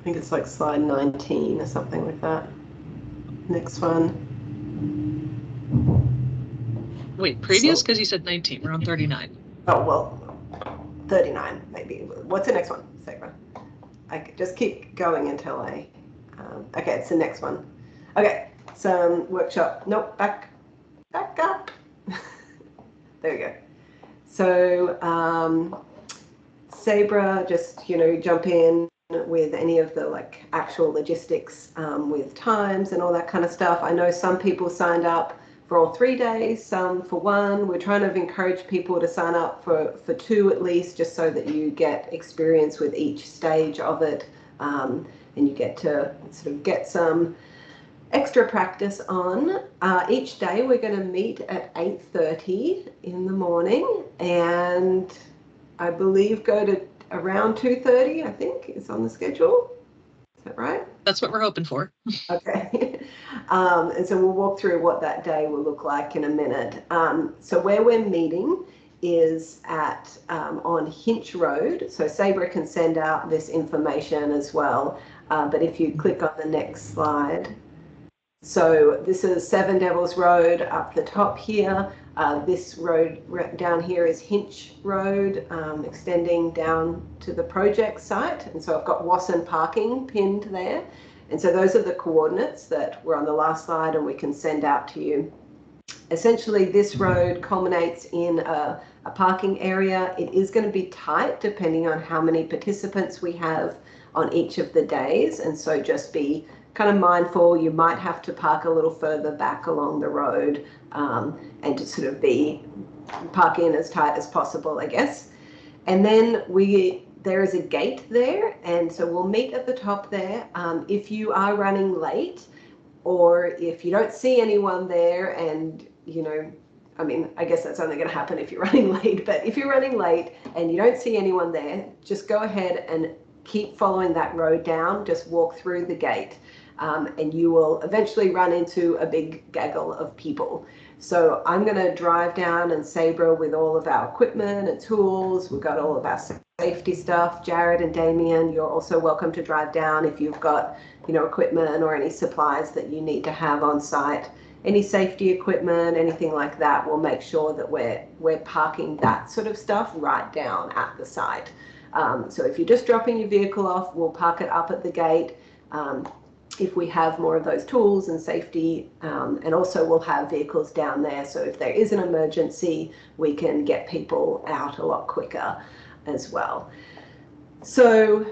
think it's like slide 19 or something like that. Next one. Wait, previous? Because you said 19. We're on 39. Oh, well, 39 maybe. What's the next one? Second. I could just keep going until okay, it's the next one. Okay, some workshop. Nope, back up. There we go. So Sabra, just jump in with any of the actual logistics with times and all that kind of stuff. I know some people signed up for all 3 days, some for 1. We're trying to encourage people to sign up for 2 at least, just so that you get experience with each stage of it, and you get to sort of get some extra practice on. Each day we're going to meet at 8:30 in the morning, and I believe go to around 2:30, I think, is on the schedule. Is that right? That's what we're hoping for. Okay. And so we'll walk through what that day will look like in a minute. So where we're meeting is at on Hinch Road. So Sabre can send out this information as well. But if you click on the next slide, so this is Seven Devils Road up the top here. This road down here is Hinch Road, extending down to the project site. And so I've got Wasson parking pinned there. And so those are the coordinates that were on the last slide and we can send out to you. Essentially, this road culminates in a parking area. It is going to be tight depending on how many participants we have on each of the days. And so just be kind of mindful. You might have to park a little further back along the road and just sort of be parking as tight as possible, I guess. And then there is a gate there. And so we'll meet at the top there. If you are running late, or if you don't see anyone there and, you know, I mean, I guess that's only going to happen if you're running late, but if you're running late and you don't see anyone there, just go ahead and keep following that road down, just walk through the gate, and you will eventually run into a big gaggle of people. So I'm going to drive down and Sabre with all of our equipment and tools. We've got all of our safety stuff. Jared and Damien, you're also welcome to drive down if you've got, you know, equipment or any supplies that you need to have on site. Any safety equipment, anything like that, we'll make sure that we're parking that sort of stuff right down at the site. So if you're just dropping your vehicle off, we'll park it up at the gate. If we have more of those tools and safety, and also we'll have vehicles down there. So if there is an emergency, we can get people out a lot quicker as well. So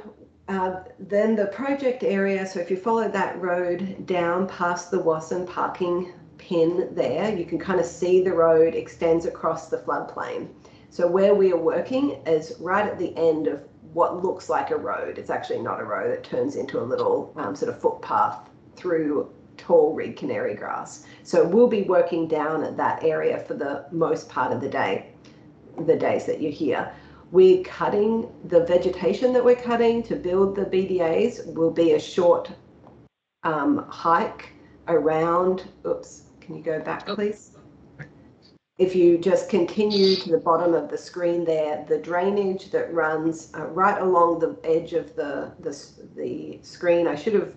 then the project area, so if you follow that road down past the Wasson parking pin there, you can kind of see the road extends across the floodplain. So where we are working is right at the end of what looks like a road. It's actually not a road. It turns into a little sort of footpath through tall red canary grass. So we'll be working down at that area for the most part of the day, the days that you're here. We're cutting the vegetation that we're cutting to build the BDAs will be a short hike around, oops, can you go back please? If you just continue to the bottom of the screen there, the drainage that runs right along the edge of the screen, I should have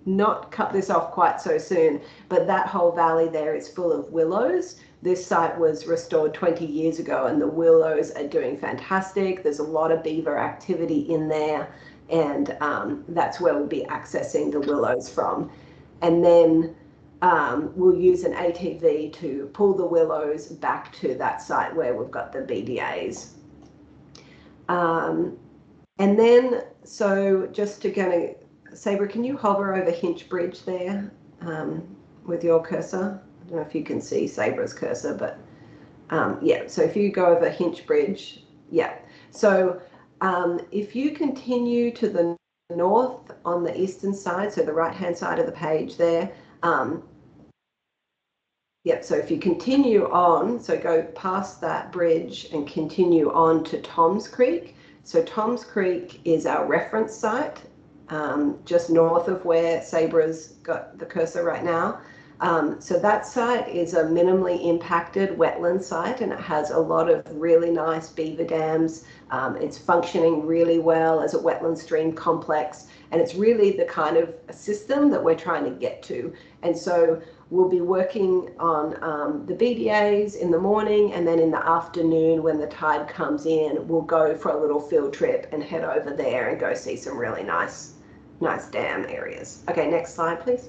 not cut this off quite so soon, but that whole valley there is full of willows. This site was restored 20 years ago and the willows are doing fantastic. There's a lot of beaver activity in there, and that's where we'll be accessing the willows from. And then we'll use an ATV to pull the willows back to that site where we've got the BDAs. And then, so just to go, Sabre, can you hover over Hinch Bridge there with your cursor? I don't know if you can see Sabre's cursor, but yeah, so if you go over Hinch Bridge, yeah. So if you continue to the north on the eastern side, so the right-hand side of the page there, yep, so if you continue on, so go past that bridge and continue on to Tom's Creek. So Tom's Creek is our reference site, just north of where Sabre's got the cursor right now. So that site is a minimally impacted wetland site and it has a lot of really nice beaver dams. It's functioning really well as a wetland stream complex, and it's really the kind of system that we're trying to get to. And so we'll be working on the BDAs in the morning, and then in the afternoon when the tide comes in, we'll go for a little field trip and head over there and go see some really nice dam areas. Okay, next slide, please.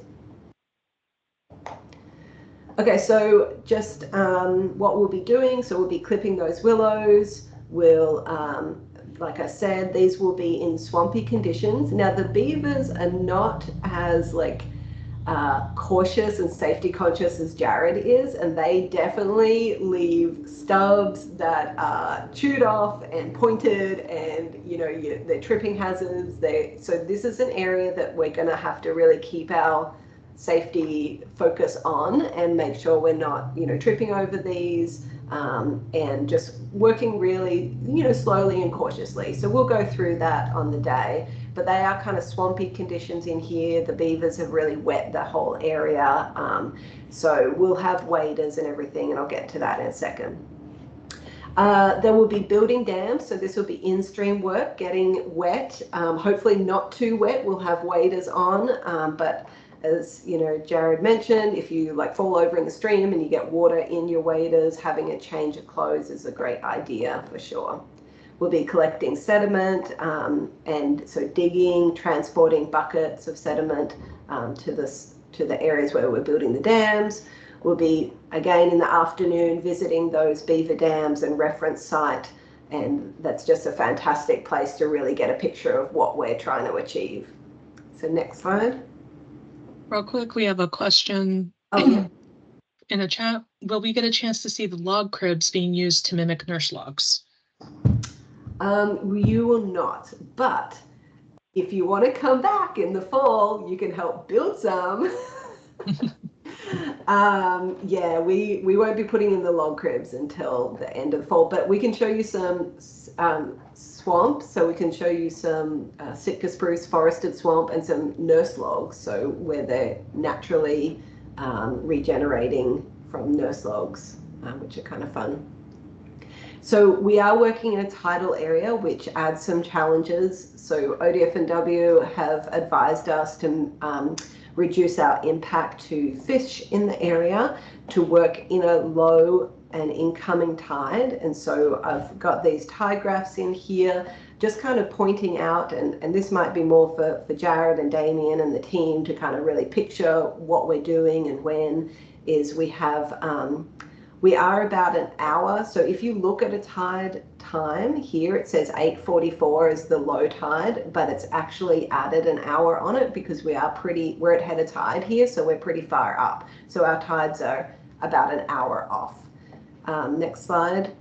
Okay, so just what we'll be doing, so we'll be clipping those willows. We'll, like I said, these will be in swampy conditions. Now the beavers are not as cautious and safety conscious as Jared is, and they definitely leave stubs that are chewed off and pointed, and you know, they're tripping hazards. So this is an area that we're going to have to really keep our safety focus on and make sure we're not, you know, tripping over these, and just working really, you know, slowly and cautiously. So we'll go through that on the day, but they are kind of swampy conditions in here. The beavers have really wet the whole area. So we'll have waders and everything, and I'll get to that in a second. There will be building dams, so this will be in-stream work, getting wet, hopefully not too wet. We'll have waders on, but as you know, Jared mentioned, if you like fall over in the stream and you get water in your waders, having a change of clothes is a great idea for sure. We'll be collecting sediment, and so digging, transporting buckets of sediment to the areas where we're building the dams. We'll be, again, in the afternoon visiting those beaver dams and reference site, and that's just a fantastic place to really get a picture of what we're trying to achieve. So next slide. Real quick, we have a question in the chat. Will we get a chance to see the log cribs being used to mimic nurse logs? You will not, but if you want to come back in the fall, you can help build some. Yeah, we won't be putting in the log cribs until the end of the fall, but we can show you some swamp. So we can show you some Sitka spruce forested swamp and some nurse logs, so where they're naturally regenerating from nurse logs, which are kind of fun. So we are working in a tidal area, which adds some challenges. So ODF&W have advised us to reduce our impact to fish in the area, to work in a low and incoming tide. And so I've got these tide graphs in here, just kind of pointing out, and this might be more for Jared and Damien and the team to kind of really picture what we're doing and when, is we have, we are about an hour. So if you look at a tide time here, it says 8:44 is the low tide, but it's actually added an hour on it because we're at head of tide here, so we're pretty far up. So our tides are about an hour off. Next slide,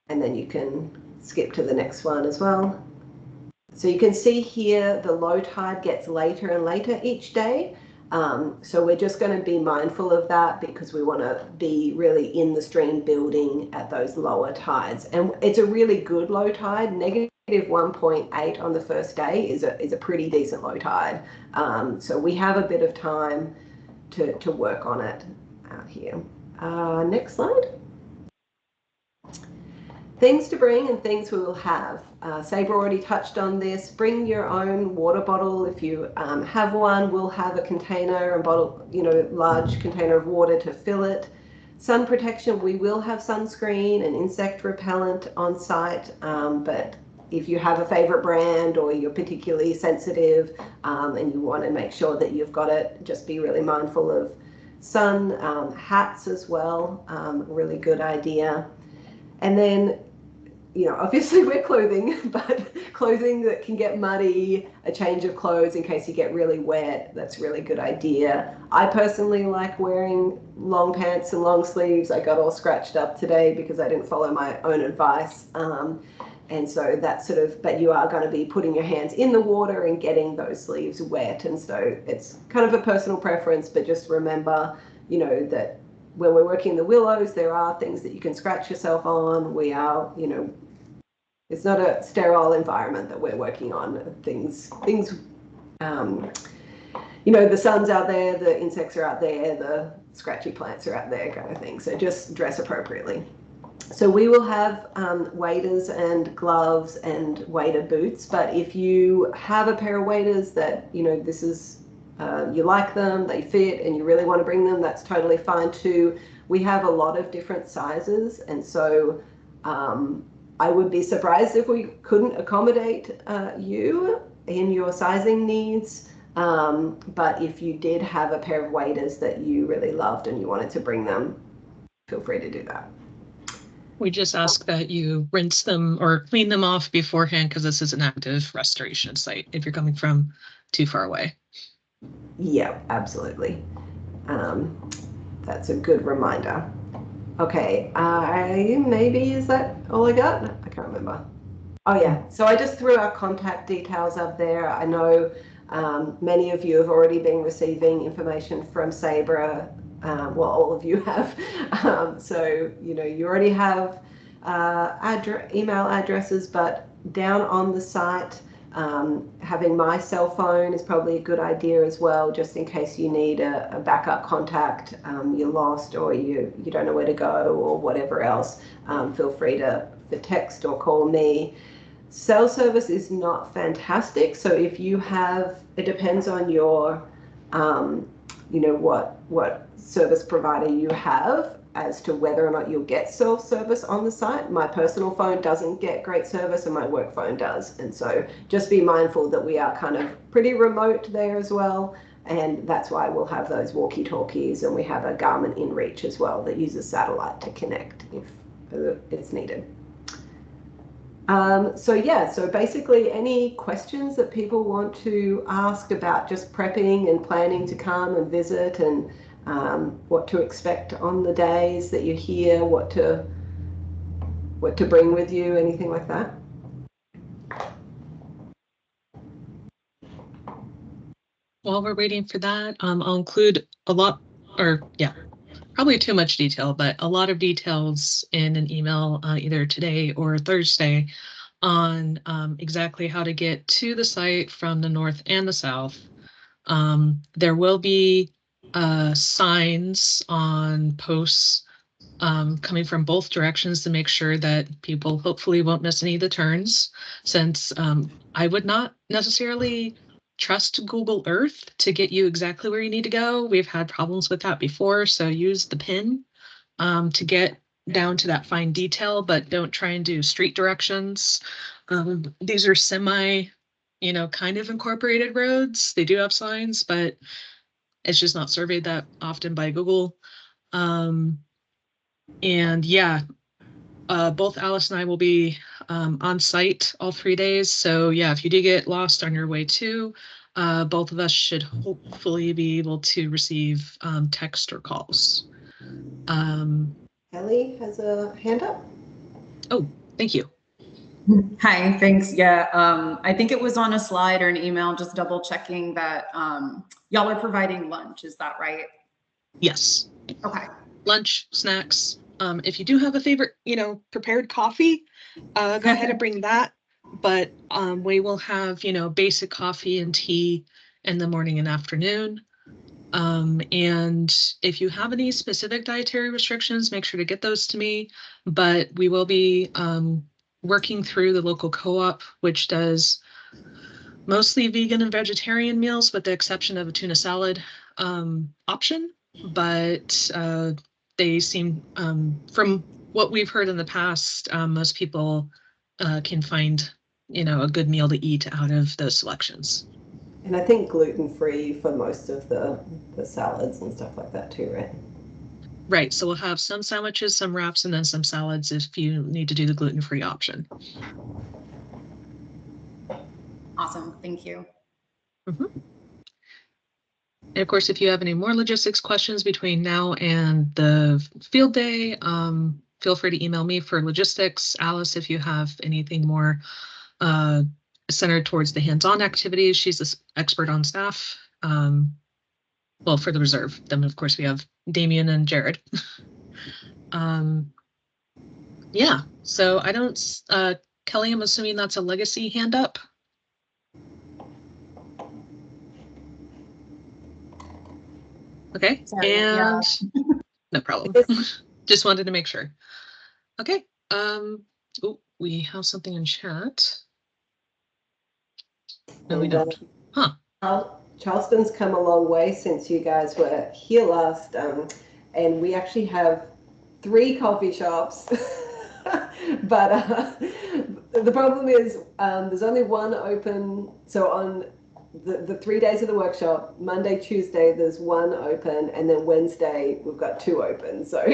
and then you can skip to the next one as well. So you can see here the low tide gets later and later each day. So we're just going to be mindful of that because we want to be really in the stream building at those lower tides. And it's a really good low tide. Negative 1.8 on the first day is a pretty decent low tide. So we have a bit of time to work on it out here. Next slide. Things to bring and things we will have. Sabre already touched on this. Bring your own water bottle if you have one. We'll have a container, a bottle, large container of water to fill it. Sun protection, we will have sunscreen and insect repellent on site, but if you have a favorite brand or you're particularly sensitive and you want to make sure that you've got it, just be really mindful of sun. Hats as well, really good idea. And then, obviously wear clothing, but clothing that can get muddy, a change of clothes in case you get really wet, that's a really good idea. I personally like wearing long pants and long sleeves. I got all scratched up today because I didn't follow my own advice. And so that's but you are going to be putting your hands in the water and getting those sleeves wet. And so it's kind of a personal preference, but just remember, that when we're working in the willows, there are things that you can scratch yourself on. We are, it's not a sterile environment that we're working on. Things, the sun's out there, the insects are out there, the scratchy plants are out there kind of thing. So just dress appropriately. So we will have waders and gloves and wader boots, but if you have a pair of waders that, this is, you like them, they fit, and you really want to bring them, that's totally fine too. We have a lot of different sizes, and so I would be surprised if we couldn't accommodate you in your sizing needs. But if you did have a pair of waders that you really loved and you wanted to bring them, feel free to do that. We just ask that you rinse them or clean them off beforehand because this is an active restoration site if you're coming from too far away. Yeah, absolutely. That's a good reminder. Okay, is that all I got? I can't remember. Oh yeah, so I just threw our contact details up there. I know many of you have already been receiving information from Sabre. Well, all of you have. So, you already have email addresses, but down on the site, Having my cell phone is probably a good idea as well, just in case you need a backup contact, you're lost or you don't know where to go or whatever else. Feel free to text or call me. Cell service is not fantastic, so if you have, it depends on your, what service provider you have as to whether or not you'll get cell service on the site. My personal phone doesn't get great service and my work phone does. And so just be mindful that we are kind of pretty remote there as well. And that's why we'll have those walkie-talkies, and we have a Garmin InReach as well that uses satellite to connect if it's needed. So basically any questions that people want to ask about just prepping and planning to come and visit, and what to expect on the days that you're here, what to bring with you, anything like that? While we're waiting for that, I'll include a lot, probably too much detail, but a lot of details in an email either today or Thursday on exactly how to get to the site from the north and the south. There will be signs on posts coming from both directions to make sure that people hopefully won't miss any of the turns, since I would not necessarily trust Google Earth to get you exactly where you need to go. We've had problems with that before, so use the pin to get down to that fine detail, but don't try and do street directions. These are semi, kind of incorporated roads. They do have signs, but it's just not surveyed that often by Google. And yeah, both Alice and I will be on site all 3 days. So yeah, if you do get lost on your way too, both of us should hopefully be able to receive text or calls. Ellie has a hand up. Oh, thank you. Hi, thanks. Yeah, I think it was on a slide or an email, just double checking that y'all are providing lunch. Is that right? Yes. Okay. Lunch, snacks. If you do have a favorite, prepared coffee, go ahead and bring that. But we will have, basic coffee and tea in the morning and afternoon. And if you have any specific dietary restrictions, make sure to get those to me. But we will be working through the local co-op, which does mostly vegan and vegetarian meals, with the exception of a tuna salad option. But they seem, from what we've heard in the past, most people can find, a good meal to eat out of those selections. And I think gluten-free for most of the salads and stuff like that too, right? Right. So we'll have some sandwiches, some wraps, and then some salads if you need to do the gluten-free option. Awesome. Thank you. Mm-hmm. And of course, if you have any more logistics questions between now and the field day, feel free to email me for logistics. Alice, if you have anything more centered towards the hands-on activities, she's the expert on staff. Well, for the reserve. Then, of course, we have Damien and Jared. Yeah, so I don't, Kelly, I'm assuming that's a legacy hand up. Okay, Sorry, and yeah. no problem. Just wanted to make sure. Okay, oh, we have something in chat. No, we don't. Huh. Charleston's come a long way since you guys were here last, and we actually have 3 coffee shops. But the problem is there's only one open. So on the 3 days of the workshop, Monday, Tuesday, there's 1 open, and then Wednesday we've got 2 open. So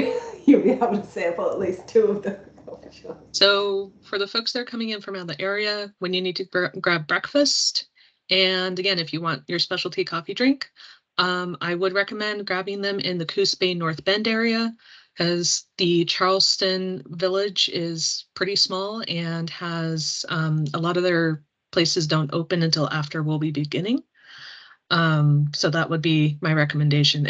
you'll be able to sample at least 2 of the coffee shops. So for the folks that are coming in from around the area, when you need to grab breakfast, and again, if you want your specialty coffee drink, I would recommend grabbing them in the Coos Bay North Bend area, because the Charleston village is pretty small and has a lot of their places don't open until after we'll be beginning. So that would be my recommendation.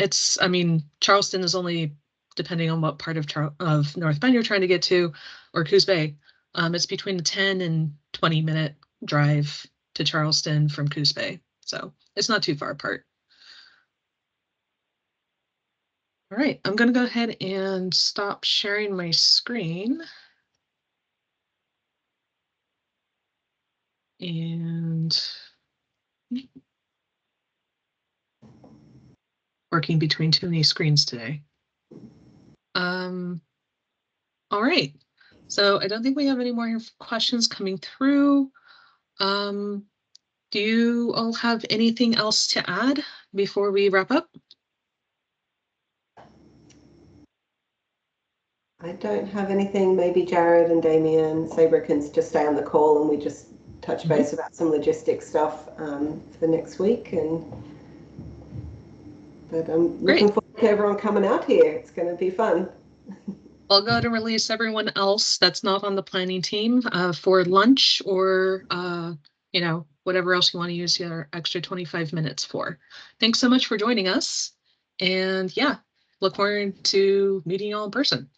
Charleston is only, depending on what part of North Bend you're trying to get to, or Coos Bay, it's between a 10 and 20 minute drive to Charleston from Coos Bay. So it's not too far apart. All right, I'm going to go ahead and stop sharing my screen. And working between too many screens today. All right, so I don't think we have any more questions coming through. Do you all have anything else to add before we wrap up? I don't have anything. Maybe Jared and Damien, Sabra can just stay on the call and we just touch base about some logistics stuff for next week. But I'm looking forward to everyone coming out here. It's going to be fun. I'll go to release everyone else that's not on the planning team for lunch or, you know, whatever else you want to use your extra 25 minutes for. Thanks so much for joining us. And yeah, look forward to meeting you all in person.